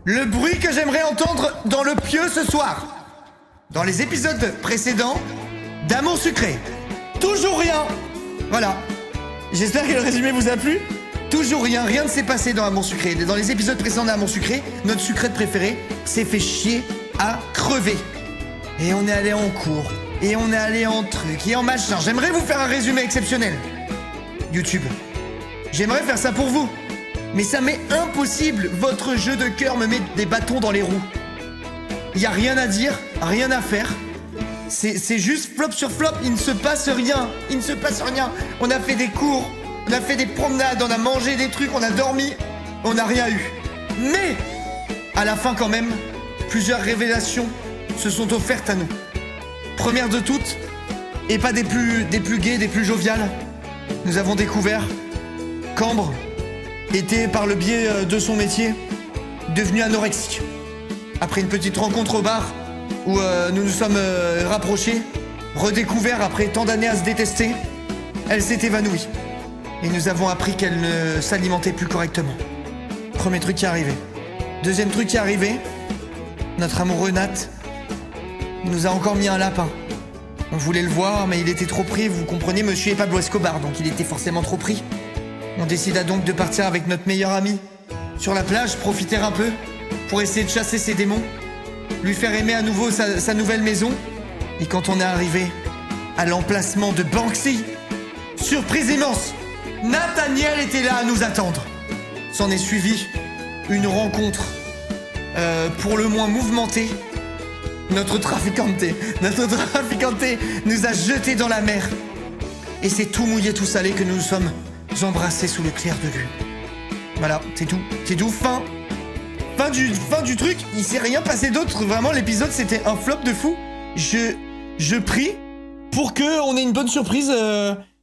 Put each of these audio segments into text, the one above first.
Le bruit que j'aimerais entendre dans le pieu ce soir. Dans les épisodes précédents d'Amour Sucré. Toujours rien. Voilà. J'espère que le résumé vous a plu. Toujours rien, rien ne s'est passé dans Amour Sucré. Dans les épisodes précédents d'Amour Sucré, notre sucrète préférée s'est fait chier à crever. Et on est allé en cours. Et on est allé en truc. Et en machin. J'aimerais vous faire un résumé exceptionnel. YouTube. J'aimerais faire ça pour vous. Mais ça m'est impossible. Votre jeu de cœur me met des bâtons dans les roues. Y a rien à dire, rien à faire. C'est juste flop sur flop, il ne se passe rien. Il ne se passe rien. On a fait des cours, on a fait des promenades, on a mangé des trucs, on a dormi. On n'a rien eu. Mais, à la fin quand même, plusieurs révélations se sont offertes à nous. Première de toutes, et pas des plus gays, des plus joviales, nous avons découvert qu'Ambre était, par le biais de son métier, devenue anorexique. Après une petite rencontre au bar, où nous nous sommes rapprochés, redécouvert après tant d'années à se détester, elle s'est évanouie. Et nous avons appris qu'elle ne s'alimentait plus correctement. Premier truc qui est arrivé. Deuxième truc qui est arrivé, notre amoureux Nat nous a encore mis un lapin. On voulait le voir, mais il était trop pris, vous comprenez, monsieur est Pablo Escobar, donc il était forcément trop pris. On décida donc de partir avec notre meilleur ami sur la plage, profiter un peu, pour essayer de chasser ses démons, lui faire aimer à nouveau sa nouvelle maison. Et quand on est arrivé à l'emplacement de Banksy, surprise immense, Nathaniel était là à nous attendre. S'en est suivi une rencontre pour le moins mouvementée. Notre traficante nous a jetés dans la mer. Et c'est tout mouillé, tout salé que nous nous sommes embrassés sous le clair de lune. Voilà, c'est tout. Fin du truc, il s'est rien passé d'autre. Vraiment, l'épisode, c'était un flop de fou. Je prie pour qu'on ait une bonne surprise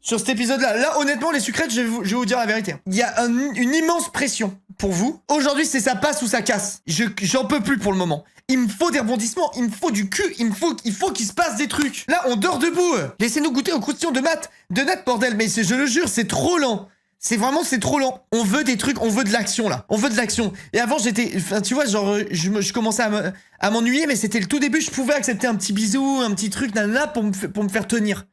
sur cet épisode-là. Là, honnêtement, les sucrètes, je vais vous dire la vérité. Il y a une immense pression pour vous. Aujourd'hui, c'est ça passe ou ça casse. J'en peux plus pour le moment. Il me faut des rebondissements, il me faut du cul, il faut qu'il se passe des trucs. Là, on dort debout. Laissez-nous goûter aux croustillons de Nat, bordel. Mais je le jure, c'est trop lent. C'est trop lent. On veut des trucs, on veut de l'action, là. On veut de l'action. Et avant, tu vois, genre, je commençais à m'ennuyer, mais c'était le tout début. Je pouvais accepter un petit bisou, un petit truc, nanana, pour me faire tenir.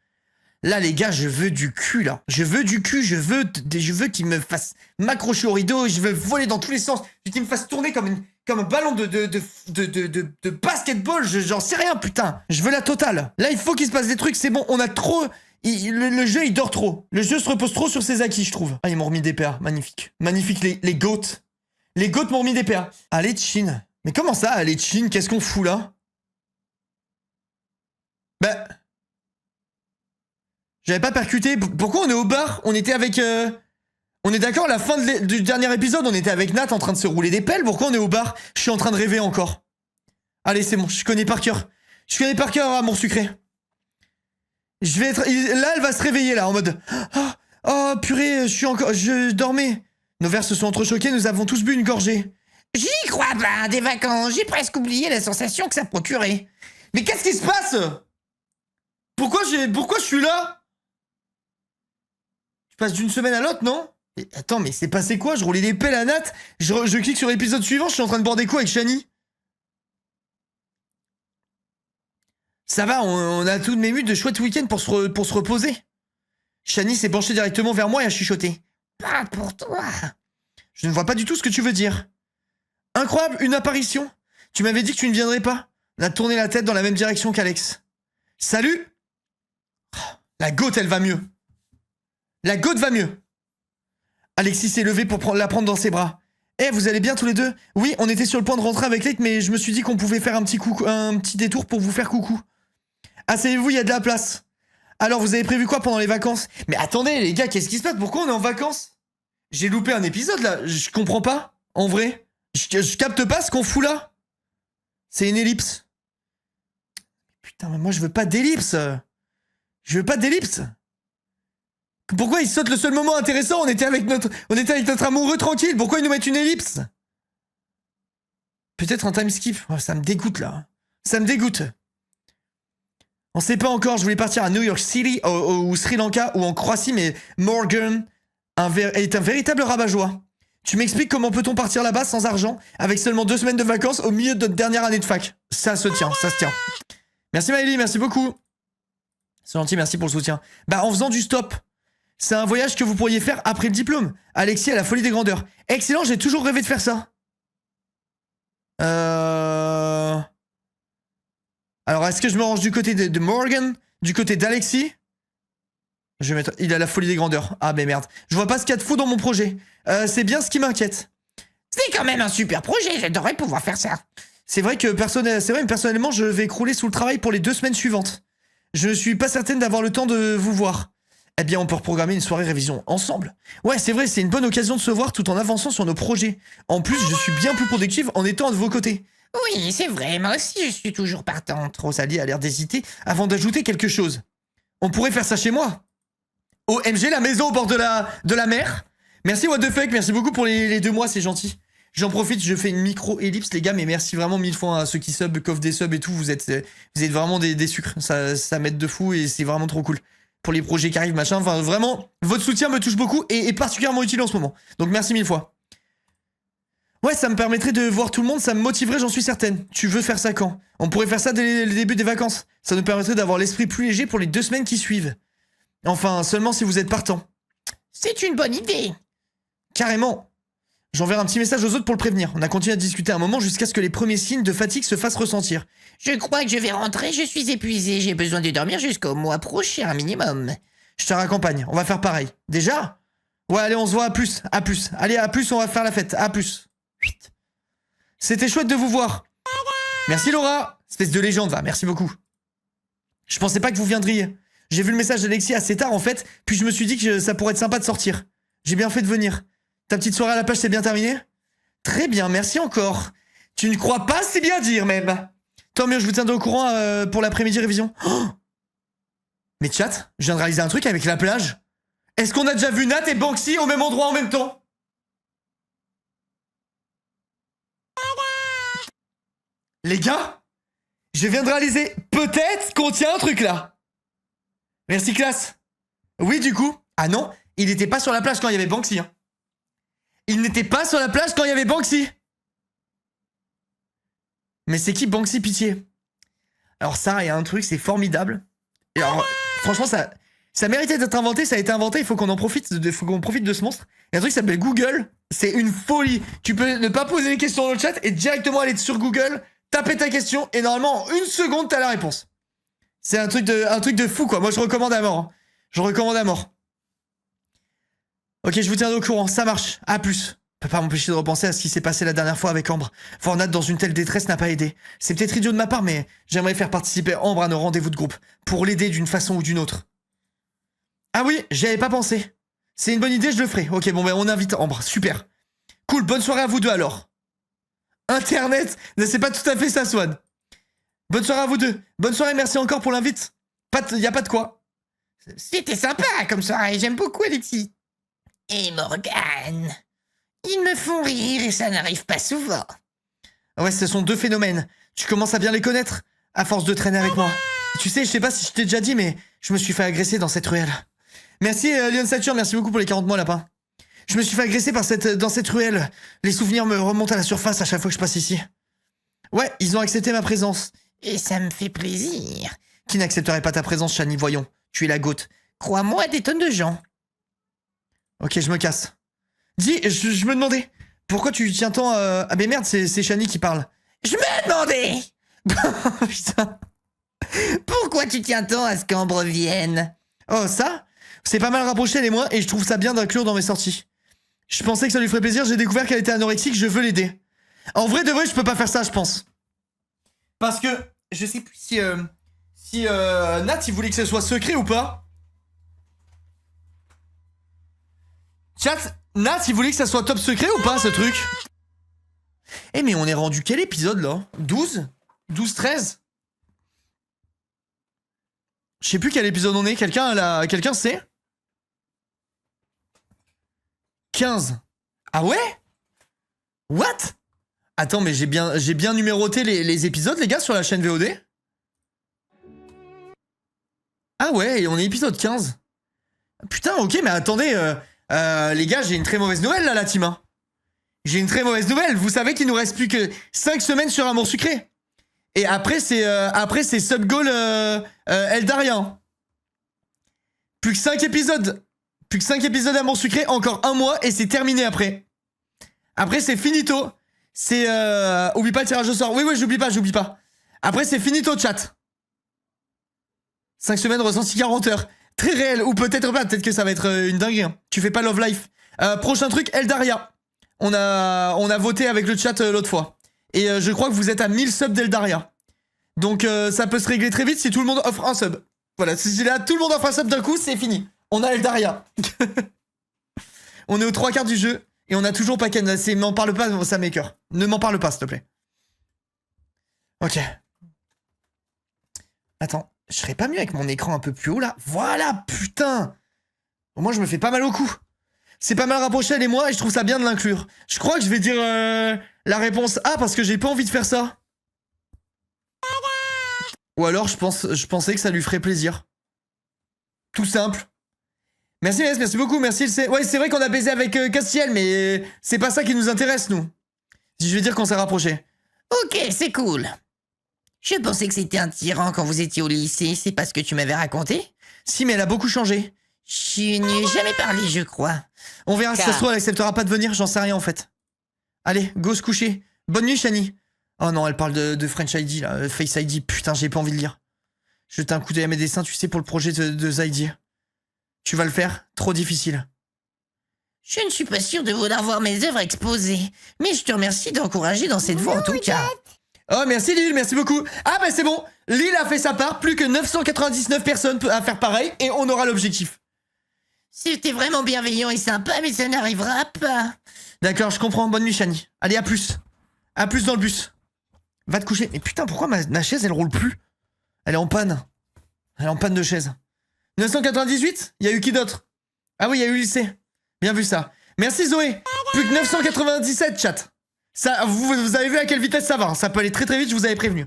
Là, les gars, je veux du cul, là. Je veux du cul, je veux qu'il me fasse m'accrocher au rideau, je veux voler dans tous les sens. Je veux qu'il me fasse tourner comme un ballon de basketball, j'en sais rien, putain. Je veux la totale. Là, il faut qu'il se passe des trucs, c'est bon, on a trop... Le jeu, il dort trop. Le jeu se repose trop sur ses acquis, je trouve. Ah, ils m'ont remis des paires, magnifique. Magnifique, les goats. Les goats m'ont remis des paires. Allez, Chin. Mais comment ça, allez, Chin, qu'est-ce qu'on fout, là? Bah... J'avais pas percuté. Pourquoi on est au bar? On était avec... On est d'accord, la fin du dernier épisode, on était avec Nat en train de se rouler des pelles. Pourquoi on est au bar? Je suis en train de rêver encore. Allez, c'est bon, je connais par cœur. Je connais par cœur Amour Sucré. Là, elle va se réveiller, là, en mode... Oh, purée, je dormais. Nos verres se sont entrechoqués, nous avons tous bu une gorgée. J'y crois pas, des vacances. J'ai presque oublié la sensation que ça procurait. Mais qu'est-ce qui se passe? Pourquoi je suis là? Je passe d'une semaine à l'autre, non? Et attends, mais c'est passé quoi? Je roulais des pelles à Nat, je clique sur l'épisode suivant, je suis en train de boire des coups avec Shani. Ça va, on a tout de même eu de chouettes week-ends pour se reposer. Shani s'est penchée directement vers moi et a chuchoté. Pas pour toi. Je ne vois pas du tout ce que tu veux dire. Incroyable, une apparition. Tu m'avais dit que tu ne viendrais pas. On a tourné la tête dans la même direction qu'Alex. Salut. La gote, elle va mieux. La gote va mieux. Alexis s'est levé pour la prendre dans ses bras. Eh, vous allez bien tous les deux? Oui, on était sur le point de rentrer avec Lake, mais je me suis dit qu'on pouvait faire un petit détour pour vous faire coucou. Asseyez-vous, il y a de la place. Alors, vous avez prévu quoi pendant les vacances? Mais attendez, les gars, qu'est-ce qui se passe? Pourquoi on est en vacances? J'ai loupé un épisode, là. Je comprends pas, en vrai. Je capte pas ce qu'on fout là. C'est une ellipse. Putain, mais moi, je veux pas d'ellipse. Je veux pas d'ellipse. Pourquoi ils sautent le seul moment intéressant? On était avec notre amoureux tranquille. Pourquoi ils nous mettent une ellipse? Peut-être un time skip. Oh, ça me dégoûte, là. Ça me dégoûte. On sait pas encore. Je voulais partir à New York City, ou Sri Lanka, ou en Croatie, mais Morgan est un véritable rabat-joie. Tu m'expliques comment peut-on partir là-bas sans argent, avec seulement 2 semaines de vacances au milieu de notre dernière année de fac? Ça se tient, ça se tient. Merci Maëlie, merci beaucoup. C'est gentil, merci pour le soutien. Bah en faisant du stop. C'est un voyage que vous pourriez faire après le diplôme. Alexis à la folie des grandeurs. Excellent, j'ai toujours rêvé de faire ça. Alors est-ce que je me range du côté de Morgan? Du côté d'Alexis? Je vais mettre... Il a la folie des grandeurs. Ah mais merde. Je vois pas ce qu'il y a de fou dans mon projet. C'est bien ce qui m'inquiète. C'est quand même un super projet, j'adorerais pouvoir faire ça. C'est vrai que personnellement, je vais crouler sous le travail pour les 2 semaines suivantes. Je ne suis pas certaine d'avoir le temps de vous voir. Eh bien, on peut reprogrammer une soirée révision ensemble. Ouais, c'est vrai, c'est une bonne occasion de se voir tout en avançant sur nos projets. En plus, je suis bien plus productive en étant de vos côtés. Oui, c'est vrai, moi aussi je suis toujours partante. Rosalie a l'air d'hésiter avant d'ajouter quelque chose. On pourrait faire ça chez moi. OMG, la maison au bord de la mer. Merci What the fuck, merci beaucoup pour les 2 mois, c'est gentil. J'en profite, je fais une micro-ellipse les gars, mais merci vraiment 1000 fois à ceux qui sub, coffrent des subs et tout, vous êtes vraiment des sucres, ça m'aide de fou et c'est vraiment trop cool. Pour les projets qui arrivent, machin, enfin vraiment, votre soutien me touche beaucoup et est particulièrement utile en ce moment. Donc merci 1000 fois. Ouais, ça me permettrait de voir tout le monde, ça me motiverait, j'en suis certaine. Tu veux faire ça quand? On pourrait faire ça dès le début des vacances. Ça nous permettrait d'avoir l'esprit plus léger pour les 2 semaines qui suivent. Enfin, seulement si vous êtes partant. C'est une bonne idée. Carrément. J'enverrai un petit message aux autres pour le prévenir. On a continué à discuter un moment jusqu'à ce que les premiers signes de fatigue se fassent ressentir. Je crois que je vais rentrer, je suis épuisé, j'ai besoin de dormir jusqu'au mois prochain un minimum. Je te raccompagne, on va faire pareil. Déjà? Ouais, allez, on se voit, à plus, à plus. Allez, à plus, on va faire la fête, à plus. C'était chouette de vous voir. Merci Laura. Espèce de légende, va, merci beaucoup. Je pensais pas que vous viendriez. J'ai vu le message d'Alexis assez tard en fait, puis je me suis dit que ça pourrait être sympa de sortir. J'ai bien fait de venir. Ta petite soirée à la plage s'est bien terminée? Très bien, merci encore. Tu ne crois pas, c'est bien dire même. Tant mieux, je vous tiendrai au courant pour l'après-midi révision. Oh, mais chat, je viens de réaliser un truc avec la plage. Est-ce qu'on a déjà vu Nat et Banksy au même endroit en même temps? Les gars, je viens de réaliser, peut-être qu'on tient un truc là. Merci classe. Oui du coup. Ah non, il n'était pas sur la plage quand il y avait Banksy. Hein. Il n'était pas sur la plage quand il y avait Banksy. Mais c'est qui Banksy, pitié? Alors ça, il y a un truc, c'est formidable. Et alors, franchement, ça méritait d'être inventé, ça a été inventé, il faut qu'on en profite, faut qu'on profite de ce monstre. Il y a un truc qui s'appelle Google, c'est une folie. Tu peux ne pas poser des questions dans le chat et directement aller sur Google, taper ta question et normalement en 1 seconde, t'as la réponse. C'est un truc de fou quoi, moi je recommande à mort. Hein. Je recommande à mort. Ok, je vous tiens au courant, ça marche, à plus. Je peux pas m'empêcher de repenser à ce qui s'est passé la dernière fois avec Ambre. Voir Nat dans une telle détresse n'a pas aidé. C'est peut-être idiot de ma part, mais j'aimerais faire participer Ambre à nos rendez-vous de groupe, pour l'aider d'une façon ou d'une autre. Ah oui, j'y avais pas pensé. C'est une bonne idée, je le ferai. Ok, bon ben on invite Ambre, super. Cool, bonne soirée à vous deux alors. Internet, c'est pas tout à fait ça, Swan. Bonne soirée à vous deux. Bonne soirée, merci encore pour l'invite. Y a pas de quoi. C'était sympa comme soirée, j'aime beaucoup Alexis. Et Morgane. Ils me font rire et ça n'arrive pas souvent. Ouais, ce sont 2 phénomènes. Tu commences à bien les connaître, à force de traîner avec moi. Tu sais, je sais pas si je t'ai déjà dit, mais je me suis fait agresser dans cette ruelle. Merci Lyon Saturne, merci beaucoup pour les 40 mois lapin. Je me suis fait agresser dans cette ruelle. Les souvenirs me remontent à la surface à chaque fois que je passe ici. Ouais, ils ont accepté ma présence. Et ça me fait plaisir. Qui n'accepterait pas ta présence, Shani, voyons. Tu es la goutte. Crois-moi, des tonnes de gens. Ok, je me casse. Dis, je me demandais, pourquoi tu tiens tant à... Ah mais merde, c'est Shani qui parle. Je me demandais. Putain. Pourquoi tu tiens tant à ce qu'Ambre vienne? Oh, ça? C'est pas mal rapproché, elle et moi, et je trouve ça bien d'inclure dans mes sorties. Je pensais que ça lui ferait plaisir, j'ai découvert qu'elle était anorexique, je veux l'aider. En vrai, de vrai, je peux pas faire ça, je pense. Parce que, je sais plus si Nat, il voulait que ce soit secret ou pas. Chat, Nat, il voulait que ça soit top secret ou pas, ce truc? Eh, mais on est rendu quel épisode, là? 12? 12, 13? Je sais plus quel épisode on est, quelqu'un sait? 15. Ah ouais? What? Attends, mais j'ai bien numéroté les épisodes, les gars, sur la chaîne VOD? Ah ouais, et on est épisode 15. Putain, ok, mais attendez, les gars, j'ai une très mauvaise nouvelle, là, la team. Hein. J'ai une très mauvaise nouvelle. Vous savez qu'il nous reste plus que 5 semaines sur Amour Sucré. Et après, c'est Sub Goal Eldarien. Plus que 5 épisodes. Plus que 5 épisodes Amour Sucré, encore un mois et c'est terminé après. Après, c'est finito. C'est... Oublie pas le tirage au sort. Oui, j'oublie pas. Après, c'est finito, chat. 5 semaines, ressenti 40 heures. Très réel. Ou peut-être pas. Peut-être que ça va être une dinguerie. Hein. Tu fais pas Love Life. Prochain truc, Eldaria. On a voté avec le chat l'autre fois. Et je crois que vous êtes à 1000 subs d'Eldaria. Donc ça peut se régler très vite si tout le monde offre un sub. Voilà, si là tout le monde offre un sub d'un coup, c'est fini. On a Eldaria. On est aux 3/4 du jeu. Et on a toujours pas Ken. M'en parle pas, ça m'écoeure. Ne m'en parle pas, s'il te plaît. Ok. Attends, je serais pas mieux avec mon écran un peu plus haut là? Voilà, putain. Au moins je me fais pas mal au cou. C'est pas mal rapproché, elle et moi, et je trouve ça bien de l'inclure. Je crois que je vais dire la réponse A parce que j'ai pas envie de faire ça. Ou alors je pensais que ça lui ferait plaisir. Tout simple. Merci Inès, merci beaucoup, merci LC. Ouais, c'est vrai qu'on a baisé avec Castiel, mais c'est pas ça qui nous intéresse, nous. Si je vais dire qu'on s'est rapproché. Ok, c'est cool. Je pensais que c'était un tyran quand vous étiez au lycée, c'est pas ce que tu m'avais raconté? Si, mais elle a beaucoup changé. Je n'y ai jamais parlé, je crois. On verra si ça se trouve, elle acceptera pas de venir, j'en sais rien en fait. Allez, go se coucher. Bonne nuit, Shani. Oh non, elle parle de French ID, là, Face ID, putain, j'ai pas envie de lire. Jete un coup d'œil à mes dessins, tu sais, pour le projet de Zaidi. Tu vas le faire? Trop difficile. Je ne suis pas sûr de vouloir voir mes œuvres exposées, mais je te remercie d'encourager dans cette voie en tout cas. Oh, merci Lille, merci beaucoup. Ah bah c'est bon, Lille a fait sa part, plus que 999 personnes à faire pareil, et on aura l'objectif. C'était vraiment bienveillant et sympa, mais ça n'arrivera pas. D'accord, je comprends, bonne nuit Shani. Allez, à plus. À plus dans le bus. Va te coucher. Mais putain, pourquoi ma chaise, elle roule plus? Elle est en panne. Elle est en panne de chaise. 998? Il y a eu qui d'autre? Ah oui, il y a eu lycée. Bien vu ça. Merci Zoé. Plus que 997, chat. Ça, vous avez vu à quelle vitesse ça va. Hein. Ça peut aller très très vite, je vous avais prévenu.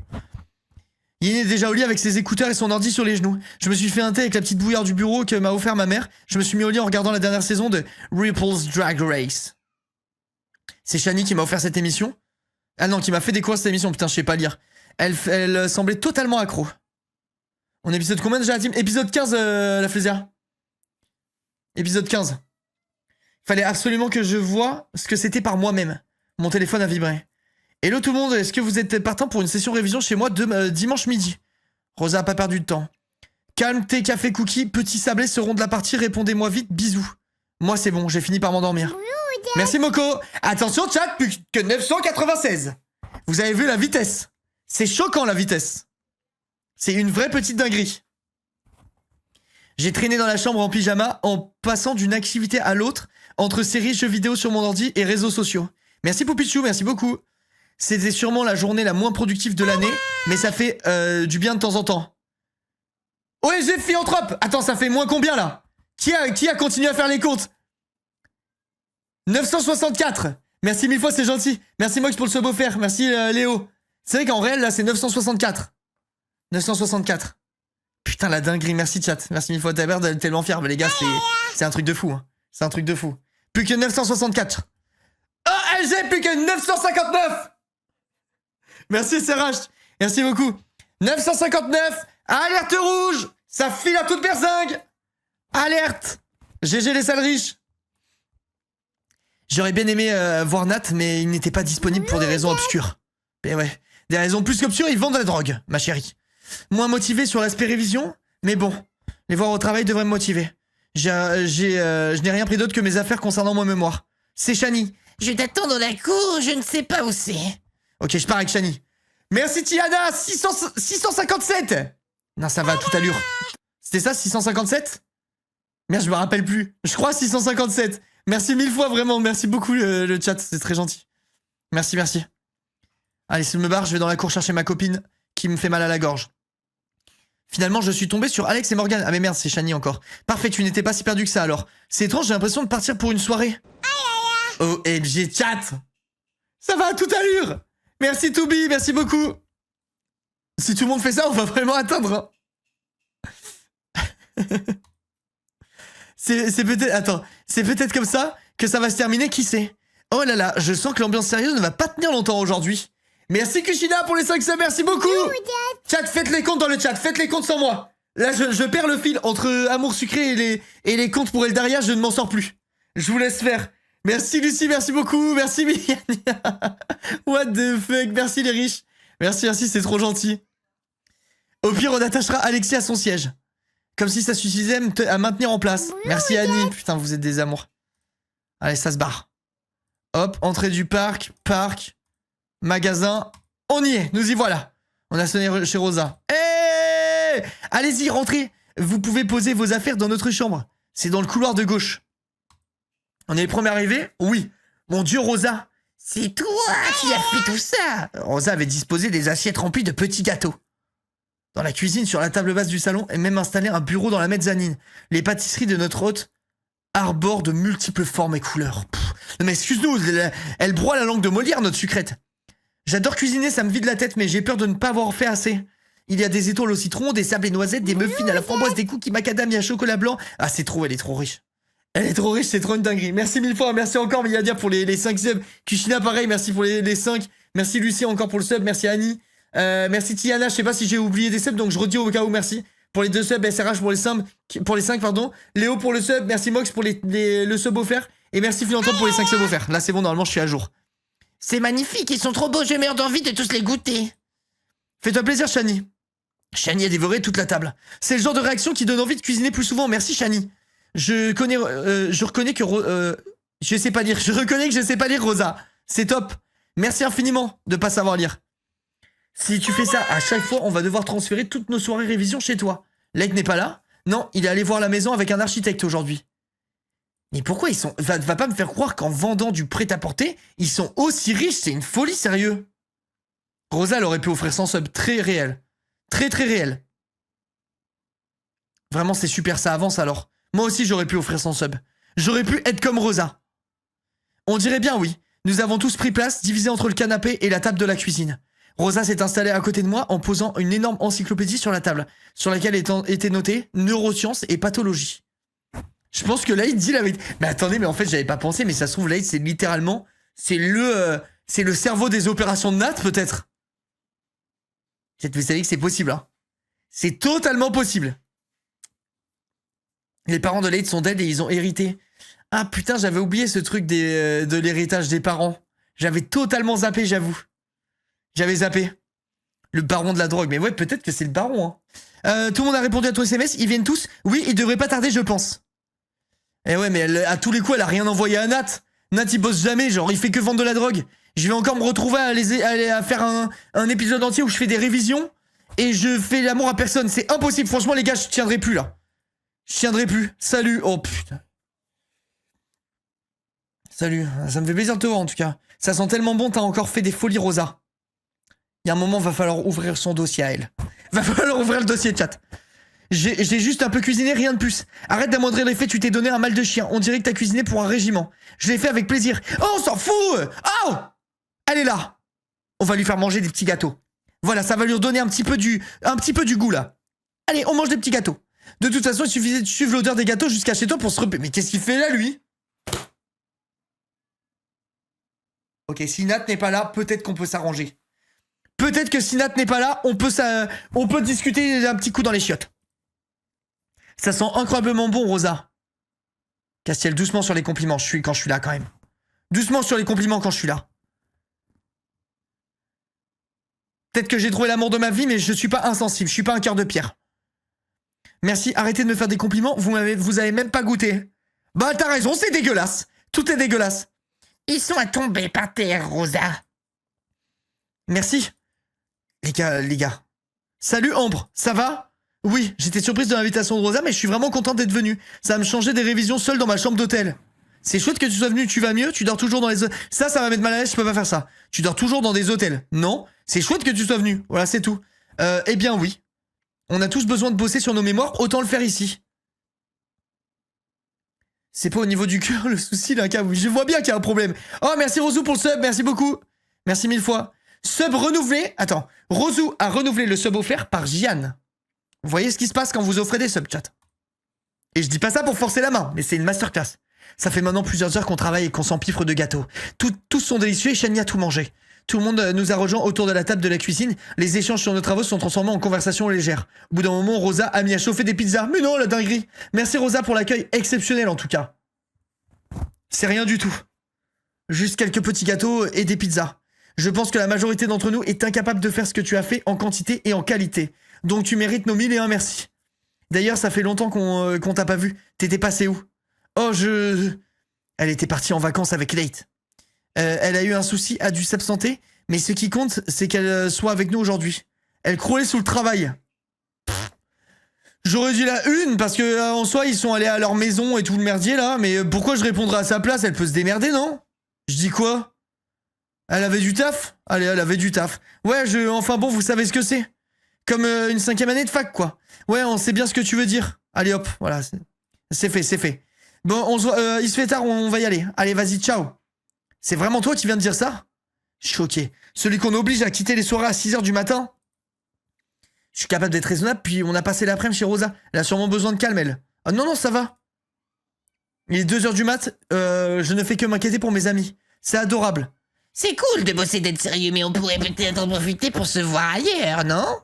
Yin est déjà au lit avec ses écouteurs et son ordi sur les genoux. Je me suis fait un thé avec la petite bouillarde du bureau que m'a offert ma mère. Je me suis mis au lit en regardant la dernière saison de Ripple's Drag Race. C'est Shani qui m'a offert cette émission. Ah non, qui m'a fait découvrir cette émission. Putain, je sais pas lire. Elle semblait totalement accro. On est épisode combien déjà la team? Épisode 15, la Flésia. Épisode 15. Fallait absolument que je voie ce que c'était par moi-même. Mon téléphone a vibré. Hello tout le monde, est-ce que vous êtes partant pour une session révision chez moi dimanche midi? Rosa a pas perdu de temps. Calme, thé, café, cookie, petit sablé seront de la partie, répondez-moi vite, bisous. Moi c'est bon, j'ai fini par m'endormir. Merci Moko. Attention chat, plus que 996. Vous avez vu la vitesse? C'est choquant la vitesse. C'est une vraie petite dinguerie. J'ai traîné dans la chambre en pyjama en passant d'une activité à l'autre entre séries, jeux vidéo sur mon ordi et réseaux sociaux. Merci Poupichou, merci beaucoup. C'était sûrement la journée la moins productive de l'année, mais ça fait du bien de temps en temps. OSG Philanthrope. Attends, ça fait moins combien là? Qui a continué à faire les comptes? 964. Merci mille fois, c'est gentil. Merci Mox pour le sub offert. Merci Léo. C'est vrai qu'en réel là c'est 964. 964. Putain la dinguerie, merci chat. Merci mille fois, t'as l'air d'être tellement fier. Mais les gars, c'est un truc de fou. Hein. C'est un truc de fou. Plus que 964. Oh, LG, plus que 959. Merci SRH. Merci beaucoup. 959. Alerte rouge. Ça file à toute berzingue. Alerte. GG les salles riches. J'aurais bien aimé voir Nat, mais il n'était pas disponible pour des raisons obscures. Mais ouais, des raisons plus qu'obscures, ils vendent de la drogue, ma chérie. Moins motivé sur l'aspect révision, mais bon, les voir au travail devraient me motiver. Je n'ai rien pris d'autre que mes affaires concernant mon mémoire. C'est Shani. Je t'attends dans la cour, je ne sais pas où c'est. Ok, je pars avec Shani. Merci Tiana, 657. Non, ça va à toute allure. C'était ça, 657? Merde, je me rappelle plus. Je crois 657. Merci mille fois, vraiment. Merci beaucoup le chat, c'est très gentil. Merci, merci. Allez, si je me barre, je vais dans la cour chercher ma copine qui me fait mal à la gorge. Finalement, je suis tombé sur Alex et Morgan. Ah mais merde, c'est Shani encore. Parfait, tu n'étais pas si perdu que ça alors. C'est étrange, j'ai l'impression de partir pour une soirée. OMG chat. Ça va à toute allure. Merci Toubi, merci beaucoup. Si tout le monde fait ça, on va vraiment atteindre. Hein. C'est peut-être... Attends, c'est peut-être comme ça que ça va se terminer, qui sait? Oh là là, je sens que l'ambiance sérieuse ne va pas tenir longtemps aujourd'hui. Merci Kushina pour les 5 subs, merci beaucoup. Chat, faites les comptes dans le chat, faites les comptes sans moi. Là, je perds le fil entre Amour Sucré et les comptes pour Eldaria, je ne m'en sors plus. Je vous laisse faire. Merci Lucie, merci beaucoup, merci Miliane. What the fuck, merci les riches. Merci, c'est trop gentil. Au pire, on attachera Alexis à son siège. Comme si ça suffisait à maintenir en place. Merci Annie, putain, vous êtes des amours. Allez, ça se barre. Hop, entrée du parc, magasin. On y est, nous y voilà. On a sonné chez Rosa. Hey, allez-y, rentrez. Vous pouvez poser vos affaires dans notre chambre. C'est dans le couloir de gauche. On est les premiers arrivés? Oui. Mon Dieu, Rosa. C'est toi qui as fait tout ça. Rosa avait disposé des assiettes remplies de petits gâteaux. Dans la cuisine, sur la table basse du salon, et même installé un bureau dans la mezzanine. Les pâtisseries de notre hôte arborent de multiples formes et couleurs. Non mais excuse-nous, elle broie la langue de Molière, notre sucrète. J'adore cuisiner, ça me vide la tête, mais j'ai peur de ne pas avoir fait assez. Il y a des étoiles au citron, des sables et noisettes, des muffins à la framboise, des cookies macadamia, chocolat blanc. Ah, elle est trop riche. Elle est trop riche, c'est trop une dinguerie. Merci 1000 fois, merci encore Miyadia pour les 5 subs. Kushina pareil, merci pour les 5. Merci Lucie encore pour le sub, merci Annie. Merci Tiana, je sais pas si j'ai oublié des subs, donc je redis au cas où, merci. Pour les 2 subs, SRH pour les 5, pardon. Léo pour le sub, merci Mox pour le sub offert. Et merci Philanthrope pour les 5 subs offerts. Là c'est bon, normalement je suis à jour. C'est magnifique, ils sont trop beaux, j'ai meurs d'envie de tous les goûter. Fais-toi plaisir Shani. Shani a dévoré toute la table. C'est le genre de réaction qui donne envie de cuisiner plus souvent, merci Shani. Je reconnais que je sais pas lire. Je reconnais que je sais pas lire, Rosa. C'est top. Merci infiniment de pas savoir lire. Si tu fais ça, à chaque fois, on va devoir transférer toutes nos soirées révision chez toi. Lake n'est pas là? Non, il est allé voir la maison avec un architecte aujourd'hui. Mais pourquoi ils sont... Va pas me faire croire qu'en vendant du prêt-à-porter, ils sont aussi riches, c'est une folie, sérieux. Rosa, elle aurait pu offrir 100 subs très réel. Très réel. Vraiment, c'est super, ça avance alors. Moi aussi, j'aurais pu offrir 100 subs. J'aurais pu être comme Rosa. On dirait bien oui. Nous avons tous pris place, divisés entre le canapé et la table de la cuisine. Rosa s'est installée à côté de moi en posant une énorme encyclopédie sur la table, sur laquelle étaient notées neurosciences et pathologie. Je pense que Laïd dit la vérité. Mais attendez, mais en fait, j'avais pas pensé, mais ça se trouve, Laïd, c'est littéralement... C'est le cerveau des opérations de Nat, peut-être. Vous savez que c'est possible, hein. C'est totalement possible. Les parents de Laïd sont dead et ils ont hérité. Ah putain, j'avais oublié ce truc de l'héritage des parents. J'avais totalement zappé, j'avoue. J'avais zappé. Le baron de la drogue. Mais ouais, peut-être que c'est le baron, hein. Tout le monde a répondu à ton SMS. Ils viennent tous. Oui, ils devraient pas tarder, je pense. Eh ouais, mais à tous les coups, elle a rien envoyé à Nat. Nat, il bosse jamais, genre, il fait que vendre de la drogue. Je vais encore me retrouver à faire un épisode entier où je fais des révisions et je fais l'amour à personne. C'est impossible. Franchement, les gars, je tiendrai plus, là. Je tiendrai plus. Salut. Oh, putain. Salut. Ça me fait plaisir de te voir, en tout cas. Ça sent tellement bon, t'as encore fait des folies, Rosa. Il y a un moment, va falloir ouvrir son dossier à elle. Va falloir ouvrir le dossier, chat. J'ai juste un peu cuisiné, rien de plus. Arrête d'amoindrir les faits, tu t'es donné un mal de chien. On dirait que t'as cuisiné pour un régiment. Je l'ai fait avec plaisir. Oh, on s'en fout. Oh, elle est là. On va lui faire manger des petits gâteaux. Voilà, ça va lui redonner un petit peu du goût, là. Allez, on mange des petits gâteaux. De toute façon, il suffisait de suivre l'odeur des gâteaux jusqu'à chez toi pour se repérer. Mais qu'est-ce qu'il fait là, lui? Ok, si Nat n'est pas là, peut-être qu'on peut s'arranger. Peut-être que si Nat n'est pas là, on peut discuter un petit coup dans les chiottes. Ça sent incroyablement bon, Rosa. Castiel, doucement sur les compliments quand je suis là, quand même. Doucement sur les compliments quand je suis là. Peut-être que j'ai trouvé l'amour de ma vie, mais je suis pas insensible. Je suis pas un cœur de pierre. Merci, arrêtez de me faire des compliments. Vous avez même pas goûté. Bah, t'as raison, c'est dégueulasse. Tout est dégueulasse. Ils sont à tomber par terre, Rosa. Merci. Les gars. Salut, Ambre, ça va? Oui, j'étais surprise de l'invitation de Rosa, mais je suis vraiment contente d'être venue. Ça va me changer des révisions seule dans ma chambre d'hôtel. C'est chouette que tu sois venu, tu vas mieux, tu dors toujours dans les... Ça va mettre mal à l'aise, je peux pas faire ça. Tu dors toujours dans des hôtels. Non, c'est chouette que tu sois venu. Voilà, c'est tout. Eh bien oui. On a tous besoin de bosser sur nos mémoires, autant le faire ici. C'est pas au niveau du cœur le souci là, oui. Je vois bien qu'il y a un problème. Oh, merci Rosou pour le sub, merci beaucoup. Merci 1000 fois. Sub renouvelé. Attends, Rosou a renouvelé le sub offert par Jian. Vous voyez ce qui se passe quand vous offrez des subs, chat. Et je dis pas ça pour forcer la main, mais c'est une masterclass. Ça fait maintenant plusieurs heures qu'on travaille et qu'on s'empiffre de gâteaux. Tous sont délicieux et Shani a tout mangé. Tout le monde nous a rejoints autour de la table de la cuisine. Les échanges sur nos travaux se sont transformés en conversations légères. Au bout d'un moment, Rosa a mis à chauffer des pizzas. Mais non, la dinguerie. Merci Rosa pour l'accueil exceptionnel en tout cas. C'est rien du tout. Juste quelques petits gâteaux et des pizzas. Je pense que la majorité d'entre nous est incapable de faire ce que tu as fait en quantité et en qualité. Donc tu mérites nos 1001 merci. D'ailleurs, ça fait longtemps qu'on t'a pas vu. T'étais passé où? Oh, Elle était partie en vacances avec Nate. Elle a eu un souci, a dû s'absenter, mais ce qui compte, c'est qu'elle soit avec nous aujourd'hui. Elle croulait sous le travail. J'aurais dit la une, parce que en soi, ils sont allés à leur maison et tout le merdier, là, mais pourquoi je répondrais à sa place? Elle peut se démerder, non? Je dis quoi? Elle avait du taf? Allez, elle avait du taf. Ouais, enfin bon, vous savez ce que c'est. Comme une 5e année de fac, quoi. Ouais, on sait bien ce que tu veux dire. Allez, hop, voilà. C'est fait. Bon, il se fait tard, on va y aller. Allez, vas-y, ciao. C'est vraiment toi qui viens de dire ça? Choqué. Celui qu'on oblige à quitter les soirées à 6h du matin? Je suis capable d'être raisonnable, puis on a passé l'après-midi chez Rosa. Elle a sûrement besoin de calme, elle. Ah non, ça va. Il est 2h du mat, je ne fais que m'inquiéter pour mes amis. C'est adorable. C'est cool de bosser d'être sérieux, mais on pourrait peut-être en profiter pour se voir ailleurs, non?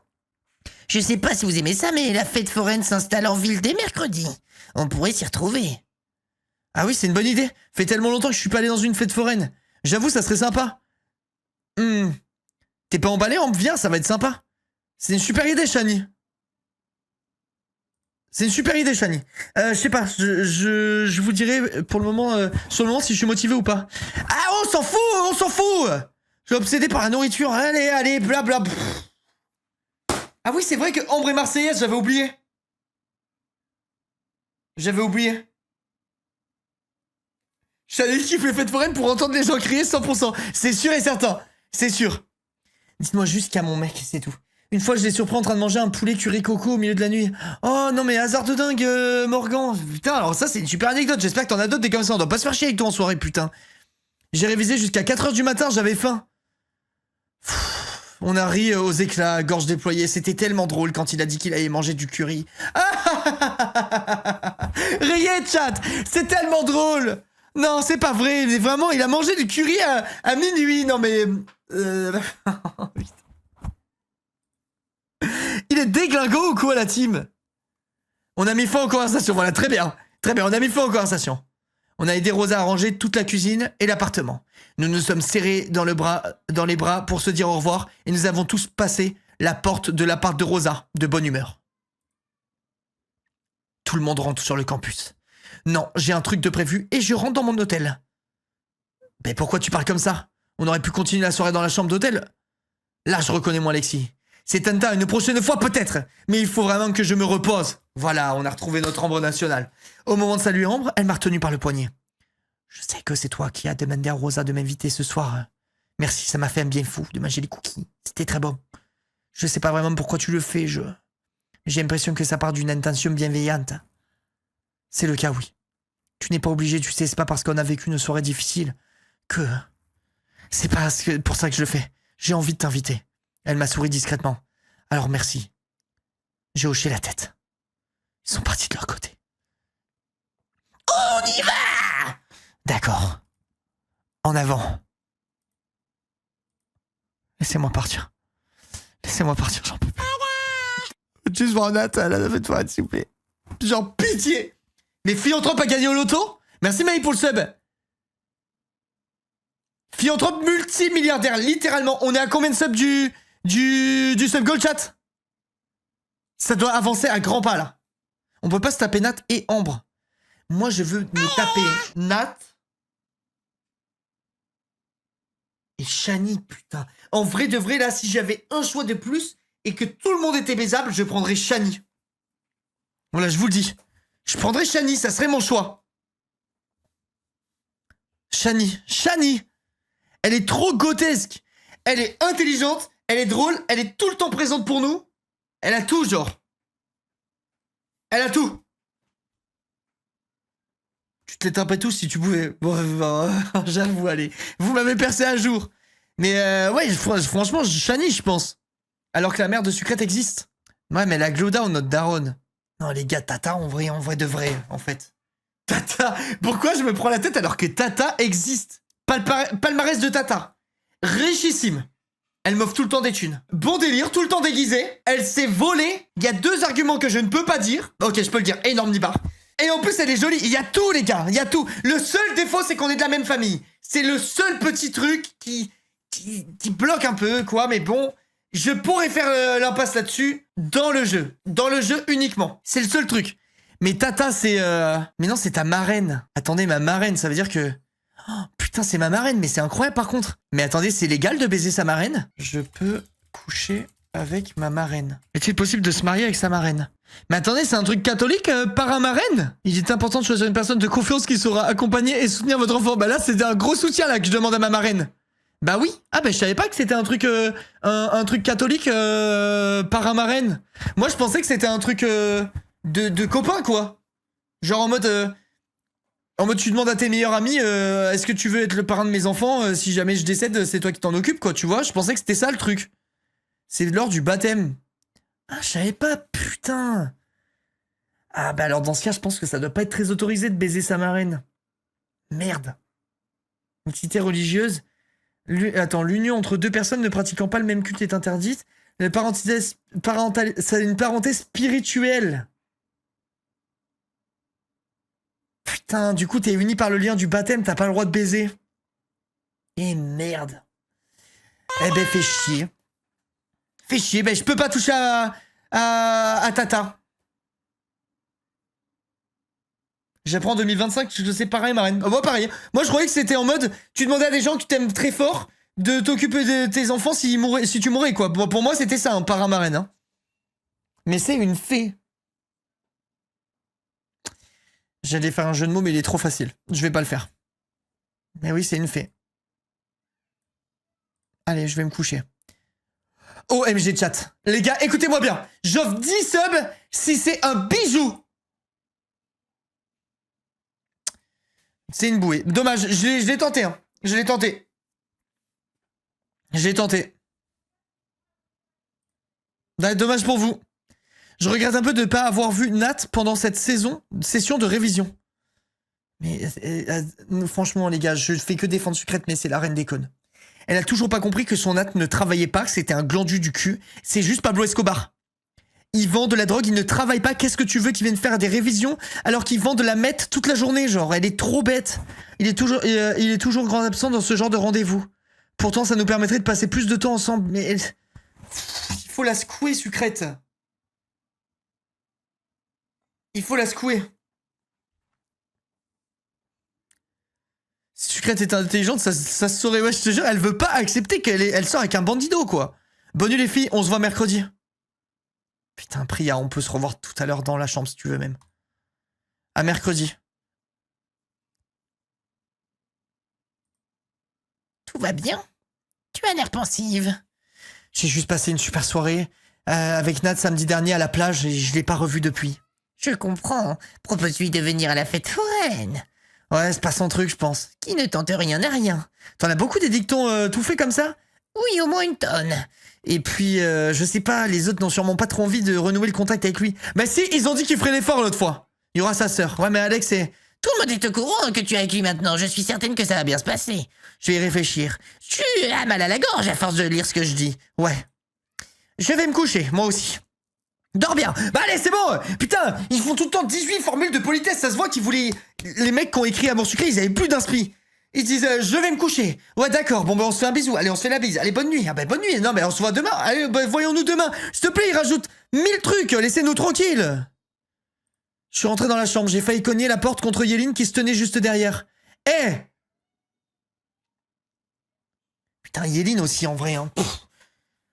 Je sais pas si vous aimez ça, mais la fête foraine s'installe en ville dès mercredi. On pourrait s'y retrouver. Ah oui, c'est une bonne idée. Fait tellement longtemps que je suis pas allé dans une fête foraine. J'avoue, ça serait sympa. T'es pas emballé? Viens, ça va être sympa. C'est une super idée, Shani. Je sais pas, je vous dirai pour le moment, sur le moment, si je suis motivé ou pas. Ah, on s'en fout. Je suis obsédé par la nourriture. Allez, blabla. Ah oui, c'est vrai que Ambre est marseillaise, j'avais oublié. Shani kiffe les fêtes foraines pour entendre les gens crier 100%. C'est sûr et certain. C'est sûr. Dites-moi juste qu'à mon mec, c'est tout. Une fois, je l'ai surpris en train de manger un poulet curry coco au milieu de la nuit. Oh non, mais hasard de dingue, Morgan. Putain, alors ça, c'est une super anecdote. J'espère que t'en as d'autres des comme ça. On doit pas se faire chier avec toi en soirée, putain. J'ai révisé jusqu'à 4h du matin, j'avais faim. On a ri aux éclats, gorge déployée. C'était tellement drôle quand il a dit qu'il allait manger du curry. Riez, chat. C'est tellement drôle. Non, c'est pas vrai. Mais vraiment, il a mangé du curry à minuit. Non, mais... Il est déglingo ou quoi, la team? On a mis fin aux conversations. Voilà, très bien. On a mis fin aux conversations. On a aidé Rosa à ranger toute la cuisine et l'appartement. Nous nous sommes serrés dans les bras pour se dire au revoir et nous avons tous passé la porte de l'appart de Rosa, de bonne humeur. Tout le monde rentre sur le campus. Non, j'ai un truc de prévu et je rentre dans mon hôtel. Mais pourquoi tu parles comme ça? On aurait pu continuer la soirée dans la chambre d'hôtel. Là, je reconnais mon Alexis. C'est Tanta, une prochaine fois peut-être. Mais il faut vraiment que je me repose. Voilà, on a retrouvé notre Ambre nationale. Au moment de saluer Ambre, elle m'a retenu par le poignet. Je sais que c'est toi qui as demandé à Rosa de m'inviter ce soir. Merci, ça m'a fait un bien fou de manger les cookies. C'était très bon. Je sais pas vraiment pourquoi tu le fais, j'ai l'impression que ça part d'une intention bienveillante. C'est le cas, oui. Tu n'es pas obligé, tu sais, c'est pas parce qu'on a vécu une soirée difficile que... C'est pas pour ça que je le fais. J'ai envie de t'inviter. Elle m'a souri discrètement. Alors merci. J'ai hoché la tête. Ils sont partis de leur côté. On y va! D'accord. En avant. Laissez-moi partir, j'en peux plus. Juste voir Nat à la fête foraine, s'il vous plaît. Genre, pitié! Mais Philanthrope a gagné au loto? Merci Maï pour le sub. Philanthrope multimilliardaire, littéralement. On est à combien de subs du sub gold chat? Ça doit avancer à grands pas, là. On peut pas se taper Nat et Ambre. Moi, je veux me taper Nat et Shani, putain. En vrai de vrai, là, si j'avais un choix de plus et que tout le monde était baisable, je prendrais Shani. Voilà, je vous le dis. Je prendrais Shani, ça serait mon choix. Shani. Elle est trop grotesque. Elle est intelligente, elle est drôle, elle est tout le temps présente pour nous. Elle a tout, genre. Elle a tout. Tu te les taperais tous si tu pouvais. Bon, j'avoue, allez. Vous m'avez percé un jour. Mais ouais, franchement, Shani, je pense. Alors que la merde secrète existe. Ouais, mais la Glowdown, notre daronne. Non, les gars, Tata, en vrai de vrai, en fait. Tata, pourquoi je me prends la tête alors que Tata existe? Palmarès de Tata. Richissime. Elle m'offre tout le temps des thunes. Bon délire, tout le temps déguisée. Elle s'est volée. Il y a 2 arguments que je ne peux pas dire. Ok, je peux le dire. Énorme nibar. Et en plus, elle est jolie. Il y a tout, les gars. Il y a tout. Le seul défaut, c'est qu'on est de la même famille. C'est le seul petit truc qui bloque un peu, quoi. Mais bon, je pourrais faire l'impasse là-dessus dans le jeu. Dans le jeu uniquement. C'est le seul truc. Mais Tata, c'est... Mais non, c'est ta marraine. Attendez, ma marraine, ça veut dire que... Oh, putain, c'est ma marraine, mais c'est incroyable par contre. Mais attendez, c'est légal de baiser sa marraine? Je peux coucher avec ma marraine. Est-il possible de se marier avec sa marraine? Mais attendez, c'est un truc catholique par un marraine? Il est important de choisir une personne de confiance qui saura accompagner et soutenir votre enfant. Bah là, c'était un gros soutien là que je demande à ma marraine. Bah oui. Ah bah je savais pas que c'était un truc catholique par un marraine. Moi, je pensais que c'était un truc de copain, quoi. Genre en mode... tu demandes à tes meilleurs amis, est-ce que tu veux être le parrain de mes enfants? Si jamais je décède, c'est toi qui t'en occupes, quoi, tu vois? Je pensais que c'était ça, le truc. C'est lors du baptême. Ah, je savais pas, putain. Ah, bah alors, dans ce cas, je pense que ça doit pas être très autorisé de baiser sa marraine. Merde. Une cité religieuse. L'union entre 2 personnes ne pratiquant pas le même culte est interdite. C'est une parenté spirituelle. Putain, du coup, t'es uni par le lien du baptême, t'as pas le droit de baiser. Et merde. Eh ben, fais chier. Fais chier, ben je peux pas toucher à Tata. J'apprends en 2025 que je sais pareil, ma reine. Moi, pareil. Moi, je croyais que c'était en mode, tu demandais à des gens que tu t'aimes très fort de t'occuper de tes enfants si tu mourais, quoi. Bon, pour moi, c'était ça, un parrain, ma reine. Hein. Mais c'est une fée. J'allais faire un jeu de mots, mais il est trop facile. Je vais pas le faire. Mais oui, c'est une fée. Allez, je vais me coucher. OMG chat. Les gars, écoutez-moi bien. J'offre 10 subs si c'est un bijou. C'est une bouée. Dommage, je l'ai tenté. Hein. Je l'ai tenté. Dommage pour vous. Je regrette un peu de ne pas avoir vu Nat pendant cette session de révision. Mais franchement, les gars, je fais que défendre Sucrète, mais c'est la reine des connes. Elle a toujours pas compris que son Nat ne travaillait pas, que c'était un glandu du cul. C'est juste Pablo Escobar. Il vend de la drogue, il ne travaille pas. Qu'est-ce que tu veux qu'il vienne faire des révisions alors qu'il vend de la meth toute la journée, genre. Elle est trop bête. Il est toujours grand absent dans ce genre de rendez-vous. Pourtant, ça nous permettrait de passer plus de temps ensemble. Mais il faut la secouer, Sucrète. Il faut la secouer. Si Sucrète est intelligente, ça se saurait. Ouais, je te jure, elle veut pas accepter qu'elle sort avec un bandido, quoi. Bonne nuit les filles, on se voit mercredi. Putain, Priya, on peut se revoir tout à l'heure dans la chambre si tu veux même. À mercredi. Tout va bien? Tu as l'air pensive. J'ai juste passé une super soirée avec Nat samedi dernier à la plage et je l'ai pas revu depuis. Je comprends. Propose-lui de venir à la fête foraine. Ouais, c'est pas son truc, je pense. Qui ne tente rien n'a rien. T'en as beaucoup des dictons tout faits comme ça? Oui, au moins une tonne. Et puis, je sais pas, les autres n'ont sûrement pas trop envie de renouer le contact avec lui. Bah si, ils ont dit qu'ils feraient l'effort l'autre fois. Il y aura sa sœur. Ouais, mais Alex, c'est... Tout le monde est au courant que tu es avec lui maintenant. Je suis certaine que ça va bien se passer. Je vais y réfléchir. Tu as mal à la gorge à force de lire ce que je dis. Ouais. Je vais me coucher, moi aussi. Dors bien. Bah allez, c'est bon. Putain, ils font tout le temps 18 formules de politesse. Ça se voit qu'ils voulaient... Les mecs qui ont écrit Amour Sucré, ils avaient plus d'inspi. Ils disent je vais me coucher. Ouais, d'accord. Bon, ben on se fait un bisou. Allez, on se fait la bise. Allez, bonne nuit. Ah, ben bonne nuit. Non, mais on se voit demain. Allez, ben, voyons-nous demain. S'il te plaît, ils rajoutent 1000 trucs. Laissez-nous tranquilles. Je suis rentré dans la chambre. J'ai failli cogner la porte contre Yéline qui se tenait juste derrière. Eh Putain, Yéline aussi, en vrai. Hein.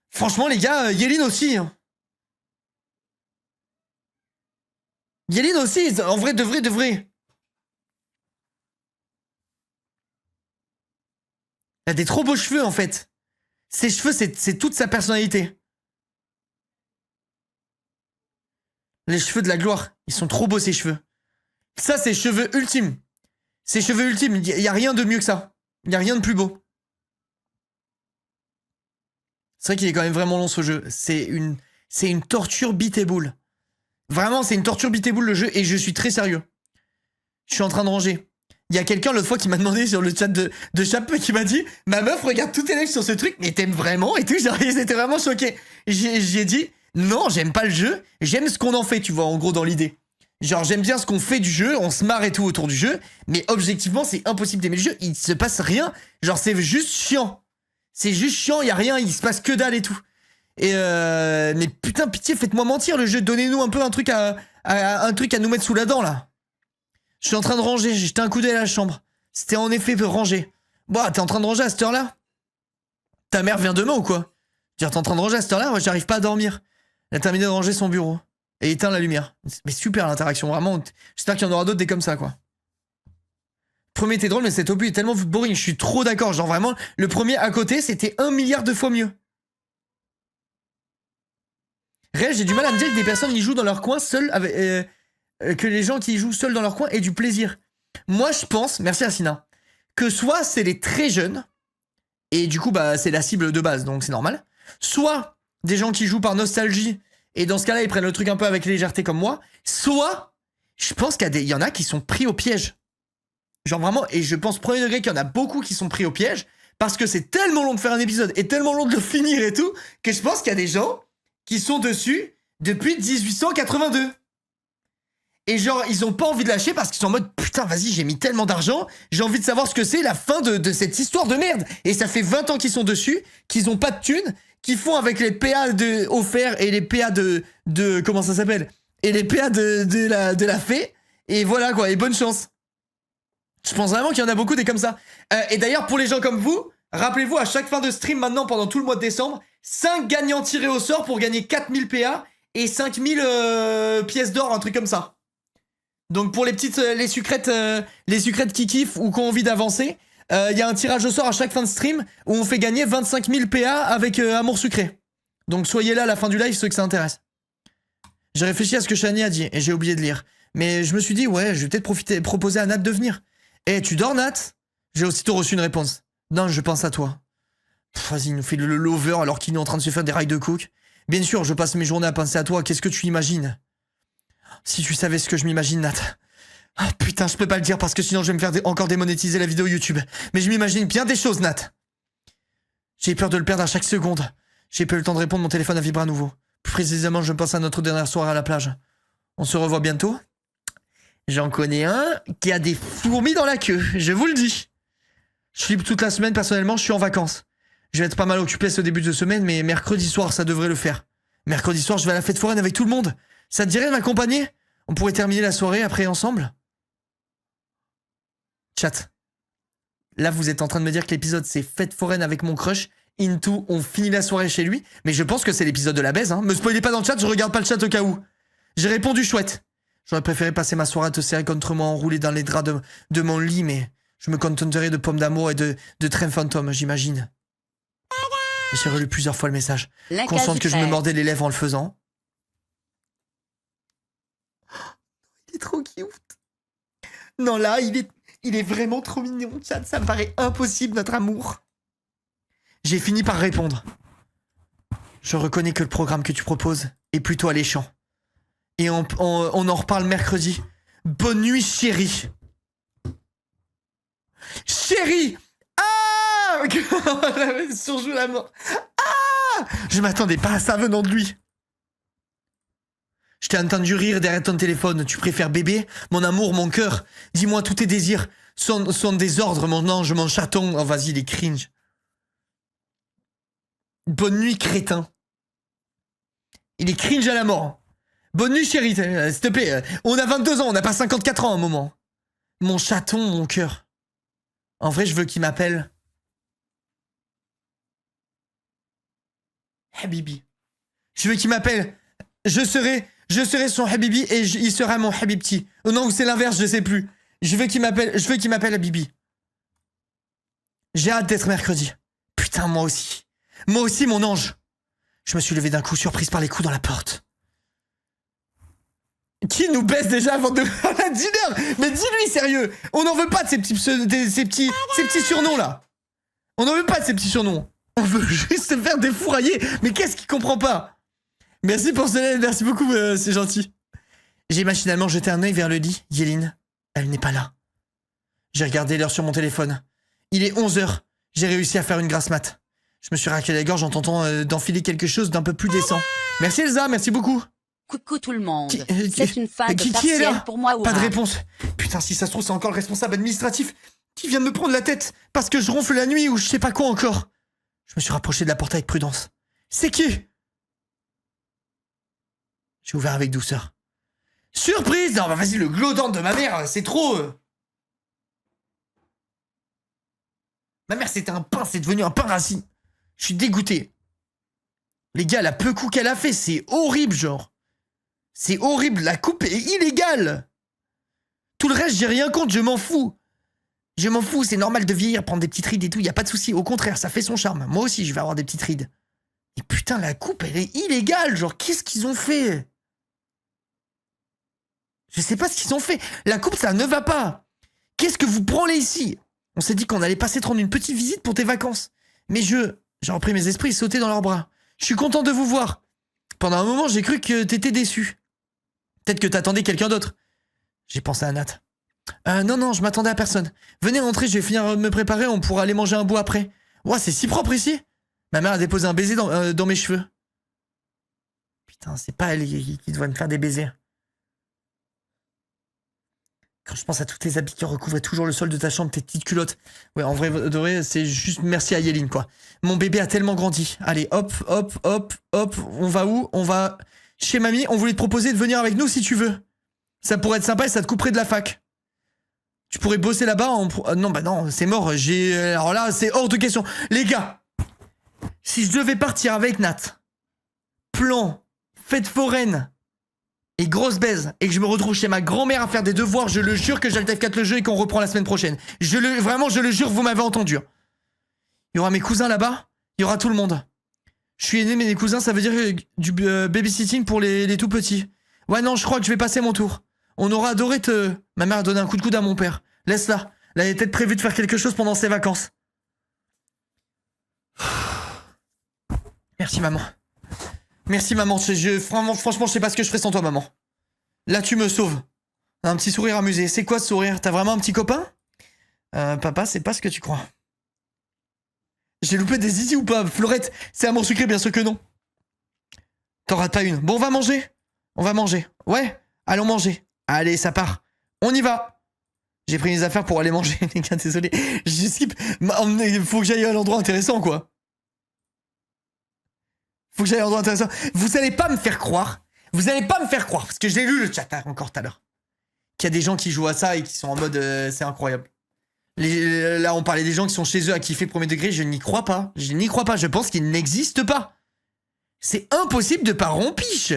Franchement, les gars, Yéline aussi. Hein. Yéline aussi, en vrai, de vrai. Elle a des trop beaux cheveux, en fait. Ses cheveux, c'est toute sa personnalité. Les cheveux de la gloire. Ils sont trop beaux, ces cheveux. Ça, c'est cheveux ultimes. Ces cheveux ultimes, il n'y a rien de mieux que ça. Il n'y a rien de plus beau. C'est vrai qu'il est quand même vraiment long, ce jeu. C'est une torture bite et boule. Vraiment, c'est une torture bite et boule, le jeu, et je suis très sérieux. Je suis en train de ranger. Il y a quelqu'un l'autre fois qui m'a demandé sur le chat de Chap qui m'a dit « Ma meuf regarde tous tes lives sur ce truc, mais t'aimes vraiment ?» et tout, genre ils étaient vraiment choqués. J'ai dit « Non, j'aime pas le jeu, j'aime ce qu'on en fait, tu vois, en gros dans l'idée. Genre j'aime bien ce qu'on fait du jeu, on se marre et tout autour du jeu, mais objectivement c'est impossible d'aimer le jeu, il se passe rien. Genre c'est juste chiant. C'est juste chiant, y a rien, il se passe que dalle et tout. Et mais putain pitié, faites-moi mentir le jeu, donnez-nous un peu un truc à nous mettre sous la dent là. Je suis en train de ranger, j'ai jeté un coup d'œil à la chambre. C'était en effet ranger. Bah, t'es en train de ranger à cette heure-là? Ta mère vient demain ou quoi? T'es en train de ranger à cette heure-là? Moi, j'arrive pas à dormir. Elle a terminé de ranger son bureau. Et éteint la lumière. Mais super l'interaction, vraiment. J'espère qu'il y en aura d'autres des comme ça, quoi. Le premier était drôle, mais cet obus est tellement boring. Je suis trop d'accord. Genre vraiment, le premier à côté, c'était 1 milliard de fois mieux. Réel, j'ai du mal à me dire que des personnes y jouent dans leur coin seules avec... que les gens qui y jouent seuls dans leur coin aient du plaisir. Moi, je pense, merci Asina, que soit c'est les très jeunes, et du coup, bah, c'est la cible de base, donc c'est normal. Soit des gens qui jouent par nostalgie, et dans ce cas-là, ils prennent le truc un peu avec légèreté comme moi. Soit, je pense qu'il y en a qui sont pris au piège. Genre vraiment, et je pense premier degré qu'il y en a beaucoup qui sont pris au piège, parce que c'est tellement long de faire un épisode, et tellement long de le finir et tout, que je pense qu'il y a des gens qui sont dessus depuis 1882. Et genre, ils ont pas envie de lâcher parce qu'ils sont en mode putain, vas-y, j'ai mis tellement d'argent, j'ai envie de savoir ce que c'est la fin de cette histoire de merde. Et ça fait 20 ans qu'ils sont dessus, qu'ils ont pas de thunes, qu'ils font avec les PA offerts et les PA de comment ça s'appelle? Et les PA de la fée. Et voilà quoi, et bonne chance. Je pense vraiment qu'il y en a beaucoup des comme ça. Et d'ailleurs, pour les gens comme vous, rappelez-vous, à chaque fin de stream maintenant, pendant tout le mois de décembre, 5 gagnants tirés au sort pour gagner 4000 PA et 5000 pièces d'or, un truc comme ça. Donc pour les petites, les sucrètes qui kiffent ou qui ont envie d'avancer, il y a un tirage au sort à chaque fin de stream où on fait gagner 25 000 PA avec Amour Sucré. Donc soyez là à la fin du live ceux que ça intéresse. J'ai réfléchi à ce que Shani a dit et j'ai oublié de lire. Mais je me suis dit ouais, je vais peut-être proposer à Nat de venir. Eh, tu dors Nat? J'ai aussitôt reçu une réponse. Non, je pense à toi. Vas-y, il nous fait le lover alors qu'il est en train de se faire des rails de coke. Bien sûr, je passe mes journées à penser à toi, qu'est-ce que tu imagines? Si tu savais ce que je m'imagine, Nat. Oh putain, je peux pas le dire parce que sinon je vais me faire encore démonétiser la vidéo YouTube. Mais je m'imagine bien des choses, Nat. J'ai peur de le perdre à chaque seconde. J'ai pas eu le temps de répondre, mon téléphone a vibré à nouveau. Plus précisément, je pense à notre dernière soirée à la plage. On se revoit bientôt? J'en connais un qui a des fourmis dans la queue, je vous le dis. Je flippe toute la semaine, personnellement, je suis en vacances. Je vais être pas mal occupé ce début de semaine, mais mercredi soir, ça devrait le faire. Mercredi soir, je vais à la fête foraine avec tout le monde. Ça te dirait de m'accompagner? On pourrait terminer la soirée après ensemble? Chat. Là, vous êtes en train de me dire que l'épisode, c'est fête foraine avec mon crush. Into, on finit la soirée chez lui. Mais je pense que c'est l'épisode de la baise, hein. Me spoilez pas dans le chat, je regarde pas le chat au cas où. J'ai répondu chouette. J'aurais préféré passer ma soirée à te serrer contre moi, enroulé dans les draps de mon lit, mais je me contenterai de pommes d'amour et de train fantôme, j'imagine. J'ai relu plusieurs fois le message. Consciente que je me mordais les lèvres en le faisant. Il est trop cute. Non, là, il est vraiment trop mignon, chat. Ça me paraît impossible, notre amour. J'ai fini par répondre. Je reconnais que le programme que tu proposes est plutôt alléchant. Et on en reparle mercredi. Bonne nuit, chérie. Chérie! Ah! Surjoue la mort. Ah! Je m'attendais pas à ça venant de lui. Je t'ai entendu rire derrière ton téléphone. Tu préfères bébé? Mon amour, mon cœur. Dis-moi tous tes désirs. Son désordre, mon ange, mon chaton. Oh, vas-y, il est cringe. Bonne nuit, crétin. Il est cringe à la mort. Bonne nuit, chérie. S'il te plaît. On a 22 ans, on n'a pas 54 ans à un moment. Mon chaton, mon cœur. En vrai, je veux qu'il m'appelle Habibi. Je veux qu'il m'appelle. Je serai son Habibi et il sera mon Habibti. Oh non, c'est l'inverse, je sais plus. Je veux qu'il m'appelle Habibi. J'ai hâte d'être mercredi. Putain, moi aussi. Moi aussi, mon ange. Je me suis levé d'un coup, surprise par les coups dans la porte. Qui nous baisse déjà avant de la dîner? Mais dis-lui, sérieux. On n'en veut pas de ces petits surnoms, là. On n'en veut pas de ces petits surnoms. On veut juste se faire défourailler. Mais qu'est-ce qu'il comprend pas? Merci pour cela, merci beaucoup, c'est gentil. J'ai machinalement jeté un œil vers le lit. Yéline, Elle n'est pas là. J'ai regardé l'heure sur mon téléphone. Il est 11h. J'ai réussi à faire une grasse mat. Je me suis raclé la gorge en tentant d'enfiler quelque chose d'un peu plus décent. Merci Elsa, merci beaucoup. Coucou tout le monde. Qui- C'est une phase qui est partielle là pour moi ou Pas de un. réponse. Putain, si ça se trouve, c'est encore le responsable administratif qui vient de me prendre la tête parce que je ronfle la nuit ou je sais pas quoi encore. Je me suis rapproché de la porte avec prudence. C'est qui? J'ai ouvert avec douceur. Surprise! Non, bah vas-y, le glodant de ma mère, c'est trop... Ma mère, c'était un pain, c'est devenu un pain racine. Je suis dégoûté. Les gars, la peu coup qu'elle a fait, c'est horrible, genre. C'est horrible, la coupe est illégale. Tout le reste, j'ai rien contre, je m'en fous. Je m'en fous, c'est normal de vieillir, prendre des petites rides et tout, y a pas de souci. Au contraire, ça fait son charme. Moi aussi, je vais avoir des petites rides. Et putain, la coupe, elle est illégale, genre, qu'est-ce qu'ils ont fait? Je sais pas ce qu'ils ont fait. La coupe, ça ne va pas. Qu'est-ce que vous branlez ici? On s'est dit qu'on allait passer te rendre une petite visite pour tes vacances. Mais j'ai repris mes esprits et sauté dans leurs bras. Je suis content de vous voir. Pendant un moment, j'ai cru que t'étais déçu. Peut-être que t'attendais quelqu'un d'autre. J'ai pensé à Nat. Non, je m'attendais à personne. Venez rentrer, je vais finir de me préparer, on pourra aller manger un bout après. Ouah, c'est si propre ici. Ma mère a déposé un baiser dans mes cheveux. Putain, c'est pas elle qui doit me faire des baisers. Quand je pense à tous tes habits qui recouvraient toujours le sol de ta chambre, tes petites culottes. Ouais, en vrai, de vrai, c'est juste merci à Yéline, quoi. Mon bébé a tellement grandi. Allez, hop, on va où? On va chez mamie, on voulait te proposer de venir avec nous si tu veux. Ça pourrait être sympa et ça te couperait de la fac. Tu pourrais bosser là-bas en... non, bah non, c'est mort, alors là, c'est hors de question. Les gars, si je devais partir avec Nat, plan, fête foraine... et grosse baise, et que je me retrouve chez ma grand-mère à faire des devoirs, je le jure que j'altève 4 le jeu et qu'on reprend la semaine prochaine. Vraiment, je le jure, vous m'avez entendu. Il y aura mes cousins là-bas, il y aura tout le monde. Je suis aîné, mais les cousins, ça veut dire du babysitting pour les tout petits. Ouais, non, je crois que je vais passer mon tour. On aura adoré te... Ma mère a donné un coup de coude à mon père. Laisse-la. Elle avait peut-être prévu de faire quelque chose pendant ses vacances. Merci, maman. Merci maman, franchement je sais pas ce que je ferais sans toi maman. Là tu me sauves. Un petit sourire amusé, c'est quoi ce sourire? T'as vraiment un petit copain? Papa, c'est pas ce que tu crois. J'ai loupé des zizi ou pas? Fleurette, c'est amour sucré, bien sûr que non. T'en rates pas une. Bon, on va manger. On va manger. Ouais, allons manger. Allez, ça part. On y va. J'ai pris mes affaires pour aller manger, les gars, désolé. Je skip. Il faut que j'aille à l'endroit intéressant, quoi. Faut que j'aille à l'endroit intéressant. Vous allez pas me faire croire. Vous allez pas me faire croire, parce que je l'ai lu le chat encore tout à l'heure. Qu'il y a des gens qui jouent à ça et qui sont en mode c'est incroyable. Là, on parlait des gens qui sont chez eux à kiffer premier degré. Je n'y crois pas. Je n'y crois pas. Je pense qu'il n'existe pas. C'est impossible de pas rompiche.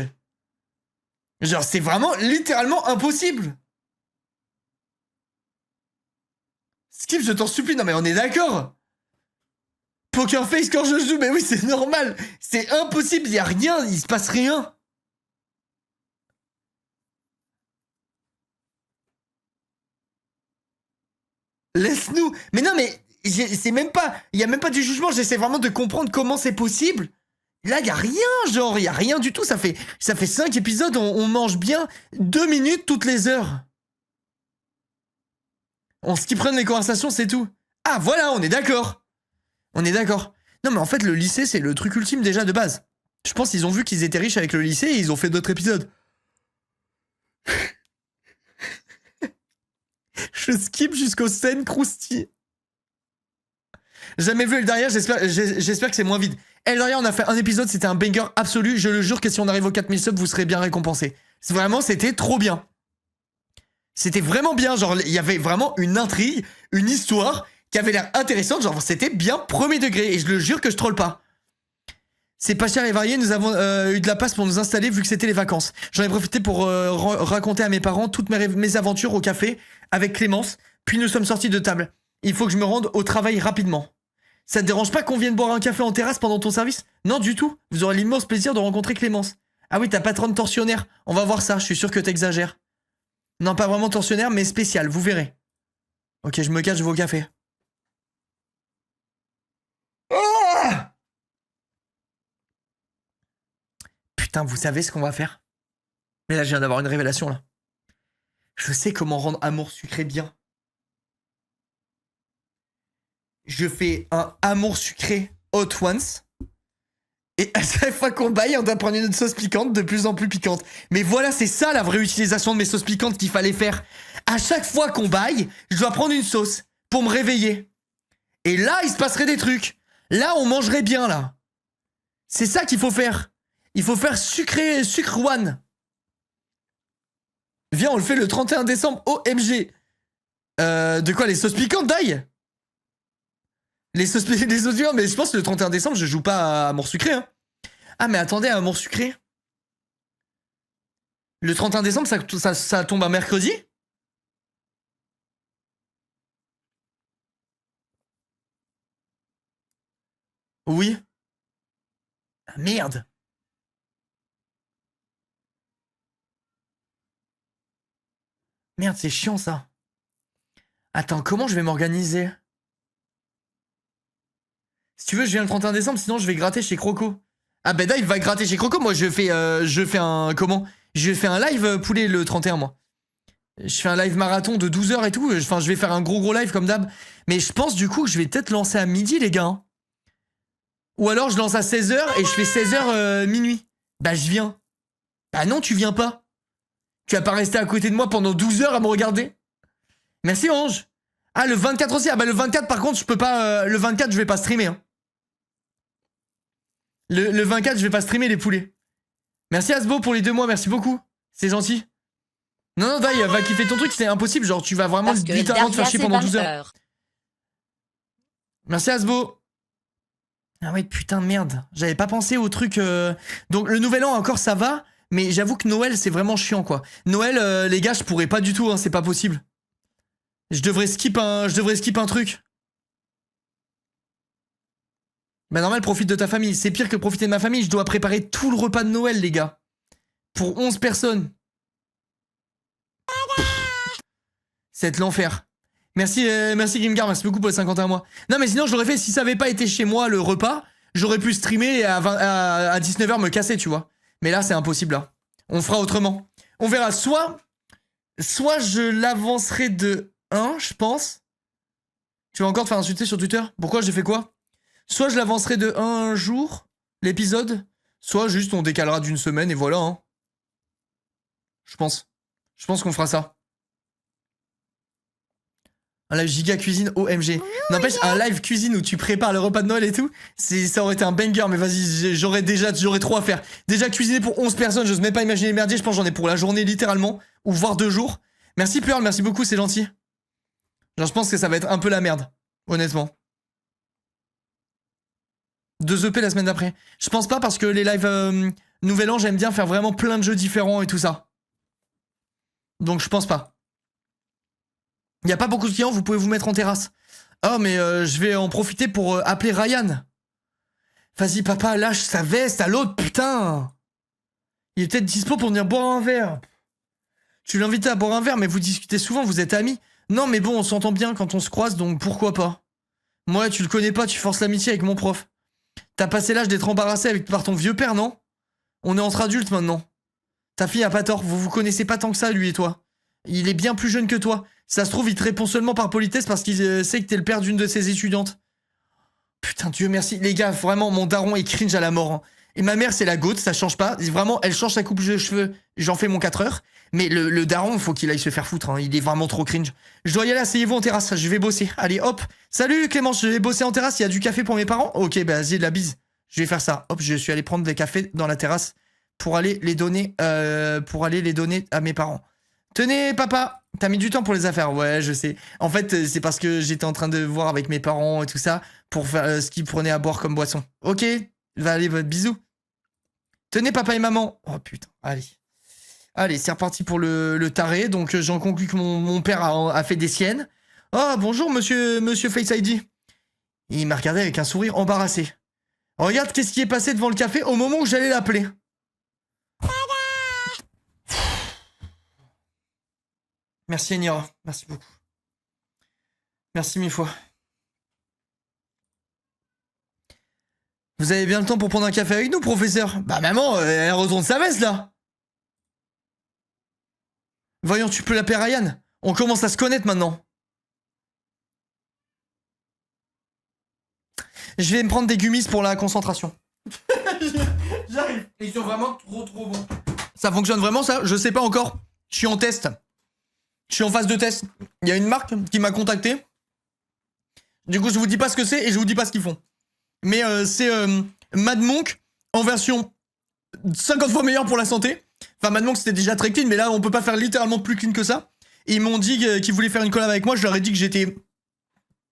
Genre, c'est vraiment littéralement impossible. Skip, je t'en supplie. Non, mais on est d'accord. Poker face quand je joue, mais oui, c'est normal. C'est impossible. Il y a rien. Il se passe rien. Laisse-nous. Mais non, mais c'est même pas. Il y a même pas du jugement. J'essaie vraiment de comprendre comment c'est possible. Là, il y a rien, genre, il y a rien du tout. Ça fait 5 épisodes. On mange bien 2 minutes toutes les heures. On skipprun les conversations, c'est tout. Ah, voilà, on est d'accord. On est d'accord. Non, mais en fait, le lycée, c'est le truc ultime déjà de base. Je pense qu'ils ont vu qu'ils étaient riches avec le lycée et ils ont fait d'autres épisodes. Je skip jusqu'aux scènes croustilles. Jamais vu Eldaria, j'espère que c'est moins vide. Eldaria, on a fait un épisode, c'était un banger absolu. Je le jure que si on arrive aux 4000 subs, vous serez bien récompensés. Vraiment, c'était trop bien. C'était vraiment bien, genre, il y avait vraiment une intrigue, une histoire qui avait l'air intéressante, genre, c'était bien premier degré. Et je le jure que je troll pas. C'est pas cher et varié, nous avons eu de la place pour nous installer vu que c'était les vacances. J'en ai profité pour raconter à mes parents toutes mes aventures au café avec Clémence, puis nous sommes sortis de table. Il faut que je me rende au travail rapidement. Ça te dérange pas qu'on vienne boire un café en terrasse pendant ton service? Non, du tout. Vous aurez l'immense plaisir de rencontrer Clémence. Ah oui, ta patronne tortionnaire. On va voir ça, je suis sûr que t'exagères. Non, pas vraiment tortionnaire, mais spécial, vous verrez. Ok, je me cache, je vais au café. Oh! Putain, vous savez ce qu'on va faire? Mais là, je viens d'avoir une révélation, là. Je sais comment rendre amour sucré bien. Je fais un amour sucré hot once. Et à chaque fois qu'on baille, on doit prendre une sauce piquante de plus en plus piquante. Mais voilà, c'est ça la vraie utilisation de mes sauces piquantes qu'il fallait faire. À chaque fois qu'on baille, je dois prendre une sauce pour me réveiller. Et là, il se passerait des trucs. Là, on mangerait bien, là. C'est ça qu'il faut faire. Il faut faire sucre one. Viens, on le fait le 31 décembre. OMG. De quoi, les sauces piquantes d'ail? Les sauces piquantes, mais je pense que le 31 décembre, je joue pas à Amour Sucré. Hein. Ah, mais attendez, à Amour Sucré. Le 31 décembre, ça tombe un mercredi? Oui. Ah, merde. Merde, c'est chiant ça. Attends, comment je vais m'organiser? Si tu veux, je viens le 31 décembre, sinon je vais gratter chez Croco. Ah ben Dave va gratter chez Croco, moi je fais un... Comment? Je fais un live poulet le 31, moi. Je fais un live marathon de 12 heures et tout. Enfin, je vais faire un gros live comme d'hab. Mais je pense du coup que je vais peut-être lancer à midi, les gars. Hein. Ou alors je lance à 16h et je fais 16h minuit. Bah je viens. Bah non, tu viens pas. Tu vas pas rester à côté de moi pendant 12 heures à me regarder. Merci Ange. Ah, le 24 aussi. Ah bah le 24 par contre, je peux pas... le 24, je vais pas streamer. Hein. Le 24, je vais pas streamer les poulets. Merci Asbo pour les 2 mois, merci beaucoup. C'est gentil. Non, Dai, va kiffer ton truc, c'est impossible. Genre, tu vas vraiment littéralement te faire chier pendant 12 heures. Merci Asbo. Ah ouais, putain, merde. J'avais pas pensé au truc... Donc, le nouvel an, encore, ça va. Mais j'avoue que Noël, c'est vraiment chiant, quoi. Noël, les gars, je pourrais pas du tout, hein, c'est pas possible. Je devrais skip un truc. Bah normal, profite de ta famille. C'est pire que profiter de ma famille. Je dois préparer tout le repas de Noël, les gars. Pour 11 personnes. C'est l'enfer. Merci Grimgar, merci beaucoup pour les 51 mois. Non mais sinon, je l'aurais fait si ça avait pas été chez moi, le repas. J'aurais pu streamer et à 19h me casser, tu vois. Mais là, c'est impossible, là. On fera autrement. On verra. Soit je l'avancerai de 1, je pense. Tu vas encore te faire insulter sur Twitter? Pourquoi j'ai fait quoi? Soit je l'avancerai de 1 jour, l'épisode, soit juste on décalera d'une semaine et voilà. Hein. Je pense qu'on fera ça. Un live giga cuisine OMG. N'empêche, un live cuisine où tu prépares le repas de Noël et tout, ça aurait été un banger, mais vas-y, j'aurais trop à faire. Déjà cuisiner pour 11 personnes, j'ose même pas imaginer le merdier, je pense que j'en ai pour la journée littéralement, ou voire 2 jours. Merci Pearl, merci beaucoup, c'est gentil. Genre je pense que ça va être un peu la merde, honnêtement. 2 EP la semaine d'après. Je pense pas parce que les lives Nouvel An, j'aime bien faire vraiment plein de jeux différents et tout ça. Donc je pense pas. Il y a pas beaucoup de clients, vous pouvez vous mettre en terrasse. Oh mais je vais en profiter pour appeler Ryan. Vas-y papa, lâche sa veste à l'autre, putain. Il est peut-être dispo pour venir boire un verre. Tu l'invites à boire un verre, mais vous discutez souvent, vous êtes amis. Non mais bon, on s'entend bien quand on se croise, donc pourquoi pas. Moi, tu le connais pas, tu forces l'amitié avec mon prof. T'as passé l'âge d'être embarrassé par ton vieux père, non? On est entre adultes maintenant. Ta fille a pas tort, vous connaissez pas tant que ça, lui et toi. Il est bien plus jeune que toi. Ça se trouve, il te répond seulement par politesse parce qu'il sait que t'es le père d'une de ses étudiantes. Putain, Dieu merci. Les gars, vraiment, mon daron est cringe à la mort. Hein. Et ma mère, c'est la goutte, ça change pas. Vraiment, elle change sa coupe de cheveux, j'en fais mon 4 heures. Mais le daron, faut qu'il aille se faire foutre. Hein. Il est vraiment trop cringe. Je dois y aller, asseyez-vous en terrasse, je vais bosser. Allez, hop. Salut Clémence, je vais bosser en terrasse, il y a du café pour mes parents? Ok, bah vas-y, la bise. Je vais faire ça. Hop, je suis allé prendre des cafés dans la terrasse pour aller les donner à mes parents. Tenez, papa, t'as mis du temps pour les affaires. Ouais, je sais. En fait, c'est parce que j'étais en train de voir avec mes parents et tout ça pour faire ce qu'ils prenaient à boire comme boisson. Ok, va aller, bisous. Tenez, papa et maman. Oh putain, allez. Allez, c'est reparti pour le taré. Donc, j'en conclus que mon père a fait des siennes. Oh, bonjour, monsieur Face ID. Il m'a regardé avec un sourire embarrassé. Regarde qu'est-ce qui est passé devant le café au moment où j'allais l'appeler. Merci Enira, merci beaucoup. Merci 1000 fois. Vous avez bien le temps pour prendre un café avec nous, professeur? Bah maman, elle retourne sa veste là. Voyons, tu peux l'appeler Ryan. On commence à se connaître maintenant. Je vais me prendre des gummies pour la concentration. J'arrive. Ils sont vraiment trop bons. Ça fonctionne vraiment ça? Je sais pas encore. Je suis en test. Je suis en phase de test. Il y a une marque qui m'a contacté. Du coup, je vous dis pas ce que c'est et je vous dis pas ce qu'ils font. Mais c'est Mad Monk en version 50 fois meilleure pour la santé. Enfin, Mad Monk c'était déjà très clean, mais là on peut pas faire littéralement plus clean que ça. Et ils m'ont dit qu'ils voulaient faire une collab avec moi. Je leur ai dit que j'étais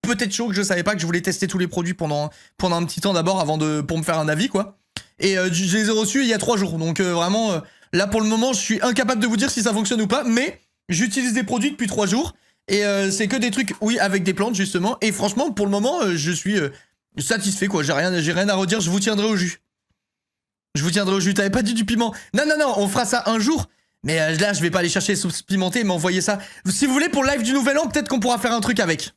peut-être chaud, que je savais pas, que je voulais tester tous les produits pendant un petit temps d'abord pour me faire un avis quoi. Et je les ai reçus il y a 3 jours. Donc vraiment, là pour le moment, je suis incapable de vous dire si ça fonctionne ou pas. Mais j'utilise des produits depuis 3 jours. Et c'est que des trucs, oui, avec des plantes justement. Et franchement, pour le moment, je suis satisfait quoi. J'ai rien à redire. Je vous tiendrai au jus. T'avais pas dit du piment? Non, on fera ça un jour. Mais là, je vais pas aller chercher les sauces pimentées et m'envoyer ça. Si vous voulez, pour le live du Nouvel An, peut-être qu'on pourra faire un truc avec.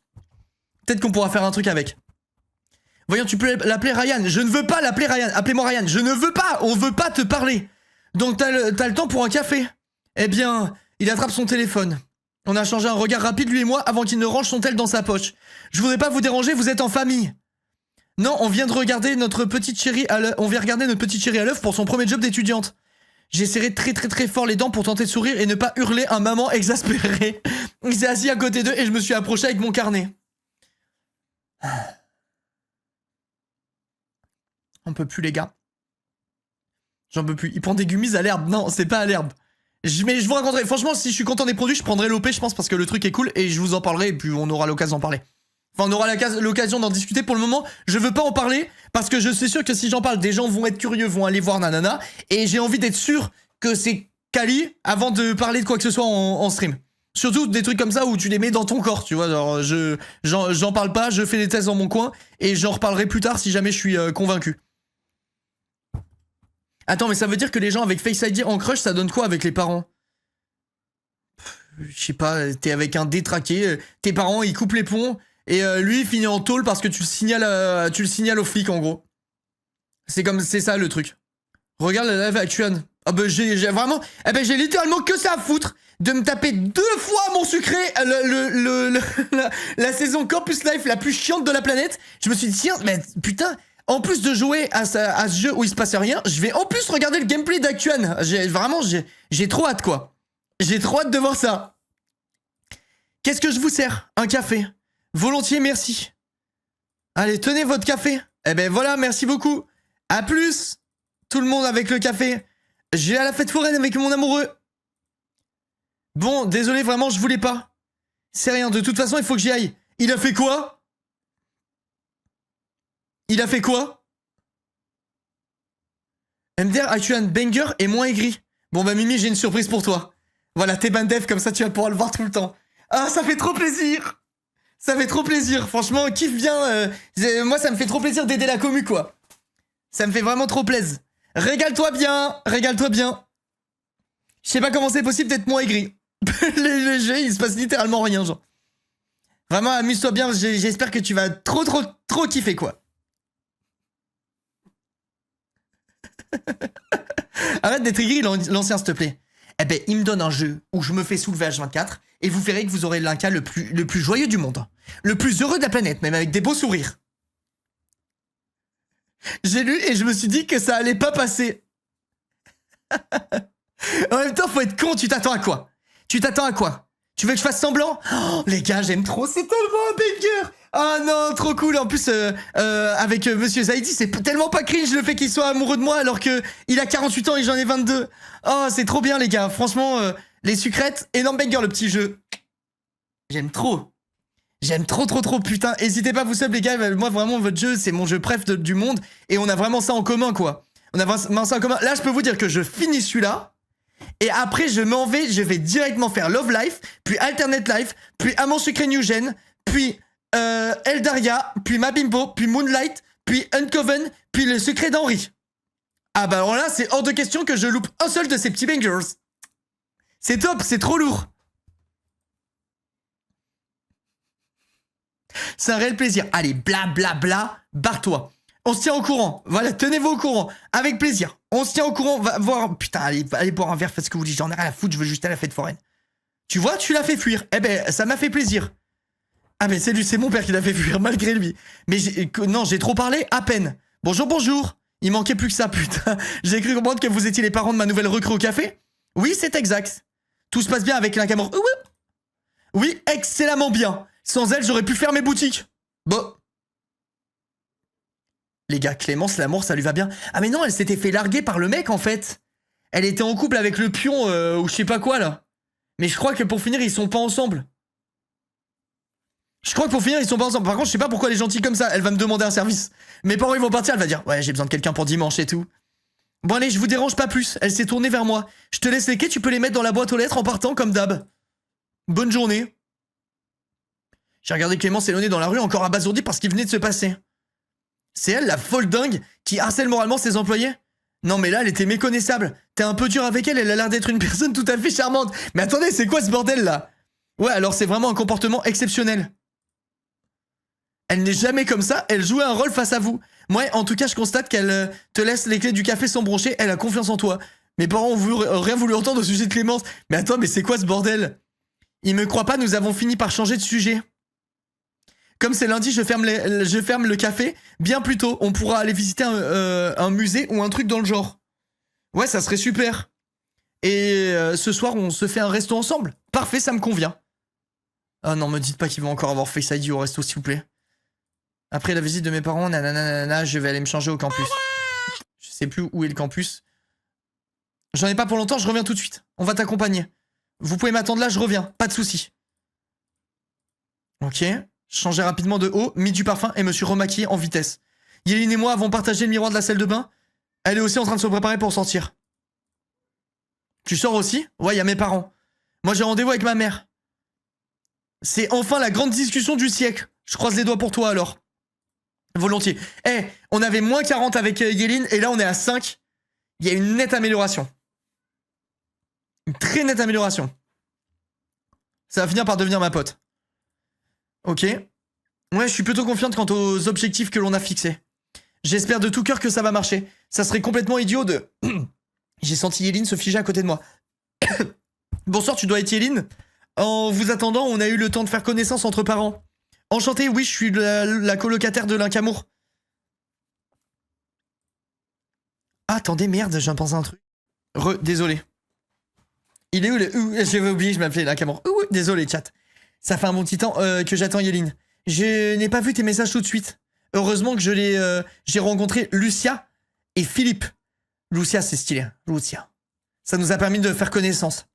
Voyons, tu peux l'appeler Ryan. Je ne veux pas l'appeler Ryan. Appelez-moi Ryan. Je ne veux pas. On veut pas te parler. Donc t'as le temps pour un café. Eh bien, il attrape son téléphone. On a changé un regard rapide, lui et moi, avant qu'il ne range son tel dans sa poche. Je voudrais pas vous déranger, vous êtes en famille. Non, on vient de regarder notre petite chérie à l'œuf pour son premier job d'étudiante. J'ai serré très fort les dents pour tenter de sourire et ne pas hurler un maman exaspérée. Il s'est assis à côté d'eux et je me suis approché avec mon carnet. On peut plus, les gars. J'en peux plus. Il prend des gummies à l'herbe. Non, c'est pas à l'herbe. Mais je vous raconterai. Franchement, si je suis content des produits, je prendrai l'OP, je pense, parce que le truc est cool et je vous en parlerai et puis on aura l'occasion d'en parler. Enfin, on aura l'occasion d'en discuter. Pour le moment, je veux pas en parler parce que je suis sûr que si j'en parle, des gens vont être curieux, vont aller voir nanana. Et j'ai envie d'être sûr que c'est quali avant de parler de quoi que ce soit en stream. Surtout des trucs comme ça où tu les mets dans ton corps, tu vois. Alors, j'en parle pas, je fais des tests dans mon coin et j'en reparlerai plus tard si jamais je suis convaincu. Attends, mais ça veut dire que les gens avec Face ID en crush, ça donne quoi avec les parents? Je sais pas, t'es avec un détraqué, tes parents ils coupent les ponts et lui il finit en tôle parce que tu le signales aux flics en gros. C'est ça le truc. Regarde la live action. Ah bah j'ai vraiment, j'ai littéralement que ça à foutre de me taper 2 fois mon sucré la saison Campus Life la plus chiante de la planète. Je me suis dit tiens, mais putain. En plus de jouer à ce jeu où il se passe rien, je vais en plus regarder le gameplay d'Acuan. J'ai trop hâte quoi. J'ai trop hâte de voir ça. Qu'est-ce que je vous sers? Un café. Volontiers, merci. Allez, tenez votre café. Eh ben voilà, merci beaucoup. À plus. Tout le monde avec le café. Je vais à la fête foraine avec mon amoureux. Bon, désolé, vraiment, je voulais pas. C'est rien, de toute façon, il faut que j'y aille. Il a fait quoi? MDR Acuan banger et moins aigri. Bon bah Mimi, j'ai une surprise pour toi. Voilà, t'es bandef, comme ça tu vas pouvoir le voir tout le temps. Ah, ça fait trop plaisir. Franchement, kiffe bien. Moi, ça me fait trop plaisir d'aider la commu, quoi. Ça me fait vraiment trop plaisir. Régale-toi bien. Je sais pas comment c'est possible d'être moins aigri. Les jeux, il se passe littéralement rien, genre. Vraiment, amuse-toi bien, j'espère que tu vas trop kiffer, quoi. Arrête d'être aigri, l'ancien, s'il te plaît. Eh ben, il me donne un jeu où je me fais soulever H24 et vous verrez que vous aurez l'Inca le plus joyeux du monde. Le plus heureux de la planète, même avec des beaux sourires. J'ai lu et je me suis dit que ça allait pas passer. En même temps, faut être con, tu t'attends à quoi? Tu veux que je fasse semblant? Oh, les gars, j'aime trop, c'est tellement un banger. Ah non, trop cool. En plus, avec Monsieur Zaidi, c'est tellement pas cringe le fait qu'il soit amoureux de moi alors que il a 48 ans et j'en ai 22. Oh, c'est trop bien, les gars. Franchement, les sucrètes, énorme banger, le petit jeu. J'aime trop. Putain, hésitez pas à vous sub, les gars. Moi, vraiment, votre jeu, c'est mon jeu préf du monde. Et on a vraiment ça en commun, quoi. Là, je peux vous dire que je finis celui-là. Et après, je m'en vais, je vais directement faire Love Life, puis Alternate Life, puis Amour Sucré New Gen, puis Eldaria, puis Mabimbo, puis Moonlight, puis Uncoven, puis Le Secret d'Henri. Ah bah alors là, c'est hors de question que je loupe un seul de ces petits bangers. C'est top, c'est trop lourd. C'est un réel plaisir. Allez, bla, barre-toi. On se tient au courant. Voilà, tenez-vous au courant. Avec plaisir. On se tient au courant. Va voir. Putain, allez boire un verre, faites ce que vous dites. J'en ai rien à foutre, je veux juste à la fête foraine. Tu vois, tu l'as fait fuir. Eh ben, ça m'a fait plaisir. Ah mais c'est lui, c'est mon père qui l'a fait fuir, malgré lui. Mais non, j'ai trop parlé, à peine. Bonjour, bonjour. Il manquait plus que ça, putain. J'ai cru comprendre que vous étiez les parents de ma nouvelle recrue au café. Oui, c'est exact. Tout se passe bien avec Linkamore. Oui, excellemment bien. Sans elle, j'aurais pu faire mes boutiques. Bon. Les gars, Clémence, l'amour, ça lui va bien. Ah mais non, elle s'était fait larguer par le mec, en fait. Elle était en couple avec le pion, ou je sais pas quoi, là. Mais je crois que pour finir, ils sont pas ensemble. Je crois que pour finir, ils sont pas ensemble. Par contre, je sais pas pourquoi elle est gentille comme ça. Elle va me demander un service. Mes parents, ils vont partir. Elle va dire, ouais, j'ai besoin de quelqu'un pour dimanche et tout. Bon, allez, je vous dérange pas plus. Elle s'est tournée vers moi. Je te laisse les quais, tu peux les mettre dans la boîte aux lettres en partant, comme d'hab. Bonne journée. J'ai regardé Clément s'éloigner dans la rue, encore abasourdi par ce qui venait de se passer. C'est elle, la folle dingue, qui harcèle moralement ses employés? Non, mais là, elle était méconnaissable. T'es un peu dur avec elle, elle a l'air d'être une personne tout à fait charmante. Mais attendez, c'est quoi ce bordel, là? Ouais, alors c'est vraiment un comportement exceptionnel. Elle n'est jamais comme ça, elle jouait un rôle face à vous. Moi, en tout cas, je constate qu'elle te laisse les clés du café sans broncher, elle a confiance en toi. Mes parents ont rien voulu entendre au sujet de Clémence. Mais attends, mais c'est quoi ce bordel? Ils me croient pas, nous avons fini par changer de sujet. Comme c'est lundi, je ferme le café bien plus tôt. On pourra aller visiter un musée ou un truc dans le genre. Ouais, ça serait super. Et ce soir, on se fait un resto ensemble. Parfait, ça me convient. Ah non, me dites pas qu'ils vont encore avoir Face ID au resto, s'il vous plaît. Après la visite de mes parents, nanana, je vais aller me changer au campus. Je sais plus où est le campus. J'en ai pas pour longtemps, je reviens tout de suite. On va t'accompagner. Vous pouvez m'attendre là, je reviens. Pas de soucis. Ok. Changé rapidement de haut, mis du parfum et me suis remaquillé en vitesse. Yéline et moi avons partagé le miroir de la salle de bain. Elle est aussi en train de se préparer pour sortir. Tu sors aussi? Ouais, y a mes parents. Moi j'ai rendez-vous avec ma mère. C'est enfin la grande discussion du siècle. Je croise les doigts pour toi alors. Volontiers. On avait moins 40 avec Yéline et là on est à 5. Il y a une nette amélioration. Une très nette amélioration. Ça va finir par devenir ma pote. Ok. Ouais, je suis plutôt confiante quant aux objectifs que l'on a fixés. J'espère de tout cœur que ça va marcher. Ça serait complètement idiot de... J'ai senti Yéline se figer à côté de moi. Bonsoir, tu dois être Yéline? En vous attendant, on a eu le temps de faire connaissance entre parents. Enchanté, oui, je suis la colocataire de Linkamore. Ah, attendez, merde, j'ai pensé à un truc. Désolé. Il est où le... J'avais oublié, je m'appelais Linkamore. Désolé, chat. Ça fait un bon petit temps que j'attends Yéline. Je n'ai pas vu tes messages tout de suite. Heureusement que j'ai rencontré Lucia et Philippe. Lucia, c'est stylé. Lucia. Ça nous a permis de faire connaissance.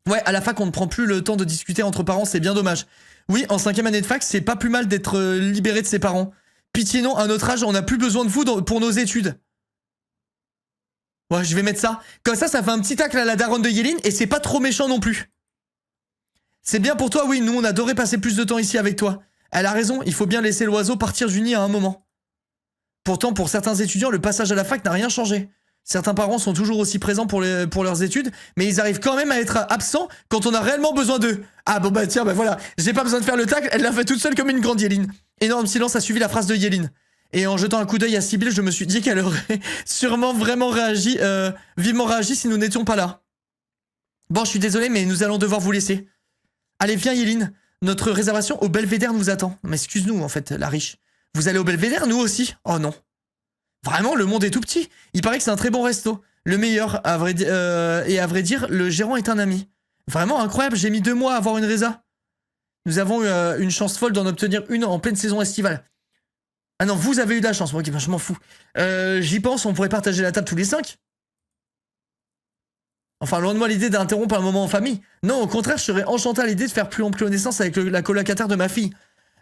Ouais, à la fac, on ne prend plus le temps de discuter entre parents, c'est bien dommage. Oui, en 5e année de fac, c'est pas plus mal d'être libéré de ses parents. Pitié non, à notre âge, on n'a plus besoin de vous pour nos études. Ouais, je vais mettre ça. Comme ça fait un petit tacle à la daronne de Yéline et c'est pas trop méchant non plus. C'est bien pour toi, oui, nous on adorait passer plus de temps ici avec toi. Elle a raison, il faut bien laisser l'oiseau partir du nid à un moment. Pourtant, pour certains étudiants, le passage à la fac n'a rien changé. Certains parents sont toujours aussi présents pour leurs études, mais ils arrivent quand même à être absents quand on a réellement besoin d'eux. Ah bon bah tiens, bah voilà, j'ai pas besoin de faire le tacle, elle l'a fait toute seule comme une grande Yéline. Énorme silence a suivi la phrase de Yéline. Et en jetant un coup d'œil à Sibylle, je me suis dit qu'elle aurait sûrement vraiment vivement réagi si nous n'étions pas là. Bon, je suis désolé, mais nous allons devoir vous laisser. Allez, viens Yéline, notre réservation au Belvédère nous attend. Mais excuse-nous en fait, la riche. Vous allez au Belvédère, nous aussi? Oh non. Vraiment, le monde est tout petit. Il paraît que c'est un très bon resto. Le meilleur, à vrai dire, le gérant est un ami. Vraiment incroyable, j'ai mis 2 mois à avoir une résa. Nous avons eu une chance folle d'en obtenir une en pleine saison estivale. Ah non, vous avez eu de la chance, moi je m'en fous. J'y pense, on pourrait partager la table tous les 5. Enfin, loin de moi l'idée d'interrompre un moment en famille. Non, au contraire, je serais enchanté à l'idée de faire plus ample connaissance avec la colocataire de ma fille.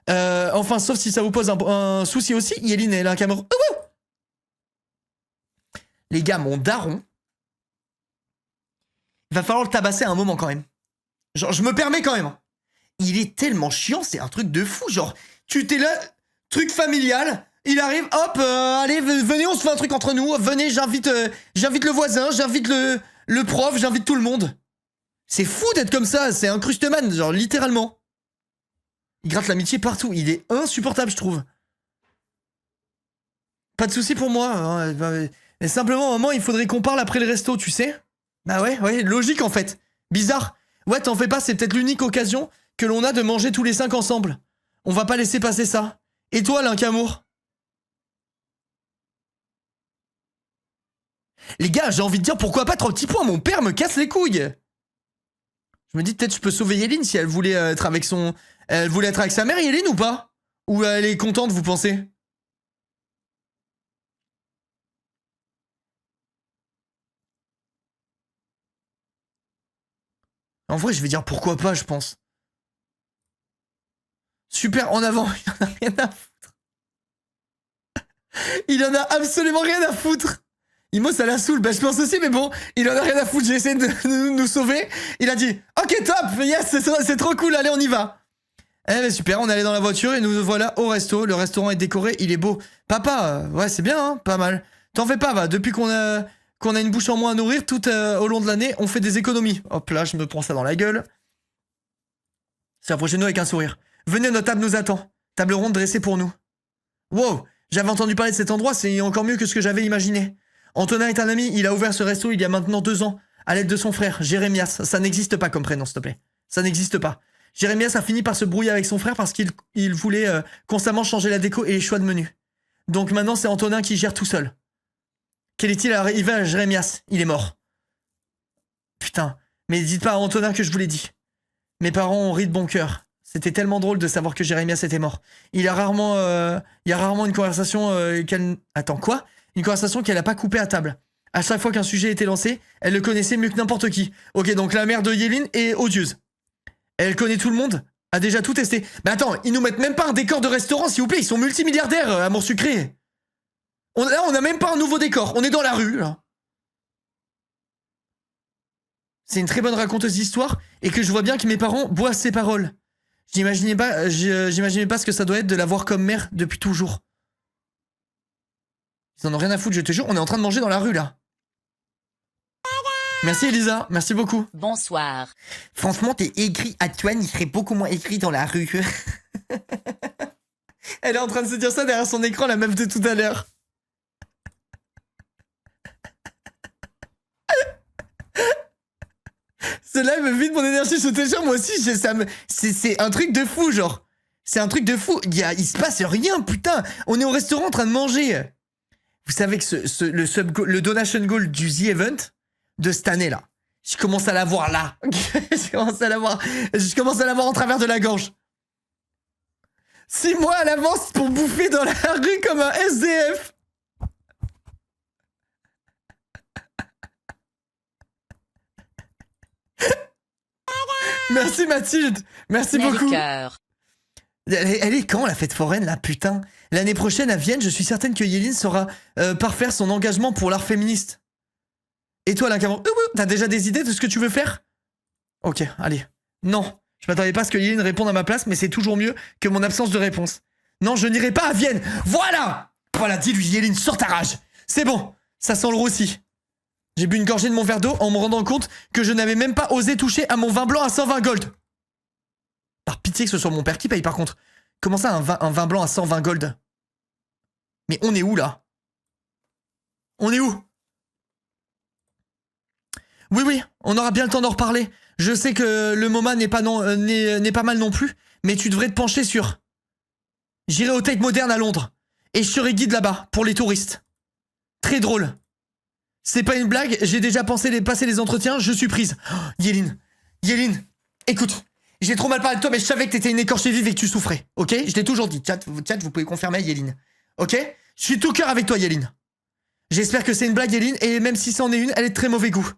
Enfin, sauf si ça vous pose un souci aussi, Yéline et Linkamore. Les gars, mon daron, il va falloir le tabasser à un moment quand même. Genre, je me permets quand même. Il est tellement chiant, c'est un truc de fou. Genre, tu t'es là, truc familial, il arrive, hop, allez, venez, on se fait un truc entre nous. Venez, j'invite le voisin, j'invite le prof, j'invite tout le monde. C'est fou d'être comme ça, c'est un crusteman, genre, littéralement. Il gratte l'amitié partout, il est insupportable, je trouve. Pas de soucis pour moi, hein. Mais simplement, à un moment, il faudrait qu'on parle après le resto, tu sais? Bah ouais, logique en fait. Bizarre. Ouais, t'en fais pas, c'est peut-être l'unique occasion que l'on a de manger tous les 5 ensemble. On va pas laisser passer ça. Et toi, Linkamour? Les gars, j'ai envie de dire pourquoi pas 3 petits points, mon père me casse les couilles. Je me dis peut-être je peux sauver Yéline si elle voulait être avec son... Elle voulait être avec sa mère, Yéline, ou pas? Ou elle est contente, vous pensez? En vrai, je vais dire pourquoi pas, je pense. Super, en avant, il en a rien à foutre. Il en a absolument rien à foutre. Imo, ça la saoule, bah je pense aussi, mais bon, il en a rien à foutre, j'ai essayé de nous sauver. Il a dit, ok top, yes, c'est trop cool, allez on y va. Eh ben super, on est allé dans la voiture et nous voilà au resto. Le restaurant est décoré, il est beau. Papa, ouais c'est bien, hein, pas mal. T'en fais pas, va, depuis qu'on a une bouche en moins à nourrir, tout au long de l'année, on fait des économies. Hop là, je me prends ça dans la gueule. C'est approchez-nous avec un sourire. Venez, notre table nous attend. Table ronde dressée pour nous. Wow, j'avais entendu parler de cet endroit, c'est encore mieux que ce que j'avais imaginé. Antonin est un ami, il a ouvert ce resto il y a maintenant 2 ans, à l'aide de son frère, Jérémias. Ça n'existe pas comme prénom, s'il te plaît. Ça n'existe pas. Jérémias a fini par se brouiller avec son frère parce qu'il voulait constamment changer la déco et les choix de menu. Donc maintenant, c'est Antonin qui gère tout seul. Quel est-il arrivé à Jérémias? Il est mort. Putain, mais dites pas à Antonin que je vous l'ai dit. Mes parents ont ri de bon cœur. C'était tellement drôle de savoir que Jérémias était mort. Il y a rarement une conversation qu'elle... Attends, quoi? Une conversation qu'elle a pas coupée à table. À chaque fois qu'un sujet était lancé, elle le connaissait mieux que n'importe qui. Ok, donc la mère de Yéline est odieuse. Elle connaît tout le monde, a déjà tout testé. Mais attends, ils nous mettent même pas un décor de restaurant, s'il vous plaît, ils sont multimilliardaires, Amour Sucré. Là, on a même pas un nouveau décor, on est dans la rue, là. C'est une très bonne raconteuse d'histoire, et que je vois bien que mes parents boivent ses paroles. J'imaginais pas ce que ça doit être de l'avoir comme mère depuis toujours. Ils en ont rien à foutre, je te jure, on est en train de manger dans la rue, là. Merci Elisa, merci beaucoup. Bonsoir. Franchement, t'es écrit à Antoine, il serait beaucoup moins écrit dans la rue. Elle est en train de se dire ça derrière son écran, la meuf de tout à l'heure. Cela me vide mon énergie, je te jure, moi aussi, c'est un truc de fou, genre. C'est un truc de fou. Il se passe rien, putain. On est au restaurant en train de manger. Vous savez que le donation goal du The Event de cette année-là, je commence à la voir là. Je commence à la voir en travers de la gorge. 6 mois à l'avance pour bouffer dans la rue comme un SDF. Merci Mathilde, merci beaucoup. Elle est quand la fête foraine là, putain? L'année prochaine à Vienne, je suis certaine que Yéline saura parfaire son engagement pour l'art féministe. Et toi, Linkamour, t'as déjà des idées de ce que tu veux faire? Ok, allez. Non, je m'attendais pas à ce que Yéline réponde à ma place, mais c'est toujours mieux que mon absence de réponse. Non, je n'irai pas à Vienne. Voilà. Voilà, dis-lui, Yéline, sors ta rage. C'est bon, ça sent le roussi. J'ai bu une gorgée de mon verre d'eau en me rendant compte que je n'avais même pas osé toucher à mon vin blanc à 120 gold. Par pitié que ce soit mon père qui paye par contre. Comment ça un vin blanc à 120 gold? Mais on est où là? On est où? Oui, on aura bien le temps d'en reparler. Je sais que le MoMA n'est pas mal non plus, mais tu devrais te pencher sur... J'irai au Tate Modern à Londres, et je serai guide là-bas, pour les touristes. Très drôle. C'est pas une blague, j'ai déjà pensé passer les entretiens, je suis prise. Oh, Yéline, écoute, j'ai trop mal parlé de toi, mais je savais que t'étais une écorchée vive et que tu souffrais, ok? Je l'ai toujours dit, chat, vous pouvez confirmer, Yéline. Ok? Je suis tout cœur avec toi, Yéline. J'espère que c'est une blague, Yéline, et même si c'en est une, elle est de très mauvais goût.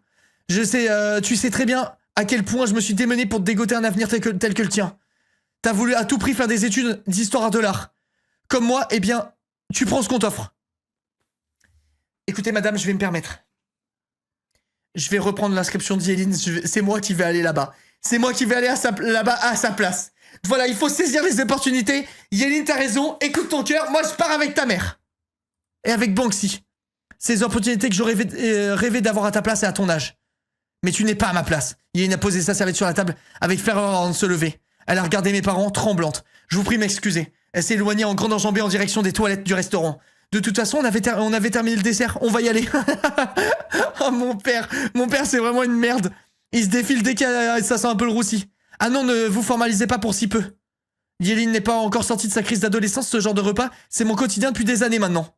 Je sais, tu sais très bien à quel point je me suis démené pour te dégoter un avenir tel que le tien. T'as voulu à tout prix faire des études d'histoire de l'art. Comme moi, eh bien, tu prends ce qu'on t'offre. Écoutez, madame, je vais me permettre. Je vais reprendre l'inscription de Yéline, c'est moi qui vais aller là-bas. C'est moi qui vais aller là-bas à sa place. Voilà, il faut saisir les opportunités. Yéline, t'as raison, écoute ton cœur, moi je pars avec ta mère. Et avec Banksy. Ces opportunités que j'aurais rêvé d'avoir à ta place et à ton âge. Mais tu n'es pas à ma place. Yéline a posé sa serviette sur la table avec ferveur avant de se lever. Elle a regardé mes parents, tremblante. Je vous prie m'excuser. Elle s'est éloignée en grande enjambée en direction des toilettes du restaurant. De toute façon, on avait terminé le dessert. On va y aller. Oh, mon père c'est vraiment une merde. Il se défile dès que ça sent un peu le roussi. Ah non, ne vous formalisez pas pour si peu. Yéline n'est pas encore sortie de sa crise d'adolescence, ce genre de repas, c'est mon quotidien depuis des années maintenant.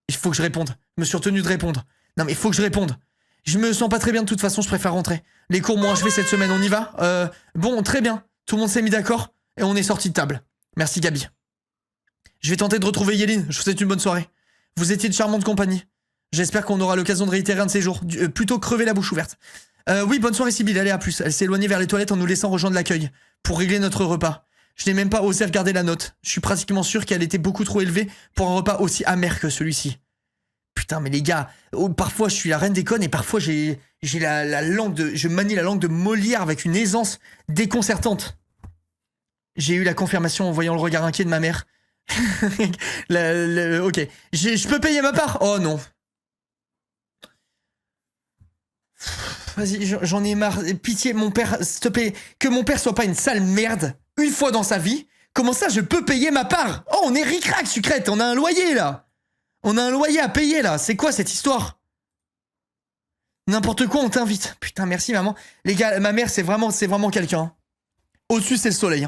Il faut que je réponde. Je me suis retenu de répondre. Non mais il faut que je réponde. Je me sens pas très bien de toute façon, je préfère rentrer. Les cours m'ont achevé cette semaine, on y va Bon, très bien. Tout le monde s'est mis d'accord et on est sorti de table. Merci Gabi. Je vais tenter de retrouver Yéline, je vous souhaite une bonne soirée. Vous étiez de charmante compagnie. J'espère qu'on aura l'occasion de réitérer un de ces jours. Plutôt crever la bouche ouverte. Oui, bonne soirée Sybille, allez à plus. Elle s'est éloignée vers les toilettes en nous laissant rejoindre l'accueil. Pour régler notre repas. Je n'ai même pas osé regarder la note. Je suis pratiquement sûr qu'elle était beaucoup trop élevée pour un repas aussi amer que celui-ci. Putain, mais les gars, parfois je suis la reine des connes et parfois j'ai la langue de... Je manie la langue de Molière avec une aisance déconcertante. J'ai eu la confirmation en voyant le regard inquiet de ma mère. Ok. Je peux payer ma part? Oh non. Vas-y, j'en ai marre. Pitié, mon père, s'il te plaît. Que mon père soit pas une sale merde, une fois dans sa vie. Comment ça, je peux payer ma part? Oh, on est ric-rac, sucrète. On a un loyer, là. On a un loyer à payer, là. C'est quoi, cette histoire? N'importe quoi, on t'invite. Putain, merci, maman. Les gars, ma mère, c'est vraiment quelqu'un. Au-dessus, c'est le soleil.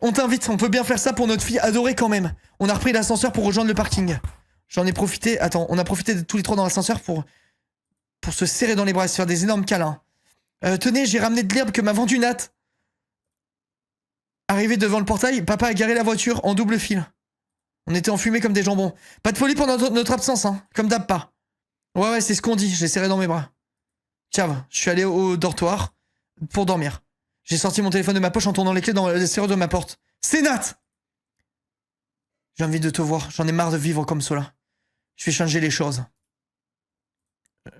On t'invite, on peut bien faire ça pour notre fille adorée quand même. On a repris l'ascenseur pour rejoindre le parking. J'en ai profité... Attends, on a profité de tous les trois dans l'ascenseur pour se serrer dans les bras et se faire des énormes câlins. Tenez, j'ai ramené de l'herbe que m'a vendu Nat. Arrivé devant le portail, papa a garé la voiture en double fil. On était enfumés comme des jambons. Pas de folie pendant notre absence, hein. Comme d'hab pas. Ouais, c'est ce qu'on dit, j'ai serré dans mes bras. Tiens, je suis allé au dortoir pour dormir. J'ai sorti mon téléphone de ma poche en tournant les clés dans le serrure de ma porte. C'est Nat! J'ai envie de te voir, j'en ai marre de vivre comme cela. Je vais changer les choses.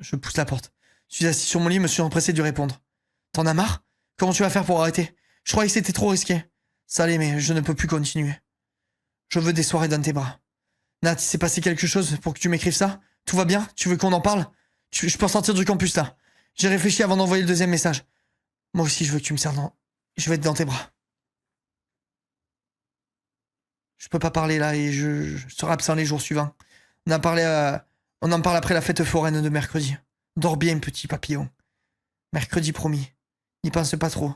Je pousse la porte. Je suis assis sur mon lit, me suis empressé de lui répondre. T'en as marre? Comment tu vas faire pour arrêter? Je croyais que c'était trop risqué. Ça allait, mais je ne peux plus continuer. Je veux des soirées dans tes bras. Nat, il s'est passé quelque chose pour que tu m'écrives ça? Tout va bien? Tu veux qu'on en parle? Je peux sortir du campus là. J'ai réfléchi avant d'envoyer le deuxième message. Moi aussi, je veux que tu me serres dans... Je vais être dans tes bras. Je peux pas parler là et je serai absent les jours suivants. On en parle après la fête foraine de mercredi. Dors bien, petit papillon. Mercredi promis. N'y pense pas trop.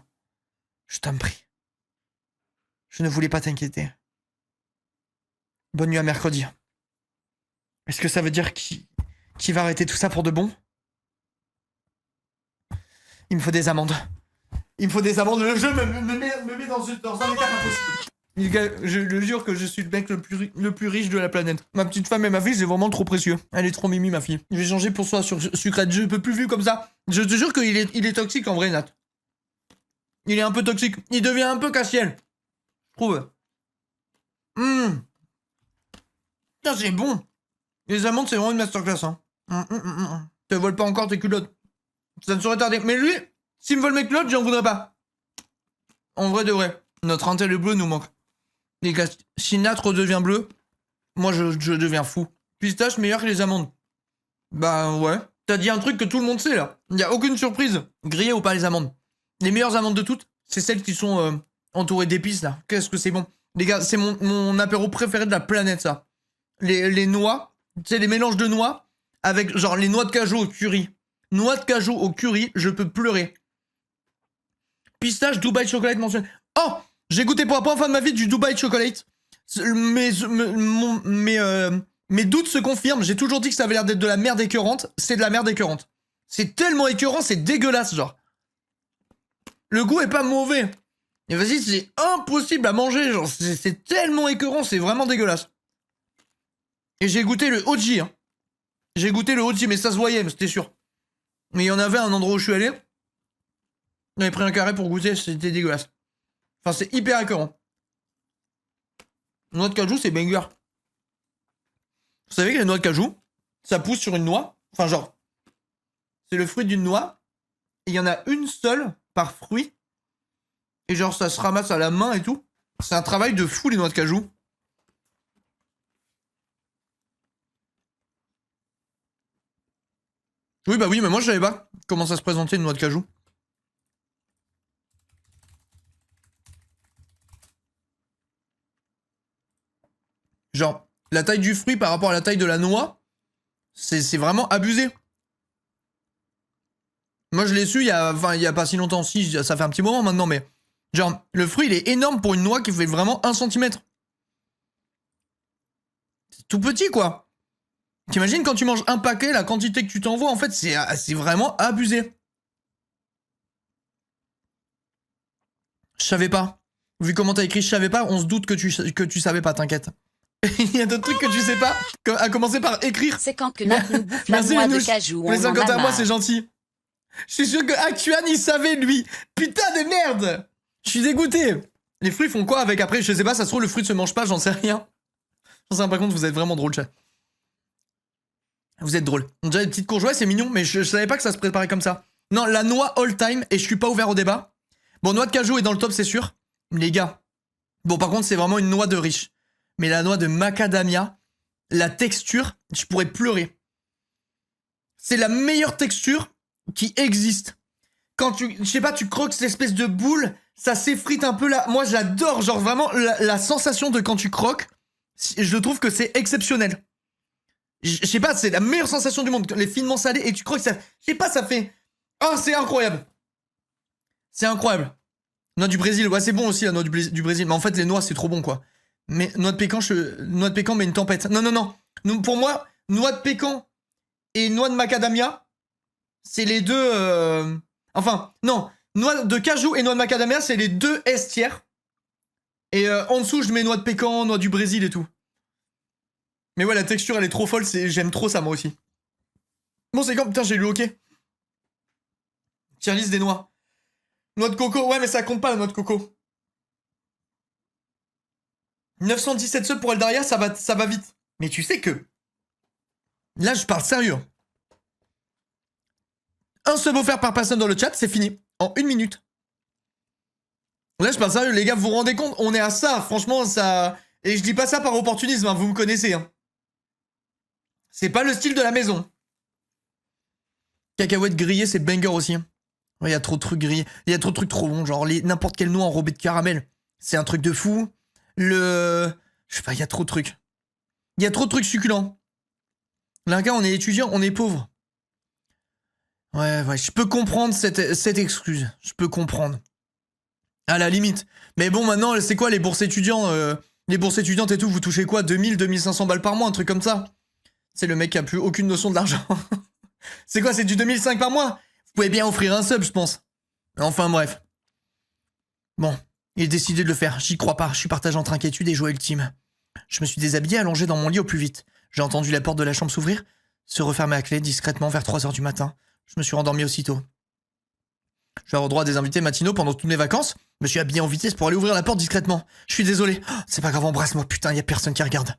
Je t'en prie. Je ne voulais pas t'inquiéter. Bonne nuit à mercredi. Est-ce que ça veut dire qu'il va arrêter tout ça pour de bon? Il me faut des amendes. Il me faut des amendes. Le jeu me met dans un état impossible. Je le jure que je suis le mec le plus riche de la planète. Ma petite femme et ma fille, c'est vraiment trop précieux. Elle est trop mimi, ma fille. Je vais changer pour soi sur Sucrète. Je peux plus vivre comme ça. Je te jure qu'il est toxique en vrai, Nat. Il est un peu toxique. Il devient un peu casse-ciel. Je trouve. Putain, c'est bon. Les amandes, c'est vraiment une masterclass, hein. Te vole pas encore tes culottes. Ça ne saurait tarder. Mais lui, s'il me vole mes culottes, j'en voudrais pas. En vrai de vrai. Notre intel bleu nous manque. Les gars, si Nat redevient bleu, moi je deviens fou. Pistache meilleur que les amandes. Bah ouais. T'as dit un truc que tout le monde sait là. Y a aucune surprise. Grillées ou pas les amandes. Les meilleures amandes de toutes, c'est celles qui sont entourées d'épices là. Qu'est-ce que c'est bon. Les gars, c'est mon apéro préféré de la planète ça. Les noix, tu sais les mélanges de noix avec genre les noix de cajou au curry. Noix de cajou au curry, je peux pleurer. Pistache, Dubaï chocolat mentionné. Oh! J'ai goûté pour la première fois de ma vie du Dubaï Chocolate. Mes doutes se confirment. J'ai toujours dit que ça avait l'air d'être de la merde écœurante. C'est de la merde écœurante. C'est tellement écœurant, c'est dégueulasse, genre. Le goût est pas mauvais. Et vas-y, c'est impossible à manger, genre. C'est tellement écœurant, c'est vraiment dégueulasse. Et j'ai goûté le Oji, hein. J'ai goûté le Oji, mais ça se voyait, c'était sûr. Mais il y en avait à un endroit où je suis allé. J'avais pris un carré pour goûter, c'était dégueulasse. Enfin, c'est hyper écœurant. Noix de cajou, c'est banger. Vous savez que les noix de cajou, ça pousse sur une noix. Enfin, genre, c'est le fruit d'une noix. Et il y en a une seule par fruit. Et genre, ça se ramasse à la main et tout. C'est un travail de fou, les noix de cajou. Oui, bah oui, mais moi, je savais pas comment ça se présentait, une noix de cajou. Genre, la taille du fruit par rapport à la taille de la noix, c'est vraiment abusé. Moi, je l'ai su il y a pas si longtemps. Si, ça fait un petit moment maintenant, mais... Genre, le fruit, il est énorme pour une noix qui fait vraiment 1 centimètre. C'est tout petit, quoi. T'imagines quand tu manges un paquet, la quantité que tu t'envoies, en fait, c'est vraiment abusé. Je savais pas. Vu comment t'as écrit « je savais pas », on se doute que tu savais pas, t'inquiète. Il y a d'autres trucs que tu sais pas, à commencer par écrire. C'est quand que Nat nous bouffe la Merci noix de Yanouche. cajou. Pour les On en 50 a à moi, marre. c'est gentil. Je suis sûr que Actuan, il savait, lui. Putain de merde. Je suis dégoûté. Les fruits font quoi avec après? Je sais pas, ça se trouve, le fruit ne se mange pas, j'en sais rien. J'en sais pas contre, vous êtes vraiment drôle, chat. Vous êtes drôle. Déjà, les petites courges, ouais, c'est mignon, mais je savais pas que ça se préparait comme ça. Non, la noix all time, et je suis pas ouvert au débat. Bon, noix de cajou est dans le top, c'est sûr. Les gars. Bon, par contre, c'est vraiment une noix de riche. Mais la noix de macadamia, la texture, je pourrais pleurer. C'est la meilleure texture qui existe. Quand je sais pas, tu croques cette espèce de boule, ça s'effrite un peu là. Moi, j'adore, genre vraiment, la sensation de quand tu croques, je trouve que c'est exceptionnel. Je sais pas, c'est la meilleure sensation du monde. Les finement salés et tu croques, ça, je sais pas, ça fait... Oh, c'est incroyable. C'est incroyable. Noix du Brésil, ouais, c'est bon aussi la noix du Brésil. Mais en fait, les noix, c'est trop bon, quoi. Mais noix de pécan, mais une tempête. Non. Pour moi, noix de pécan et noix de macadamia, c'est les deux... Enfin, non. Noix de cajou et noix de macadamia, c'est les deux S tiers. Et en dessous, je mets noix de pécan, noix du Brésil et tout. Mais ouais, la texture, elle est trop folle. J'aime trop ça, moi aussi. Bon, c'est comme... Putain, j'ai lu OK. Tier list des noix. Noix de coco. Ouais, mais ça compte pas, la noix de coco. 917 subs pour Eldaria, ça va vite. Mais tu sais que... Là, je parle sérieux. Un sub offert par personne dans le chat, c'est fini. En 1 minute. Là, je parle sérieux, les gars, vous vous rendez compte? On est à ça, franchement, ça... Et je dis pas ça par opportunisme, hein, vous me connaissez. Hein. C'est pas le style de la maison. Cacahuètes grillées, c'est banger aussi. Il y a trop de trucs grillés. Il y a trop de trucs trop bons, genre n'importe quelle noix enrobée de caramel. C'est un truc de fou. Je sais pas, il y a trop de trucs. Il y a trop de trucs succulents. Là, gars, on est étudiant, on est pauvre. Ouais, je peux comprendre cette excuse. Je peux comprendre. À la limite. Mais bon, maintenant, c'est quoi les bourses étudiants les bourses étudiantes et tout, vous touchez quoi? 2000, 2500 balles par mois, un truc comme ça. C'est le mec qui a plus aucune notion de l'argent. C'est quoi, c'est du 2005 par mois? Vous pouvez bien offrir un sub, je pense. Enfin, bref. Bon, il est décidé de le faire. J'y crois pas. Je suis partagé entre inquiétude et joie ultime. Je me suis déshabillé, allongé dans mon lit au plus vite. J'ai entendu la porte de la chambre s'ouvrir, se refermer à clé discrètement vers 3h du matin. Je me suis rendormi aussitôt. Je vais avoir droit à des invités matinaux pendant toutes mes vacances. Je me suis habillé en vitesse pour aller ouvrir la porte discrètement. Je suis désolé. Oh, c'est pas grave, embrasse-moi. Putain, y a personne qui regarde.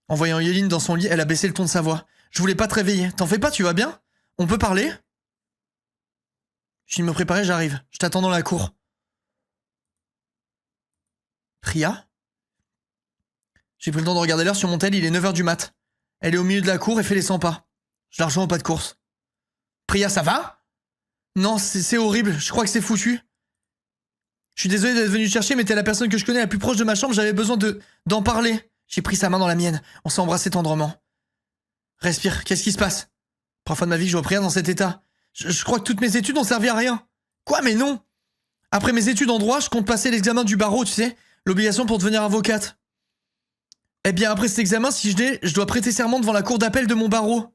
En voyant Yeline dans son lit, elle a baissé le ton de sa voix. Je voulais pas te réveiller. T'en fais pas, tu vas bien? On peut parler? Je viens de me préparer, j'arrive. Je t'attends dans la cour. Priya? J'ai pris le temps de regarder l'heure sur mon tel, il est 9h du mat. Elle est au milieu de la cour et fait les 100 pas. Je la rejoins au pas de course. Priya, ça va? Non, c'est horrible, je crois que c'est foutu. Je suis désolé d'être venu te chercher, mais t'es la personne que je connais la plus proche de ma chambre, j'avais besoin d'en parler. J'ai pris sa main dans la mienne, on s'est embrassé tendrement. Respire, qu'est-ce qui se passe? Première fois de ma vie que je vois Priya dans cet état. Je crois que toutes mes études ont servi à rien. Quoi, mais non! Après mes études en droit, je compte passer l'examen du barreau, tu sais, l'obligation pour devenir avocate. Eh bien, après cet examen, si je dois prêter serment devant la cour d'appel de mon barreau.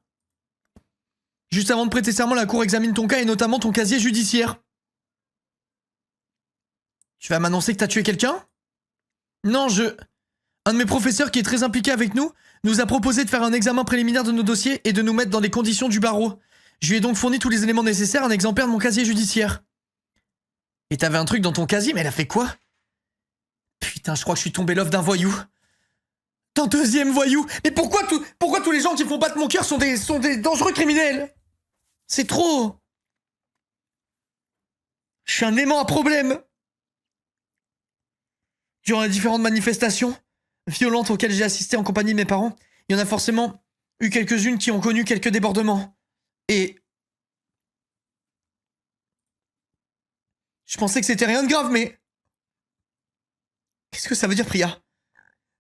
Juste avant de prêter serment, la cour examine ton cas et notamment ton casier judiciaire. Tu vas m'annoncer que t'as tué quelqu'un? Non, Un de mes professeurs qui est très impliqué avec nous a proposé de faire un examen préliminaire de nos dossiers et de nous mettre dans les conditions du barreau. Je lui ai donc fourni tous les éléments nécessaires, un exemplaire de mon casier judiciaire. Et t'avais un truc dans ton casier, mais elle a fait quoi? Putain, je crois que je suis tombé l'offre d'un voyou. D'un deuxième voyou. Mais pourquoi tous les gens qui font battre mon cœur sont des dangereux criminels? C'est trop. Je suis un aimant à problème. Durant les différentes manifestations violentes auxquelles j'ai assisté en compagnie de mes parents, il y en a forcément eu quelques-unes qui ont connu quelques débordements. Et... je pensais que c'était rien de grave, mais... qu'est-ce que ça veut dire, Priya?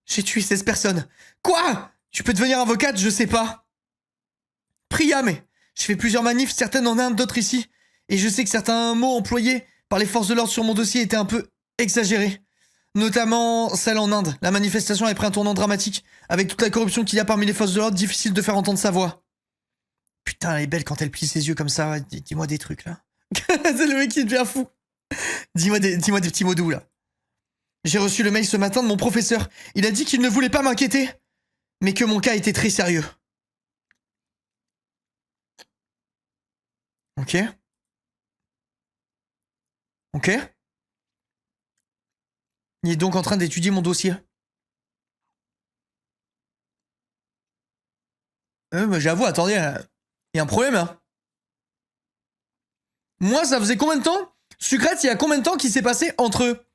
J'ai tué 16 personnes. Quoi? Tu peux devenir avocate? Je sais pas. Priya, mais... je fais plusieurs manifs, certaines en Inde, d'autres ici. Et je sais que certains mots employés par les forces de l'ordre sur mon dossier étaient un peu exagérés. Notamment celle en Inde. La manifestation a pris un tournant dramatique. Avec toute la corruption qu'il y a parmi les forces de l'ordre, difficile de faire entendre sa voix. Putain, elle est belle quand elle plie ses yeux comme ça. Dis-moi des trucs, là. C'est le mec qui devient fou. Dis-moi des petits mots doux, là. J'ai reçu le mail ce matin de mon professeur. Il a dit qu'il ne voulait pas m'inquiéter, mais que mon cas était très sérieux. Ok. Ok. Il est donc en train d'étudier mon dossier. Mais j'avoue, attendez, il y a un problème, hein. Moi, ça faisait combien de temps? Sucrète, il y a combien de temps qui s'est passé entre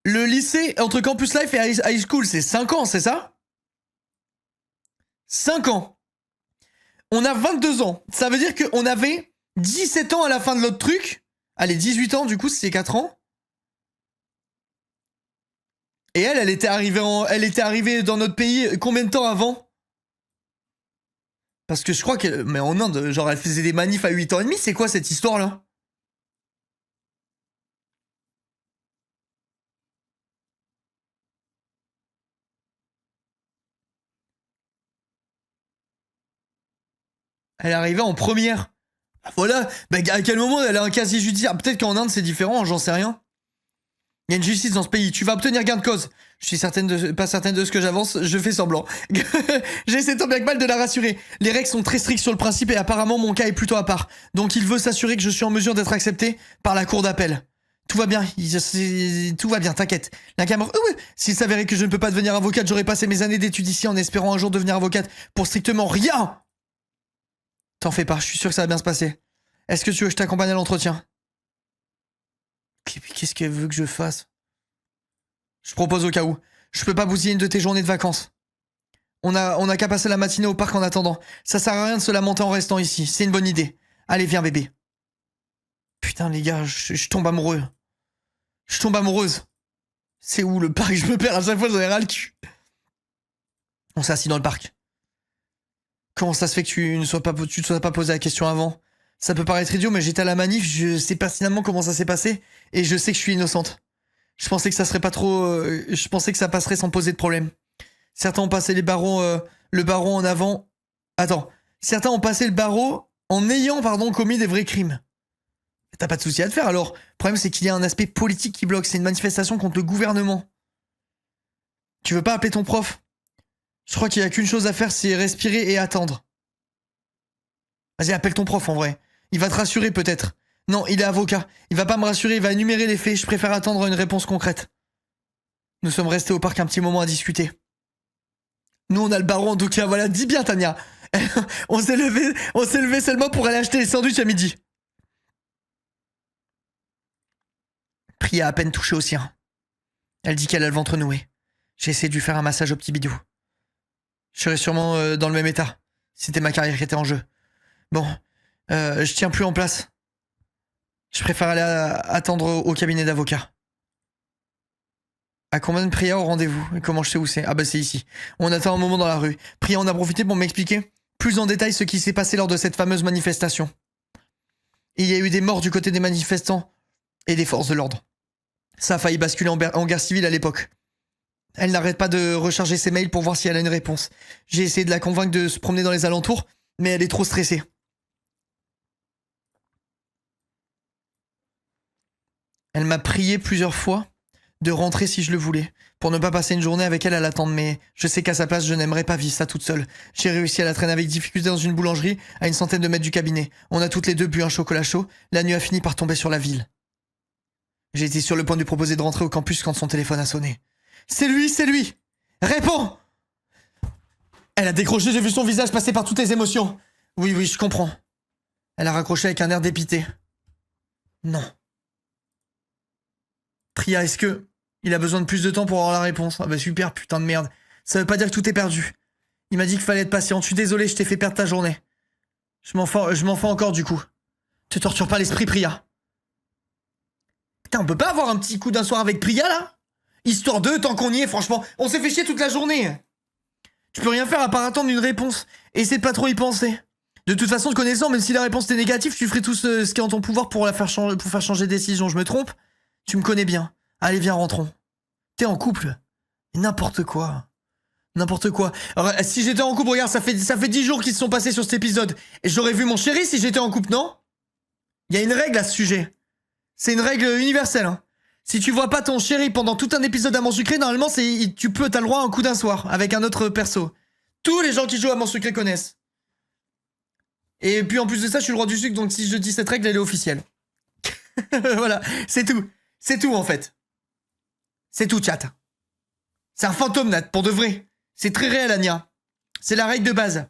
le lycée, entre Campus Life et High School? C'est 5 ans, c'est ça? 5 ans. On a 22 ans. Ça veut dire qu'on avait 17 ans à la fin de l'autre truc. Allez, 18 ans, du coup, c'est 4 ans. Et elle était arrivée dans notre pays combien de temps avant? Parce que je crois que... Mais en Inde, genre, elle faisait des manifs à 8 ans et demi. C'est quoi cette histoire-là? Elle est arrivée en première. Voilà. Bah, à quel moment elle a un casier judiciaire? Peut-être qu'en Inde, c'est différent, j'en sais rien. Il y a une justice dans ce pays. Tu vas obtenir gain de cause. Je suis pas certaine de ce que j'avance. Je fais semblant. J'essaie tant bien que mal de la rassurer. Les règles sont très strictes sur le principe et apparemment mon cas est plutôt à part. Donc il veut s'assurer que je suis en mesure d'être accepté par la cour d'appel. Tout va bien. Tout va bien, t'inquiète. La caméra... S'il s'avérait que je ne peux pas devenir avocate, j'aurais passé mes années d'études ici en espérant un jour devenir avocate pour strictement rien. T'en fais pas, je suis sûr que ça va bien se passer. Est-ce que tu veux que je t'accompagne à l'entretien? Qu'est-ce qu'elle veut que je fasse? Je propose au cas où. Je peux pas bousiller une de tes journées de vacances. On a qu'à passer la matinée au parc en attendant. Ça sert à rien de se lamenter en restant ici. C'est une bonne idée. Allez, viens bébé. Putain les gars, je tombe amoureux. Je tombe amoureuse. C'est où le parc? Je me perds à chaque fois, j'en ai ras le cul. On s'est assis dans le parc. Comment ça se fait que tu te sois pas posé la question avant? Ça peut paraître idiot, mais j'étais à la manif, je sais pertinemment comment ça s'est passé, et je sais que je suis innocente. Je pensais que ça serait pas trop... je pensais que ça passerait sans poser de problème. Certains ont passé le barreau en avant... Attends. Certains ont passé le barreau en ayant, commis des vrais crimes. T'as pas de souci à te faire, alors. Le problème, c'est qu'il y a un aspect politique qui bloque. C'est une manifestation contre le gouvernement. Tu veux pas appeler ton prof? Je crois qu'il y a qu'une chose à faire, c'est respirer et attendre. Vas-y, appelle ton prof, en vrai. Il va te rassurer, peut-être. Non, il est avocat. Il va pas me rassurer, il va énumérer les faits. Je préfère attendre une réponse concrète. Nous sommes restés au parc un petit moment à discuter. Nous, on a le baron, donc voilà. Dis bien, Tania. on s'est levé seulement pour aller acheter les sandwichs à midi. Priya a à peine touché au sien. Elle dit qu'elle a le ventre noué. J'ai essayé de lui faire un massage au petit bidou. Je serais sûrement dans le même état. C'était ma carrière qui était en jeu. Bon, je tiens plus en place. Je préfère aller attendre au cabinet d'avocat. À combien de Priya au rendez-vous? Et comment je sais où c'est? Ah bah c'est ici. On attend un moment dans la rue. Priya en a profité pour m'expliquer plus en détail ce qui s'est passé lors de cette fameuse manifestation. Il y a eu des morts du côté des manifestants et des forces de l'ordre. Ça a failli basculer en guerre civile à l'époque. Elle n'arrête pas de recharger ses mails pour voir si elle a une réponse. J'ai essayé de la convaincre de se promener dans les alentours, mais elle est trop stressée. Elle m'a prié plusieurs fois de rentrer si je le voulais, pour ne pas passer une journée avec elle à l'attendre, mais je sais qu'à sa place, je n'aimerais pas vivre ça toute seule. J'ai réussi à la traîner avec difficulté dans une boulangerie, à une centaine de mètres du cabinet. On a toutes les deux bu un chocolat chaud. La nuit a fini par tomber sur la ville. J'ai été sur le point de lui proposer de rentrer au campus quand son téléphone a sonné. C'est lui, c'est lui! Réponds! Elle a décroché, j'ai vu son visage passer par toutes les émotions. Oui, je comprends. Elle a raccroché avec un air dépité. Non. Priya, est-ce que il a besoin de plus de temps pour avoir la réponse? Ah bah super, putain de merde. Ça veut pas dire que tout est perdu. Il m'a dit qu'il fallait être patient. Je suis désolé, je t'ai fait perdre ta journée. Je m'en fais encore du coup. Te torture pas l'esprit, Priya. Putain, on peut pas avoir un petit coup d'un soir avec Priya, là? Histoire d'eux, tant qu'on y est, franchement. On s'est fait chier toute la journée. Tu peux rien faire à part attendre une réponse. Essaie de pas trop y penser. De toute façon, te connaissant, même si la réponse était négative, tu ferais tout ce qui est en ton pouvoir pour faire changer de décision. Je me trompe? Tu me connais bien. Allez, viens, rentrons. T'es en couple. N'importe quoi. N'importe quoi. Alors, si j'étais en couple, regarde, ça fait 10 jours qu'ils se sont passés sur cet épisode. Et j'aurais vu mon chéri si j'étais en couple, non? Il y a une règle à ce sujet. C'est une règle universelle, hein. Si tu vois pas ton chéri pendant tout un épisode d'Amour Sucré, normalement, t'as le droit à un coup d'un soir avec un autre perso. Tous les gens qui jouent à Amour Sucré connaissent. Et puis en plus de ça, je suis le roi du sucre, donc si je dis cette règle, elle est officielle. Voilà, c'est tout. C'est tout, en fait. C'est tout, chat. C'est un fantôme, Nat, pour de vrai. C'est très réel, Anya. C'est la règle de base.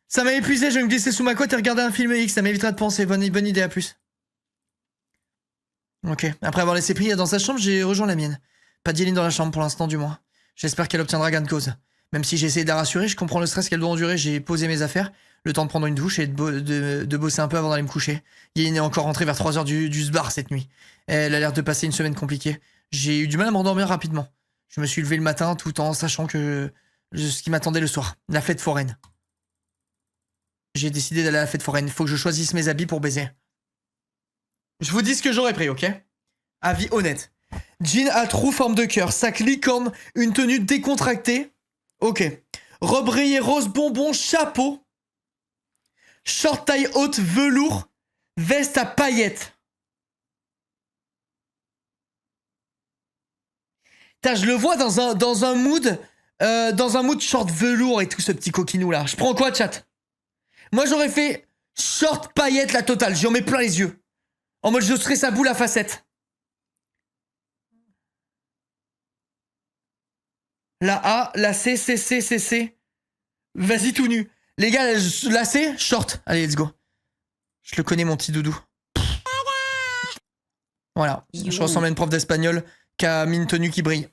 Ça m'a épuisé, je vais me glisser sous ma couette et regarder un film X, ça m'évitera de penser. Bonne idée, à plus. Ok, après avoir laissé Priya dans sa chambre, j'ai rejoint la mienne. Pas d'Yeline dans la chambre pour l'instant, du moins. J'espère qu'elle obtiendra gain de cause. Même si j'ai essayé de la rassurer, je comprends le stress qu'elle doit endurer, j'ai posé mes affaires, le temps de prendre une douche et de bosser un peu avant d'aller me coucher. Yeline est encore rentrée vers 3h du sbar cette nuit. Elle a l'air de passer une semaine compliquée. J'ai eu du mal à m'endormir rapidement. Je me suis levé le matin tout en sachant que ce qui m'attendait le soir, la fête foraine. J'ai décidé d'aller à la fête foraine. Faut que je choisisse mes habits pour baiser. Je vous dis ce que j'aurais pris, ok? Avis honnête. Jean à trou forme de cœur, sac licorne, une tenue décontractée. Ok. Robe rayée rose bonbon, chapeau. Short taille haute velours, veste à paillettes. Putain, je le vois dans un mood short velours et tout ce petit coquinou là. Je prends quoi, chat? Moi j'aurais fait short paillettes la totale, j'en mets plein les yeux. En mode je serais sa boule à facettes. La A, la C, C, C, C, C. Vas-y tout nu. Les gars, la C, short. Allez, let's go. Je le connais mon petit doudou. Voilà, je ressemble à une prof d'espagnol qui a mis une tenue qui brille.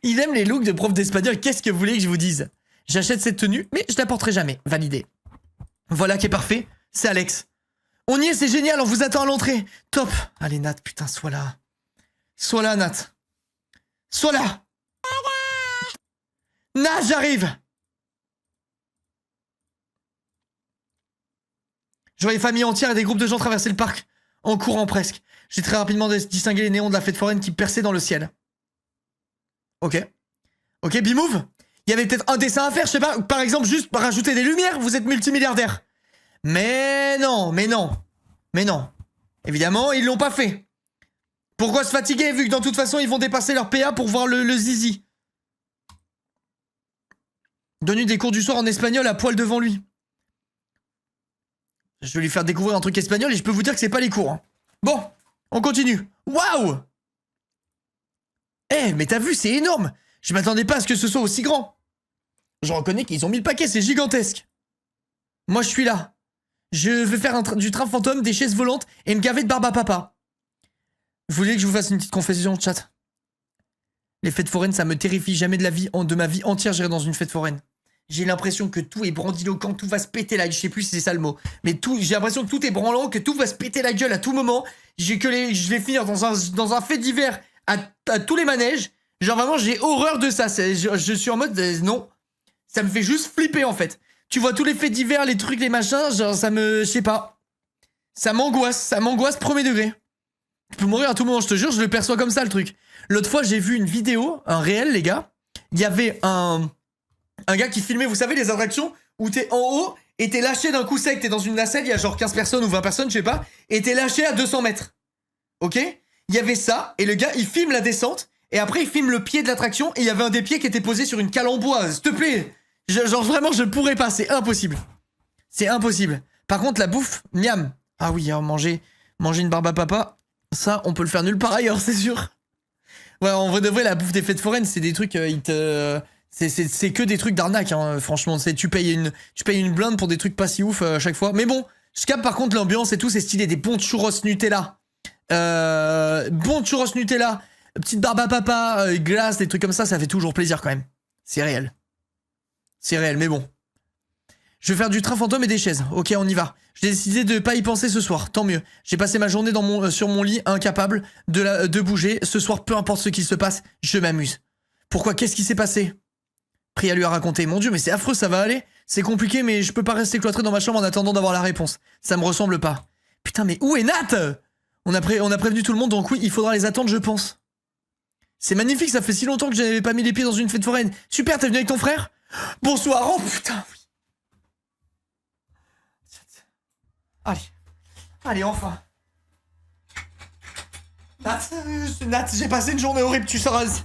Il aime les looks de prof d'espagnol, qu'est-ce que vous voulez que je vous dise? J'achète cette tenue, mais je la porterai jamais. Validé. Voilà qui est parfait, c'est Alex. On y est, c'est génial, on vous attend à l'entrée. Top. Allez Nat, putain, sois là. Sois là, Nat. Sois là. Nat, j'arrive. Je vois les familles entières et des groupes de gens traverser le parc, en courant presque. J'ai très rapidement distingué les néons de la fête foraine qui perçaient dans le ciel. Ok. Ok, B-move. Il y avait peut-être un dessin à faire, je sais pas, par exemple, juste rajouter des lumières, vous êtes multimilliardaire. Mais non, mais non. Mais non. Évidemment, ils l'ont pas fait. Pourquoi se fatiguer, vu que dans toute façon, ils vont dépasser leur PA pour voir le zizi. Donne-lui des cours du soir en espagnol à poil devant lui. Je vais lui faire découvrir un truc espagnol et je peux vous dire que c'est pas les cours. Hein. Bon, on continue. Waouh! Eh, mais t'as vu, c'est énorme! Je m'attendais pas à ce que ce soit aussi grand. Je reconnais qu'ils ont mis le paquet, c'est gigantesque. Moi, je suis là. Je vais faire du train fantôme, des chaises volantes et me gaver de barbe à papa. Vous voulez que je vous fasse une petite confession, chat? Les fêtes foraines, ça me terrifie. Jamais de ma vie entière, j'irai dans une fête foraine. J'ai l'impression que tout est grandiloquent, tout va se péter la gueule. Je sais plus si c'est ça le mot. Mais j'ai l'impression que tout est branlant, que tout va se péter la gueule à tout moment. Je vais finir dans un fait divers à tous les manèges. Genre vraiment, j'ai horreur de ça. Je suis en mode, non. Ça me fait juste flipper en fait. Tu vois tous les faits divers, les trucs, les machins, genre ça me... Je sais pas. Ça m'angoisse premier degré. Je peux mourir à tout moment, je te jure, je le perçois comme ça le truc. L'autre fois, j'ai vu une vidéo, un réel les gars. Il y avait un gars qui filmait, vous savez, les attractions où t'es en haut et t'es lâché d'un coup sec, t'es dans une nacelle, il y a genre 15 personnes ou 20 personnes, je sais pas, et t'es lâché à 200 mètres. Ok? Il y avait ça, et le gars, il filme la descente, et après, il filme le pied de l'attraction, et il y avait un des pieds qui était posé sur une cale en bois. S'il te plaît! Genre vraiment, je pourrais pas, c'est impossible. C'est impossible. Par contre, la bouffe, miam. Ah oui, hein, manger une barbe à papa, ça, on peut le faire nulle part ailleurs, c'est sûr. Ouais, en vrai de vrai, la bouffe des fêtes foraines, c'est des trucs, c'est que des trucs d'arnaque, hein, franchement. Tu payes une blinde pour des trucs pas si ouf à chaque fois. Mais bon, je capte par contre l'ambiance et tout, c'est stylé. Des bons churros Nutella. Petite barbe à papa, glace, des trucs comme ça fait toujours plaisir quand même. C'est réel. C'est réel, mais bon. Je vais faire du train fantôme et des chaises. Ok, on y va. J'ai décidé de pas y penser ce soir, tant mieux. J'ai passé ma journée sur mon lit, incapable de bouger. Ce soir, peu importe ce qu'il se passe, je m'amuse. Pourquoi? Qu'est-ce qui s'est passé? Priya lui a raconté. Mon Dieu, mais c'est affreux, ça va aller. C'est compliqué, mais je peux pas rester cloîtré dans ma chambre en attendant d'avoir la réponse. Ça me ressemble pas. Putain, mais où est Nat? On a prévenu tout le monde, donc oui, il faudra les attendre, je pense. C'est magnifique, ça fait si longtemps que j'avais pas mis les pieds dans une fête foraine. Super, t'es venu avec ton frère? Bonsoir, oh putain, oui. Allez, enfin. Nat, j'ai passé une journée horrible, tu sauras.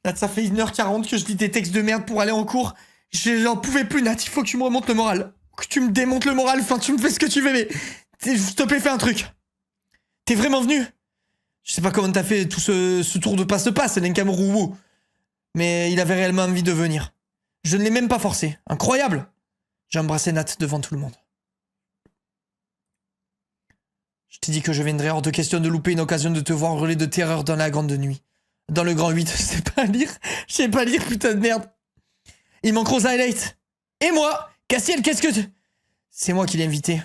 Nat, ça fait 1h40 que je lis des textes de merde pour aller en cours. J'en pouvais plus, Nat, il faut que tu me remontes le moral. Que tu me démontes le moral, enfin, tu me fais ce que tu veux, mais... S'il te plaît, fais un truc. T'es vraiment venu? Je sais pas comment t'as fait tout ce tour de passe-passe, Nenkamourou. Mais il avait réellement envie de venir. Je ne l'ai même pas forcé. Incroyable! J'ai embrassé Nat devant tout le monde. Je t'ai dit que je viendrais hors de question de louper une occasion de te voir hurler de terreur dans la grande nuit. Dans le grand 8, je sais pas lire, putain de merde. Il manque aux highlights. Et moi, Cassiel, qu'est-ce que tu... C'est moi qui l'ai invité.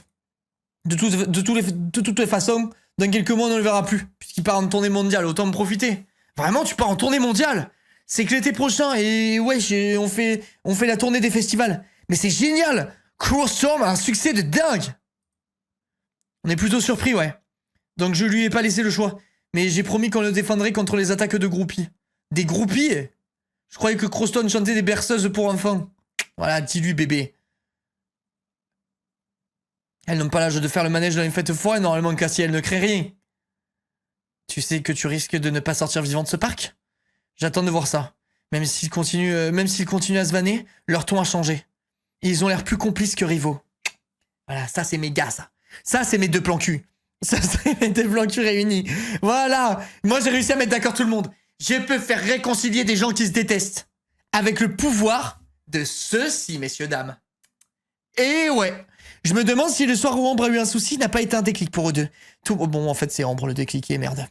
De toutes les façons, dans quelques mois, on ne le verra plus. Puisqu'il part en tournée mondiale, autant en profiter. Vraiment, tu pars en tournée mondiale? C'est que l'été prochain, et ouais, on fait la tournée des festivals. Mais c'est génial! Crossstorm a un succès de dingue! On est plutôt surpris, ouais. Donc je lui ai pas laissé le choix. Mais j'ai promis qu'on le défendrait contre les attaques de groupies. Des groupies? Je croyais que Crosstown chantait des berceuses pour enfants. Voilà, dis-lui bébé. Elles n'ont pas l'âge de faire le manège dans une fête foraine, normalement, Cassie, elle ne crée rien. Tu sais que tu risques de ne pas sortir vivant de ce parc? J'attends de voir ça. Même s'ils continuent à se vanner, leur ton a changé. Et ils ont l'air plus complices que rivaux. Voilà, ça c'est mes gars, ça. Ça c'est mes deux plans cul. Ça c'est mes deux plans cul réunis. Voilà. Moi j'ai réussi à mettre d'accord tout le monde. Je peux faire réconcilier des gens qui se détestent. Avec le pouvoir de ceux-ci, messieurs, dames. Et ouais. Je me demande si le soir où Ambre a eu un souci n'a pas été un déclic pour eux deux. Bon, en fait c'est Ambre le déclic et merde.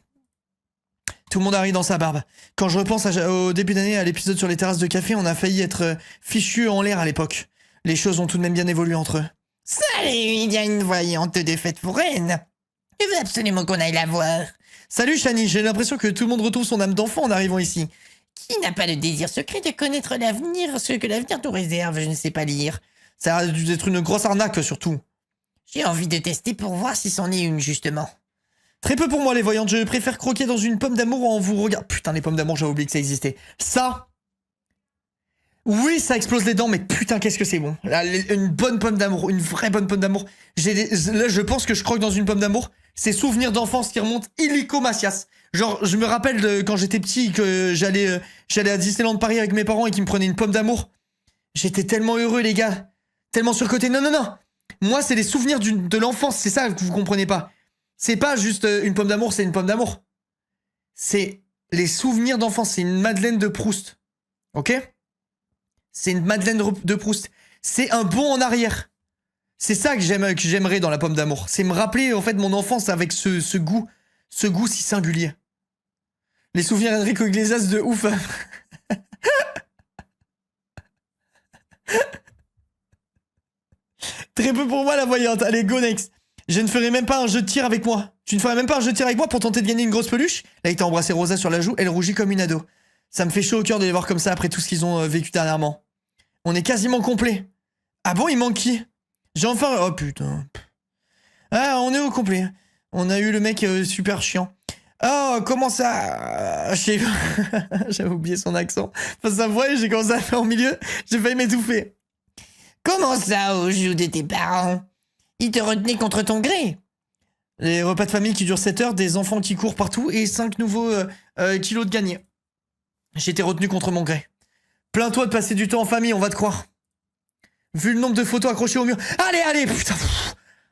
Tout le monde arrive dans sa barbe. Quand je repense au début d'année à l'épisode sur les terrasses de café, on a failli être fichus en l'air à l'époque. Les choses ont tout de même bien évolué entre eux. Salut, il y a une voyante des fêtes foraines. Je veux absolument qu'on aille la voir. Salut Shani, j'ai l'impression que tout le monde retrouve son âme d'enfant en arrivant ici. Qui n'a pas le désir secret de connaître l'avenir, ce que l'avenir nous réserve, je ne sais pas lire. Ça a dû être une grosse arnaque surtout. J'ai envie de tester pour voir si c'en est une, justement. Très peu pour moi les voyantes, je préfère croquer dans une pomme d'amour en vous regardant. Putain, les pommes d'amour, j'avais oublié que ça existait. Ça... Oui, ça explose les dents, mais putain, qu'est-ce que c'est bon. Là, une bonne pomme d'amour, une vraie bonne pomme d'amour. Là, je pense que je croque dans une pomme d'amour. C'est souvenirs d'enfance qui remontent illico Macias. Genre, je me rappelle de quand j'étais petit que j'allais à Disneyland Paris avec mes parents et qu'ils me prenaient une pomme d'amour. J'étais tellement heureux, les gars. Tellement surcoté. Non. Moi, c'est les souvenirs de l'enfance. C'est ça que vous comprenez pas. C'est pas juste une pomme d'amour, c'est une pomme d'amour. C'est les souvenirs d'enfance. C'est une Madeleine de Proust. Ok ? C'est une Madeleine de Proust. C'est un bond en arrière. C'est ça que j'aimerais dans la pomme d'amour. C'est me rappeler en fait mon enfance avec ce goût si singulier. Les souvenirs d'Enrico Iglesias de ouf. Très peu pour moi la voyante. Allez, go next. Je ne ferai même pas un jeu de tir avec moi. Tu ne ferais même pas un jeu de tir avec moi pour tenter de gagner une grosse peluche? Là, il t'a embrassé Rosa sur la joue, elle rougit comme une ado. Ça me fait chaud au cœur de les voir comme ça après tout ce qu'ils ont vécu dernièrement. On est quasiment complet. Ah bon, il manque qui? J'ai enfin... Oh putain. Ah, on est au complet. On a eu le mec super chiant. Oh, comment ça... J'avais oublié son accent. Enfin, sa voix, j'ai commencé à faire au milieu. J'ai failli m'étouffer. Comment ça, au joue de tes parents? Ils te retenaient contre ton gré? Les repas de famille qui durent 7 heures, des enfants qui courent partout et 5 nouveaux kilos de gagnés. J'ai été retenu contre mon gré. Plains-toi de passer du temps en famille, on va te croire. Vu le nombre de photos accrochées au mur. Allez, putain.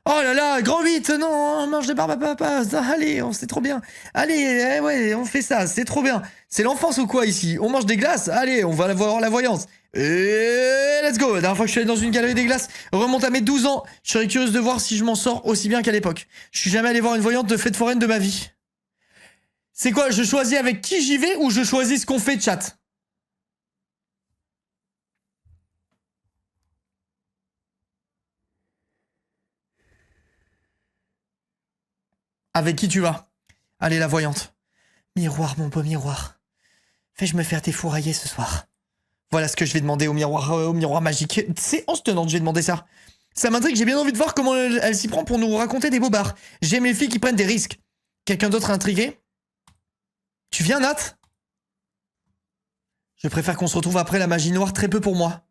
Oh là là, grand 8, non, on mange des barbes à papa. Allez, c'est trop bien. Allez, ouais, on fait ça, c'est trop bien. C'est l'enfance ou quoi ici? On mange des glaces? Allez, on va voir la voyance. Et let's go. La dernière fois que je suis allé dans une galerie des glaces, remonte à mes 12 ans. Je serais curieuse de voir si je m'en sors aussi bien qu'à l'époque. Je suis jamais allé voir une voyante de fête foraine de ma vie. C'est quoi, je choisis avec qui j'y vais ou je choisis ce qu'on fait, chat? Avec qui tu vas? Allez, la voyante. Miroir, mon beau miroir. Fais-je me faire défourailler ce soir. Voilà ce que je vais demander au miroir magique. Séance tenante, je vais demander ça. Ça m'intrigue, j'ai bien envie de voir comment elle s'y prend pour nous raconter des bobards. J'aime les filles qui prennent des risques. Quelqu'un d'autre intrigué? Tu viens, Nat? Je préfère qu'on se retrouve après la magie noire, très peu pour moi.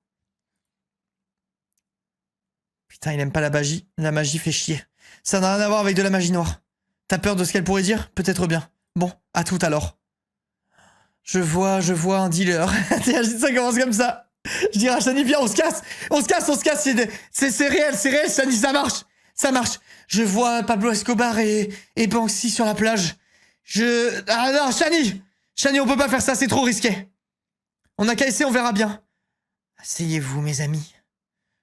Putain, il aime pas la magie. La magie fait chier. Ça n'a rien à voir avec de la magie noire. T'as peur de ce qu'elle pourrait dire? Peut-être bien. Bon, à tout alors. Je vois un dealer. Tiens, ça commence comme ça. Je dirais à Shani, viens, on se casse, c'est réel, Shani, ça marche. Je vois Pablo Escobar et Banksy sur la plage. Ah non, Shani, on peut pas faire ça, c'est trop risqué. On a qu'à essayer, on verra bien. Asseyez-vous, mes amis.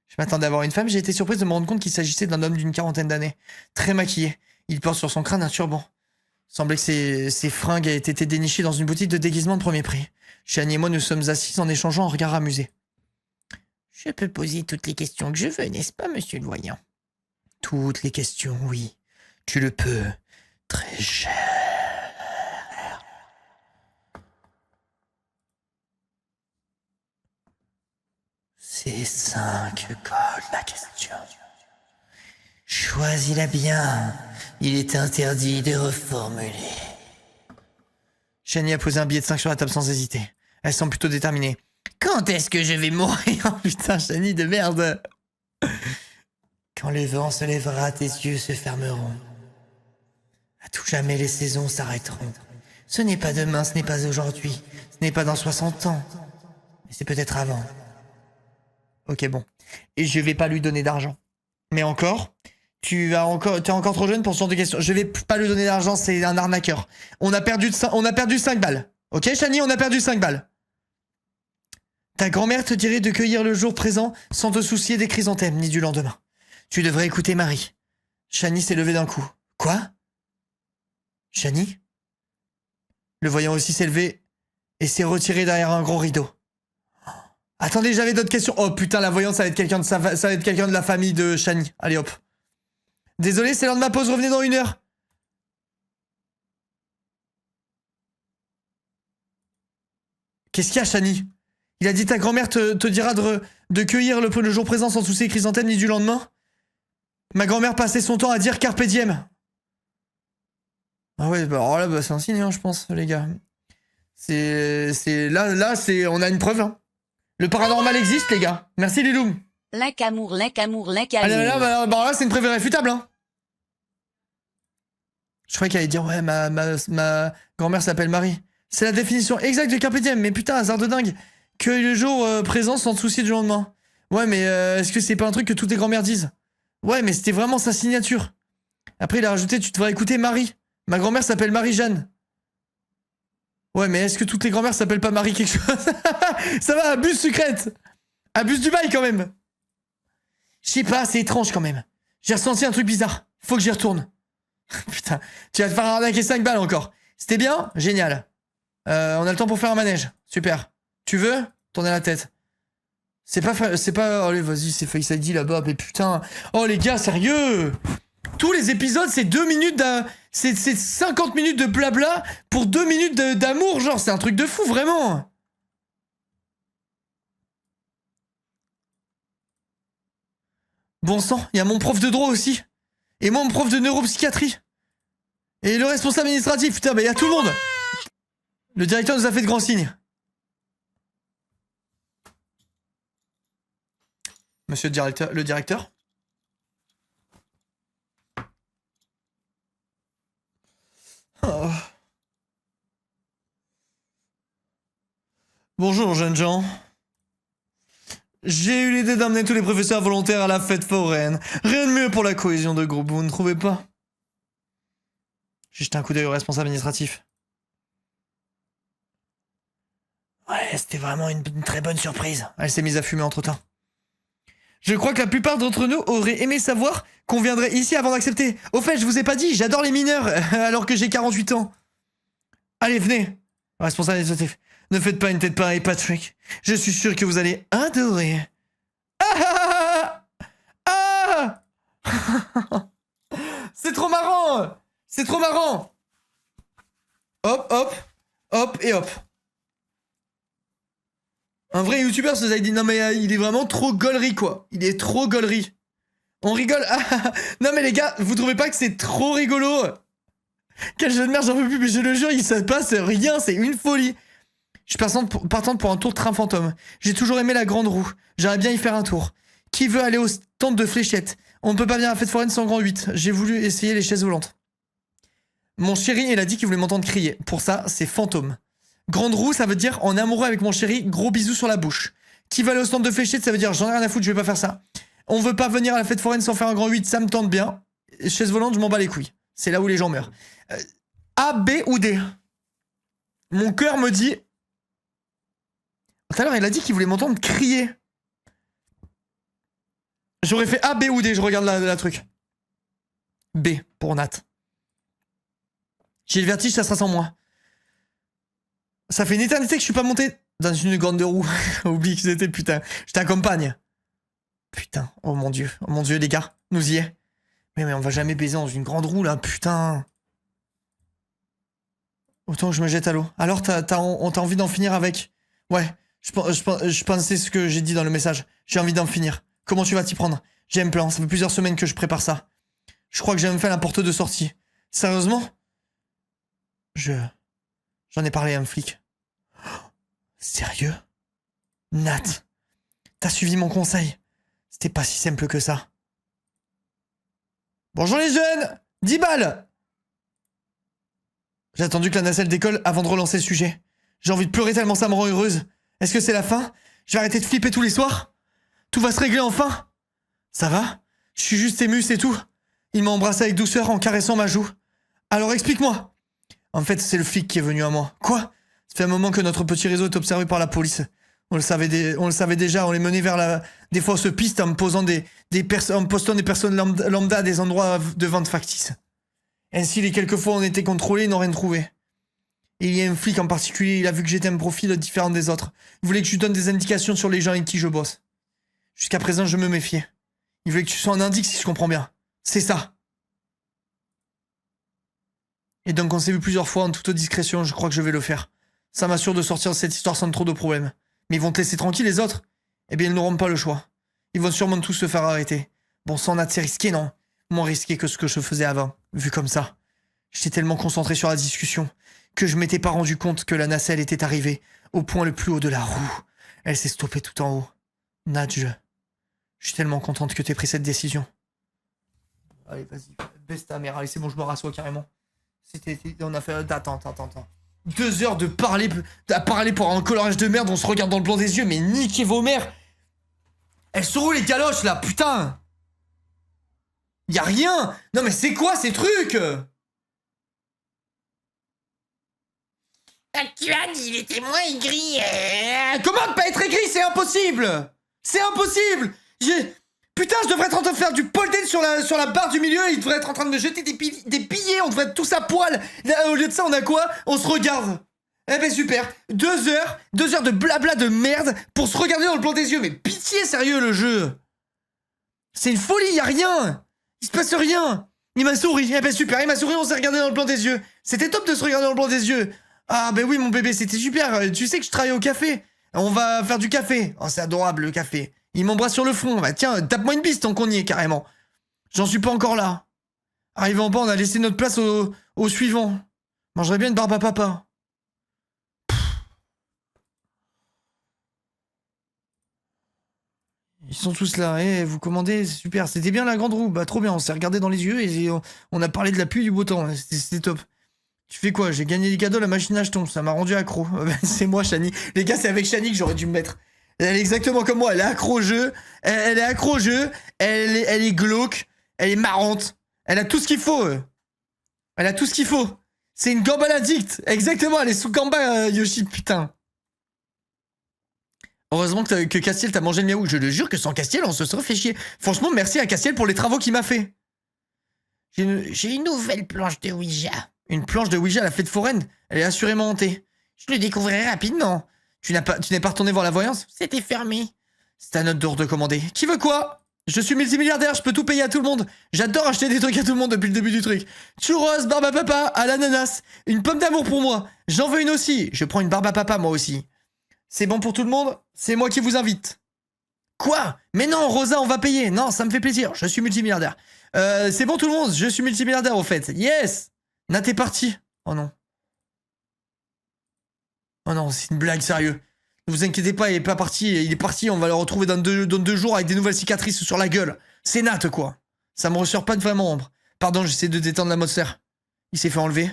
Je m'attendais à voir une femme, j'ai été surprise de me rendre compte qu'il s'agissait d'un homme d'une 40aine d'années. Très maquillé. Il porte sur son crâne un turban. Il semblait que ses fringues aient été dénichées dans une boutique de déguisement de premier prix. Shani et moi nous sommes assis en échangeant un regard amusé. Je peux poser toutes les questions que je veux, n'est-ce pas, monsieur le voyant? Toutes les questions, oui. Tu le peux. Très cher. C'est 5 gold, ma question. Choisis-la bien. Il est interdit de reformuler. Shani a posé un billet de 5 sur la table sans hésiter. Elle semble plutôt déterminée. Quand est-ce que je vais mourir? Oh putain, Shani de merde. Quand le vent se lèvera, tes yeux se fermeront. À tout jamais, les saisons s'arrêteront. Ce n'est pas demain, ce n'est pas aujourd'hui, ce n'est pas dans 60 ans. Mais c'est peut-être avant. Ok, bon. Et je vais pas lui donner d'argent. Mais encore, t'es encore trop jeune pour ce genre de questions. Je vais pas lui donner d'argent, c'est un arnaqueur. On a perdu 5 balles. Ok, Shani, on a perdu 5 balles. Ta grand-mère te dirait de cueillir le jour présent sans te soucier des chrysanthèmes ni du lendemain. Tu devrais écouter Marie. Shani s'est levée d'un coup. Quoi? Shani? Le voyant aussi s'est levé et s'est retiré derrière un gros rideau. Attendez, j'avais d'autres questions. Oh putain, la voyante, ça va être quelqu'un de la famille de Shani. Allez hop. Désolé, c'est l'heure de ma pause, revenez dans 1 heure. Qu'est-ce qu'il y a, Shani? Il a dit ta grand-mère te dira de cueillir le jour présent sans soucier des chrysanthèmes ni du lendemain? Ma grand-mère passait son temps à dire carpe diem. Ah ouais, bah alors là, bah, c'est un signe, hein, je pense, les gars. Là, on a une preuve, hein. Le paranormal existe, les gars. Merci, Liloum. L'incamour. Ah là, c'est une preuve irréfutable, hein. Je croyais qu'elle allait dire, ouais, ma grand-mère s'appelle Marie. C'est la définition exacte de carpe diem, mais putain, hasard de dingue. Que le jour présent sans te soucier du lendemain. Ouais, mais est-ce que c'est pas un truc que toutes les grand-mères disent? Ouais, mais c'était vraiment sa signature. Après, il a rajouté, tu devrais écouter Marie. Ma grand-mère s'appelle Marie-Jeanne. Ouais, mais est-ce que toutes les grand-mères s'appellent pas Marie quelque chose? Ça va, abuse sucrète. Abuse du bail quand même. Je sais pas, c'est étrange quand même. J'ai ressenti un truc bizarre. Faut que j'y retourne. Putain, tu vas te faire arnaquer 5 balles encore. C'était bien? Génial. On a le temps pour faire un manège. Super. Tu veux? Tourner la tête. C'est pas... Allez, vas-y, c'est Face ID là-bas, mais putain... Oh, les gars, sérieux? Tous les épisodes, c'est 2 minutes c'est 50 minutes de blabla pour 2 minutes d'amour, genre, c'est un truc de fou, vraiment. Bon sang, il y a mon prof de droit aussi. Et moi, mon prof de neuropsychiatrie. Et le responsable administratif, putain, bah il y a tout le monde. Le directeur nous a fait de grands signes. Monsieur le directeur? Oh. Bonjour, jeunes gens. J'ai eu l'idée d'amener tous les professeurs volontaires à la fête foraine. Rien de mieux pour la cohésion de groupe, vous ne trouvez pas? J'ai jeté un coup d'œil au responsable administratif. Ouais, c'était vraiment une très bonne surprise. Elle s'est mise à fumer entre-temps. Je crois que la plupart d'entre nous auraient aimé savoir qu'on viendrait ici avant d'accepter. Au fait, je vous ai pas dit, j'adore les mineurs, alors que j'ai 48 ans. Allez, venez. Responsable administratif. Ne faites pas une tête pareille, Patrick. Je suis sûr que vous allez adorer. Ah, ah, ah. C'est trop marrant. C'est trop marrant. Hop, hop, hop et hop. Un vrai youtubeur se serait dit non mais il est vraiment trop gaulerie quoi. Il est trop gaulerie. On rigole. Ah, non mais les gars, vous trouvez pas que c'est trop rigolo? Quel jeu de merde, j'en peux plus, mais je le jure, il se passe rien, c'est une folie. Je suis partante pour un tour de train fantôme. J'ai toujours aimé la grande roue. J'aimerais bien y faire un tour. Qui veut aller au stand de fléchettes? On ne peut pas venir à la fête foraine sans grand 8. J'ai voulu essayer les chaises volantes. Mon chéri, il a dit qu'il voulait m'entendre crier. Pour ça, c'est fantôme. Grande roue, ça veut dire en amoureux avec mon chéri, gros bisous sur la bouche. Qui veut aller au stand de fléchettes, ça veut dire j'en ai rien à foutre, je vais pas faire ça. On veut pas venir à la fête foraine sans faire un grand 8, ça me tente bien. Chaise volante, je m'en bats les couilles. C'est là où les gens meurent. A, B ou D? Mon cœur me dit... Tout à l'heure, il a dit qu'il voulait m'entendre crier. J'aurais fait A, B ou D, je regarde la truc. B, pour Nat. J'ai le vertige, ça sera sans moi. Ça fait une éternité que je suis pas monté dans une grande roue. Oublie que c'était, putain. Je t'accompagne. Putain, oh mon dieu, les gars, nous y est. Mais on va jamais baiser dans une grande roue, là, putain. Autant que je me jette à l'eau. Alors, t'as envie d'en finir avec? Ouais, je pensais ce que j'ai dit dans le message. J'ai envie d'en finir. Comment tu vas t'y prendre? J'ai un plan, ça fait plusieurs semaines que je prépare ça. Je crois que j'ai même fait la porte de sortie. Sérieusement? J'en ai parlé à un flic. Sérieux? Nat, t'as suivi mon conseil. C'était pas si simple que ça. Bonjour les jeunes! 10 balles! J'ai attendu que la nacelle décolle avant de relancer le sujet. J'ai envie de pleurer tellement ça me rend heureuse. Est-ce que c'est la fin? Je vais arrêter de flipper tous les soirs? Tout va se régler enfin? Ça va? Je suis juste ému, c'est tout. Il m'a embrassé avec douceur en caressant ma joue. Alors explique-moi. En fait, c'est le flic qui est venu à moi. Quoi? Ça fait un moment que notre petit réseau est observé par la police. On le savait déjà, on les menait vers des fausses pistes en postant des personnes lambda à des endroits de vente factices. Ainsi, les quelques fois où on était contrôlés, ils n'ont rien trouvé. Et il y a un flic en particulier, il a vu que j'étais un profil différent des autres. Il voulait que je lui donne des indications sur les gens avec qui je bosse. Jusqu'à présent, je me méfiais. Il voulait que tu sois un indice, si je comprends bien. C'est ça. Et donc, on s'est vu plusieurs fois en toute discrétion, je crois que je vais le faire. Ça m'assure de sortir de cette histoire sans trop de problèmes. Mais ils vont te laisser tranquille, les autres? Eh bien, ils n'auront pas le choix. Ils vont sûrement tous se faire arrêter. Bon sang, Nat, c'est risqué, non? Moins risqué que ce que je faisais avant, vu comme ça. J'étais tellement concentré sur la discussion que je m'étais pas rendu compte que la nacelle était arrivée au point le plus haut de la roue. Elle s'est stoppée tout en haut. Nat, je suis tellement contente que t'aies pris cette décision. Allez, vas-y, baisse ta mère. Allez, c'est bon, je me rassois carrément. On a fait... Attends. 2 heures de parler pour un colorage de merde, on se regarde dans le blanc des yeux, mais niquez vos mères! Elles sont où les galoches là, putain? Y'a rien! Non mais c'est quoi ces trucs? Actuel, il était moins aigri. Comment ne pas être aigri? C'est impossible! C'est impossible! Putain, je devrais être en train de faire du pole dance sur la barre du milieu, il devrait être en train de me jeter des billets, on devrait être tous à poil. Là, au lieu de ça, on a quoi? On se regarde. Eh ben super, 2 heures de blabla de merde pour se regarder dans le blanc des yeux. Mais pitié, sérieux, le jeu. C'est une folie, y a rien. Il se passe rien. Il m'a souri, eh ben super, il m'a souri, on s'est regardé dans le blanc des yeux. C'était top de se regarder dans le blanc des yeux. Ah ben oui, mon bébé, c'était super. Tu sais que je travaille au café. On va faire du café. Oh, c'est adorable, le café. Il m'embrasse sur le front. Bah tiens, tape-moi une bise tant qu'on y est, carrément. J'en suis pas encore là. Arrivé en bas, on a laissé notre place au suivant. Mangerais bien une barbe à papa. Ils sont tous là. Eh, vous commandez, c'est super. C'était bien la grande roue. Bah trop bien, on s'est regardé dans les yeux et on a parlé de la pluie et du beau temps. C'était top. Tu fais quoi? J'ai gagné des cadeaux à la machine à jetons. Ça m'a rendu accro. C'est moi, Shani. Les gars, c'est avec Shani que j'aurais dû me mettre. Elle est exactement comme moi, elle est accro au jeu, elle est accro au jeu, elle est glauque, elle est marrante, elle a tout ce qu'il faut. Elle a tout ce qu'il faut. C'est une gambale addict, exactement, elle est sous gamba, Yoshi, putain. Heureusement que Castiel t'a mangé le miaou, je le jure que sans Castiel, on se serait fait chier. Franchement, merci à Castiel pour les travaux qu'il m'a fait. J'ai une nouvelle planche de Ouija. Une planche de Ouija à la fête foraine, elle est assurément hantée. Je le découvrirai rapidement. Tu n'es pas retourné voir la voyance? C'était fermé. C'est à notre tour de commander. Qui veut quoi? Je suis multimilliardaire, je peux tout payer à tout le monde. J'adore acheter des trucs à tout le monde depuis le début du truc. Churros, barbe à papa, à l'ananas. Une pomme d'amour pour moi. J'en veux une aussi. Je prends une barbe à papa moi aussi. C'est bon pour tout le monde? C'est moi qui vous invite. Quoi? Mais non, Rosa, on va payer. Non, ça me fait plaisir. Je suis multimilliardaire. C'est bon tout le monde? Je suis multimilliardaire au fait. Yes! Nat est parti. Oh non. Oh non, c'est une blague, sérieux. Ne vous inquiétez pas, il est pas parti. Il est parti, on va le retrouver dans deux jours avec des nouvelles cicatrices sur la gueule. C'est Nat, quoi. Ça me ressort pas de vraiment ombre. Pardon, j'essaie de détendre l'atmosphère. Il s'est fait enlever.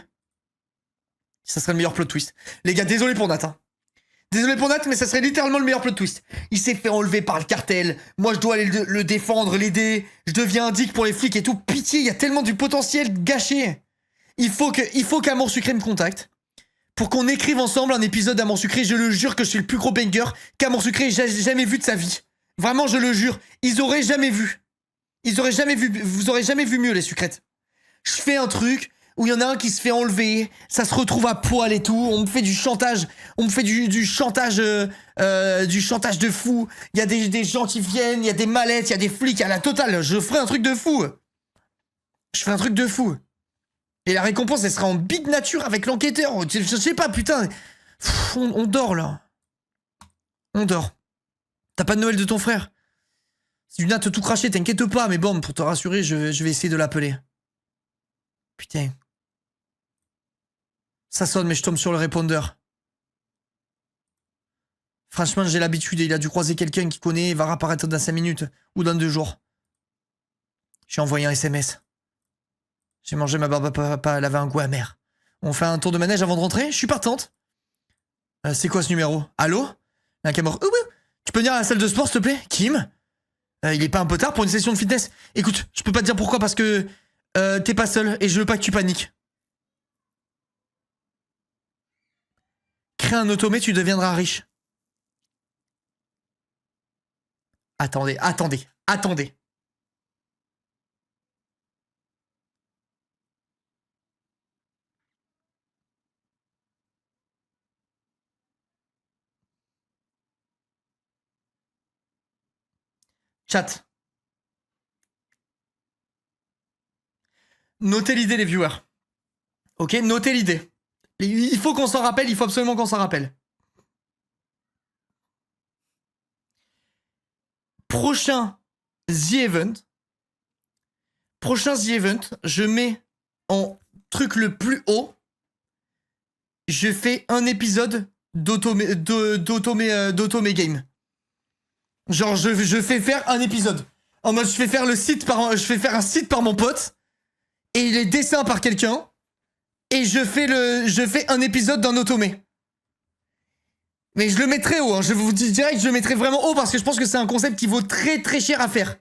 Ça serait le meilleur plot twist. Les gars, désolé pour Nat, hein. Désolé pour Nat, mais ça serait littéralement le meilleur plot twist. Il s'est fait enlever par le cartel. Moi, je dois aller le défendre, l'aider. Je deviens un dick pour les flics et tout. Pitié, il y a tellement du potentiel gâché. Il faut qu'Amour Sucré me contacte. Pour qu'on écrive ensemble un épisode d'Amour Sucré. Je le jure que je suis le plus gros banger qu'Amour Sucré ait jamais vu de sa vie. Vraiment, je le jure. Ils auraient jamais vu. Vous aurez jamais vu mieux, les sucrètes. Je fais un truc où il y en a un qui se fait enlever, ça se retrouve à poil et tout, on me fait du chantage, du chantage de fou. Il y a des gens qui viennent, il y a des mallettes, il y a des flics, à la totale. Je ferai un truc de fou. Et la récompense, elle sera en big nature avec l'enquêteur. Je sais pas, putain. Pff, on dort, là. On dort. T'as pas de Noël de ton frère? Si Luna te tout craché, t'inquiète pas, mais bon, pour te rassurer, je vais essayer de l'appeler. Putain. Ça sonne, mais je tombe sur le répondeur. Franchement, j'ai l'habitude, il a dû croiser quelqu'un qui connaît, il va réapparaître dans 5 minutes, ou dans 2 jours. J'ai envoyé un SMS. J'ai mangé ma barbe à papa, elle avait un goût amer. On fait un tour de manège avant de rentrer? Je suis partante. C'est quoi ce numéro? Allô? La caméra. Tu peux venir à la salle de sport, s'il te plaît? Kim? Il est pas un peu tard pour une session de fitness? Écoute, je peux pas te dire pourquoi parce que t'es pas seul et je veux pas que tu paniques. Crée un automé, tu deviendras riche. Attendez. Chat. Notez l'idée, les viewers. Ok, notez l'idée. Il faut qu'on s'en rappelle, il faut absolument qu'on s'en rappelle. Prochain The Event, je mets en truc le plus haut, je fais un épisode d'Otome Game. Genre, je fais faire un épisode. En mode, je fais faire un site par mon pote, et les dessins par quelqu'un, et je fais un épisode d'un Otome. Mais je le mets très haut, hein. Je vous dis direct, je le mettrai vraiment haut parce que je pense que c'est un concept qui vaut très très cher à faire.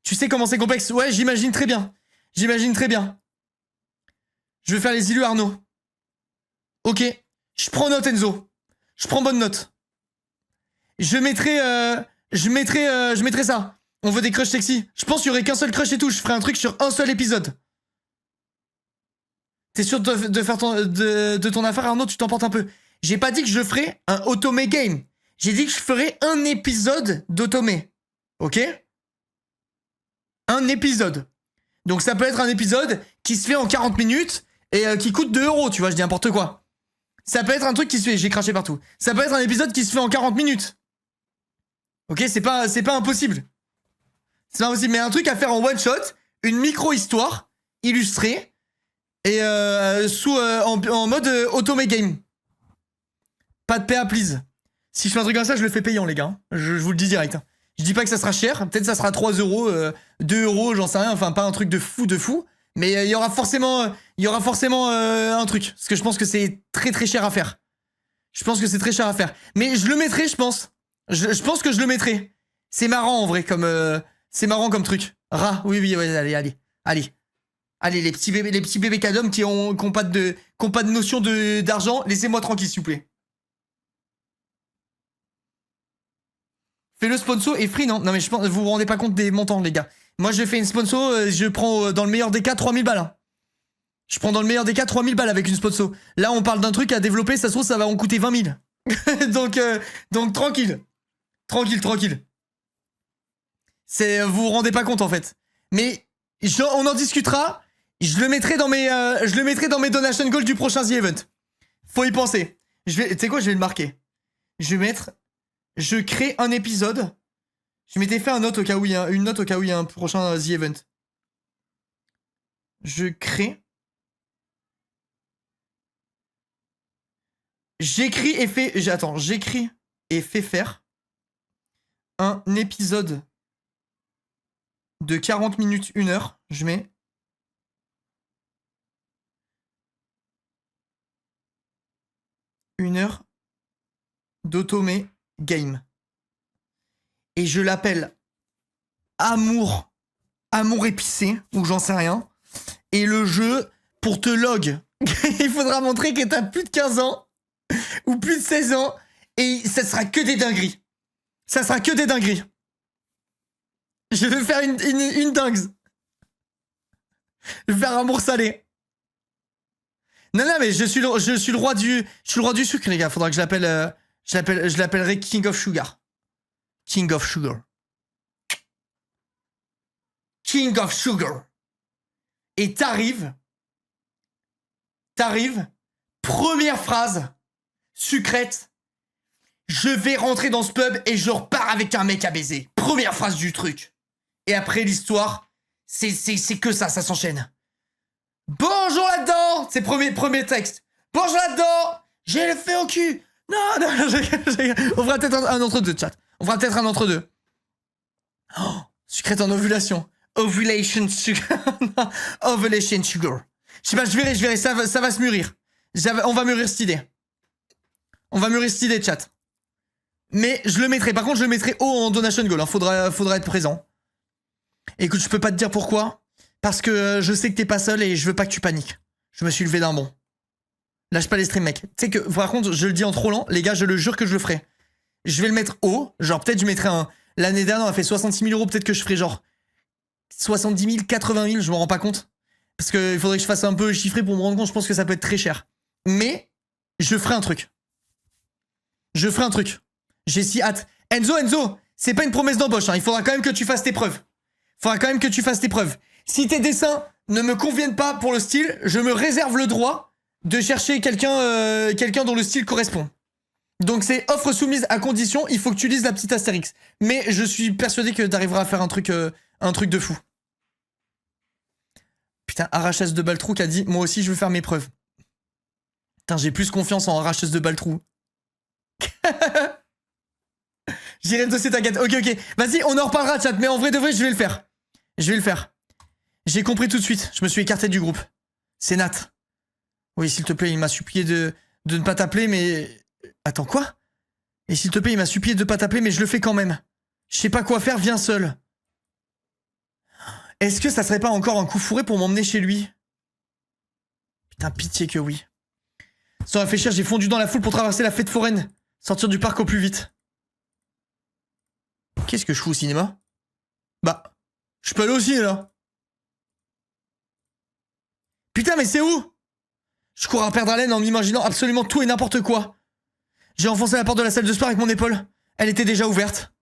Tu sais comment c'est complexe? Ouais, j'imagine très bien. Je vais faire les illus Arnaud. Ok. Je prends note, Enzo. Je prends bonne note. Je mettrai ça. On veut des crushs sexy. Je pense qu'il y aurait qu'un seul crush et tout. Je ferai un truc sur un seul épisode. T'es sûr de faire ton affaire, Arnaud? Tu t'emportes un peu. J'ai pas dit que je ferais un Otome Game. J'ai dit que je ferais un épisode d'Otome. Ok? Un épisode. Donc ça peut être un épisode qui se fait en 40 minutes et qui coûte 2 €, tu vois, je dis n'importe quoi. Ça peut être un truc qui se fait... J'ai craché partout. Ça peut être un épisode qui se fait en 40 minutes. Ok? C'est pas impossible. C'est pas impossible, mais un truc à faire en one shot, une micro-histoire, illustrée, et en mode Otome Game. Pas de PA, please. Si je fais un truc comme ça, je le fais payant, les gars. Je vous le dis direct. Je dis pas que ça sera cher. Peut-être ça sera 3 €, 2 €, j'en sais rien. Enfin, pas un truc de fou. Mais il y aura forcément un truc. Parce que je pense que c'est très très cher à faire. Mais je le mettrai, je pense. Je pense que je le mettrai. C'est marrant, en vrai, c'est marrant comme truc. Oui, allez. Allez, les petits bébés cadom qui ont pas de notion d'argent, laissez-moi tranquille, s'il vous plaît. Fais le sponsor et free, non? Non, mais je pense, vous vous rendez pas compte des montants, les gars. Moi, je fais une sponsor, je prends dans le meilleur des cas 3000 balles. Hein. Je prends dans le meilleur des cas 3000 balles avec une sponsor. Là, on parle d'un truc à développer, ça se trouve, ça va en coûter 20 000. donc tranquille. Tranquille. Vous vous rendez pas compte en fait. Mais on en discutera. Je le mettrai dans mes donation goals du prochain The Event. Faut y penser. Tu sais quoi, je vais le marquer. Je vais mettre. Je crée un épisode. Je m'étais fait une note au cas où il y a un prochain The Event. Je crée. J'écris et fais faire un épisode de 40 minutes, 1 heure. Je mets. Une heure d'Otome Game. Et je l'appelle Amour épicé, ou j'en sais rien. Et le jeu, pour te log, il faudra montrer que t'as plus de 15 ans, ou plus de 16 ans, et ça sera que des dingueries. Ça sera que des dingueries. Je vais faire une dingue. Je vais faire Amour salé. Non, mais je suis le roi du sucre, les gars. Faudra que je l'appellerai King of Sugar. King of Sugar. King of Sugar. Et t'arrives, première phrase, sucrète, je vais rentrer dans ce pub et je repars avec un mec à baiser. Première phrase du truc. Et après l'histoire, c'est que ça s'enchaîne. Bonjour là-dedans. C'est premier texte. Bonjour là-dedans. J'ai le fait au cul. Non, on fera peut-être un entre-deux, chat. On fera peut-être un entre-deux. Oh, sucrète en ovulation. Ovulation sugar. Ovulation sugar. Je sais pas, je verrai, ça va se mûrir. On va mûrir cette idée. Chat. Mais je le mettrai, par contre, je le mettrai haut en donation goal. Hein. Faudra être présent. Écoute, je peux pas te dire pourquoi. Parce que je sais que t'es pas seul et je veux pas que tu paniques. Je me suis levé d'un bond. Lâche pas les streams, mec. Tu sais que, par contre, je le dis en trollant, les gars, je le jure que je le ferai. Je vais le mettre haut. Genre, peut-être je mettrai un. L'année dernière, on a fait 66 000 €. Peut-être que je ferai genre 70 000, 80 000, je m'en rends pas compte. Parce qu'il faudrait que je fasse un peu chiffré pour me rendre compte. Je pense que ça peut être très cher. Mais, je ferai un truc. J'ai si hâte. Enzo, c'est pas une promesse d'embauche. Hein. Il faudra quand même que tu fasses tes preuves. Si tes dessins ne me conviennent pas pour le style, je me réserve le droit de chercher quelqu'un dont le style correspond. Donc c'est offre soumise à condition, il faut que tu lises la petite astérix. Mais je suis persuadé que t'arriveras à faire un truc de fou. Putain, arracheuse de Baltrou qui a dit « Moi aussi, je veux faire mes preuves. » Putain, j'ai plus confiance en arracheuse de Baltrou. J'irai le dossier, t'inquiète. Ok. Vas-y, on en reparlera, chat. Mais en vrai de vrai, je vais le faire. J'ai compris tout de suite. Je me suis écarté du groupe. C'est Nat. Oui, s'il te plaît, il m'a supplié de ne pas t'appeler, mais... Attends, quoi? Et s'il te plaît, il m'a supplié de pas t'appeler, mais je le fais quand même. Je sais pas quoi faire, viens seul. Est-ce que ça serait pas encore un coup fourré pour m'emmener chez lui? Putain, pitié que oui. Sans réfléchir, j'ai fondu dans la foule pour traverser la fête foraine. Sortir du parc au plus vite. Qu'est-ce que je fous au cinéma? Bah, je peux aller aussi, là. Putain, mais c'est où? Je cours à perdre haleine en m'imaginant absolument tout et n'importe quoi. J'ai enfoncé la porte de la salle de sport avec mon épaule. Elle était déjà ouverte.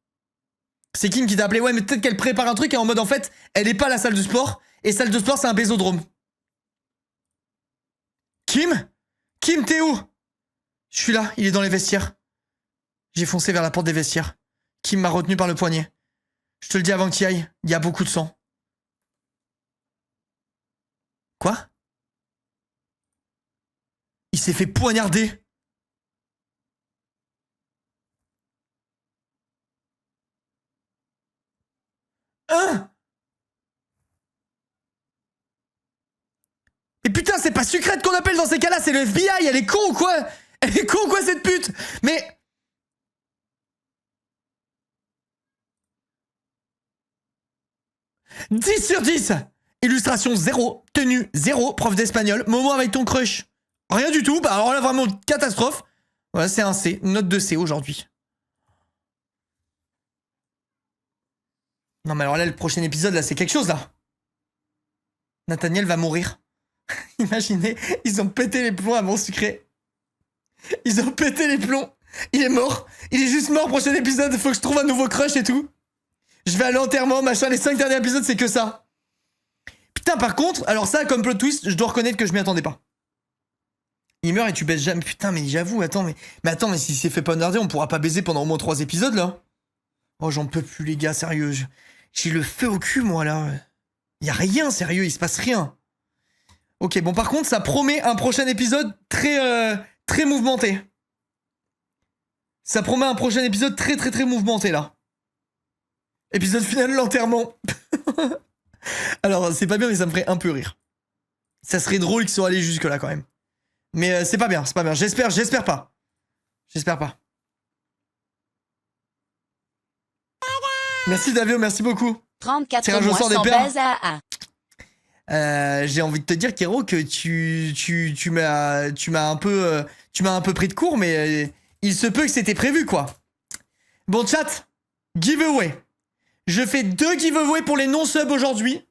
C'est Kim qui t'a appelé. Ouais, mais peut-être qu'elle prépare un truc et en mode, en fait, elle est pas à la salle de sport. Et salle de sport, c'est un bésodrome. Kim, t'es où? Je suis là, il est dans les vestiaires. J'ai foncé vers la porte des vestiaires. Kim m'a retenu par le poignet. Je te le dis avant que tu y ailles, il y a beaucoup de sang. Quoi? Il s'est fait poignarder. Hein? Mais putain, c'est pas Sucrète qu'on appelle dans ces cas-là, c'est le FBI, elle est con ou quoi? Elle est con ou quoi cette pute? Mais... « 10 sur 10 ! Illustration 0, tenue 0, prof d'espagnol, moment avec ton crush. Rien du tout, bah alors là vraiment catastrophe. Voilà, c'est un C, note de C aujourd'hui. Non mais alors là, le prochain épisode, là, c'est quelque chose, là. Nathaniel va mourir. Imaginez, ils ont pété les plombs à mon sucré. Ils ont pété les plombs. Il est mort. Il est juste mort, prochain épisode, faut que je trouve un nouveau crush et tout. Je vais à l'enterrement, machin, les 5 derniers épisodes, c'est que ça. Putain, par contre, alors ça, comme plot twist, je dois reconnaître que je m'y attendais pas. Il meurt et tu baises jamais. Putain, mais j'avoue, attends, mais s'il s'est fait poignarder, on pourra pas baiser pendant au moins 3 épisodes, là. Oh, j'en peux plus, les gars, sérieux. J'ai le feu au cul, moi, là. Y a rien, sérieux, il se passe rien. Ok, bon, par contre, ça promet un prochain épisode très mouvementé. Ça promet un prochain épisode très mouvementé, là. Épisode final, l'enterrement. Alors, c'est pas bien, mais ça me ferait un peu rire. Ça serait drôle qu'ils soient allés jusque-là, quand même. Mais c'est pas bien, c'est pas bien. J'espère pas. J'espère pas. Merci, Davio, merci beaucoup. 34 Tirage au mois sort des sans pères. baise à A. J'ai envie de te dire, Kero, que tu m'as un peu pris de court, mais il se peut que c'était prévu, quoi. Bon, chat, giveaway. Je fais 2 giveaways pour les non-subs aujourd'hui.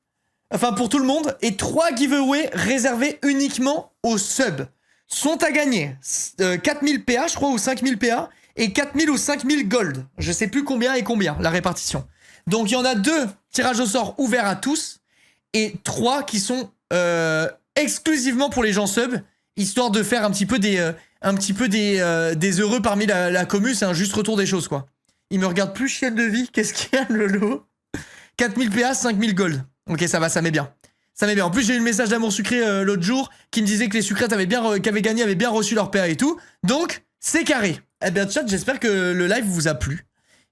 Enfin, pour tout le monde. Et 3 giveaways réservés uniquement aux subs. Sont à gagner 4000 PA, je crois, ou 5000 PA. Et 4000 ou 5000 gold. Je sais plus combien et combien, la répartition. Donc, il y en a 2 tirages au sort ouverts à tous. Et 3 qui sont exclusivement pour les gens subs. Histoire de faire un petit peu des heureux parmi la commu. C'est un juste retour des choses, quoi. Il me regarde plus, chienne de vie. Qu'est-ce qu'il y a, Lolo? 4000 PA, 5000 gold. Ok, ça va, ça met bien. Ça met bien. En plus, j'ai eu le message d'Amour Sucré l'autre jour qui me disait que les sucrètes qui avaient gagné avaient bien reçu leur PA et tout. Donc, c'est carré. Eh bien, chat, j'espère que le live vous a plu.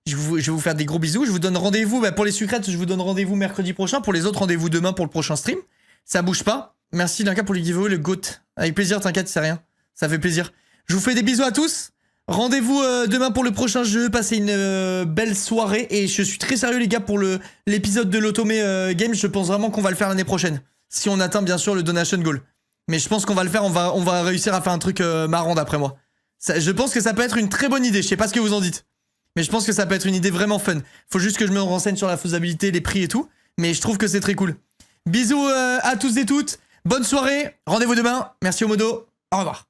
Je vais vous faire des gros bisous. Je vous donne rendez-vous pour les sucrètes. Je vous donne rendez-vous mercredi prochain. Pour les autres, rendez-vous demain pour le prochain stream. Ça bouge pas. Merci, Linka, pour les giveaways, le GOAT. Avec plaisir, t'inquiète, c'est rien. Ça fait plaisir. Je vous fais des bisous à tous. Rendez-vous demain pour le prochain jeu. Passez une belle soirée. Et je suis très sérieux, les gars, pour l'épisode de l'Otome Game. Je pense vraiment qu'on va le faire l'année prochaine. Si on atteint, bien sûr, le donation goal. Mais je pense qu'on va le faire. On va réussir à faire un truc marrant, d'après moi. Je pense que ça peut être une très bonne idée. Je sais pas ce que vous en dites. Mais je pense que ça peut être une idée vraiment fun. Faut juste que je me renseigne sur la faisabilité, les prix et tout. Mais je trouve que c'est très cool. Bisous à tous et toutes. Bonne soirée. Rendez-vous demain. Merci au modo. Au revoir.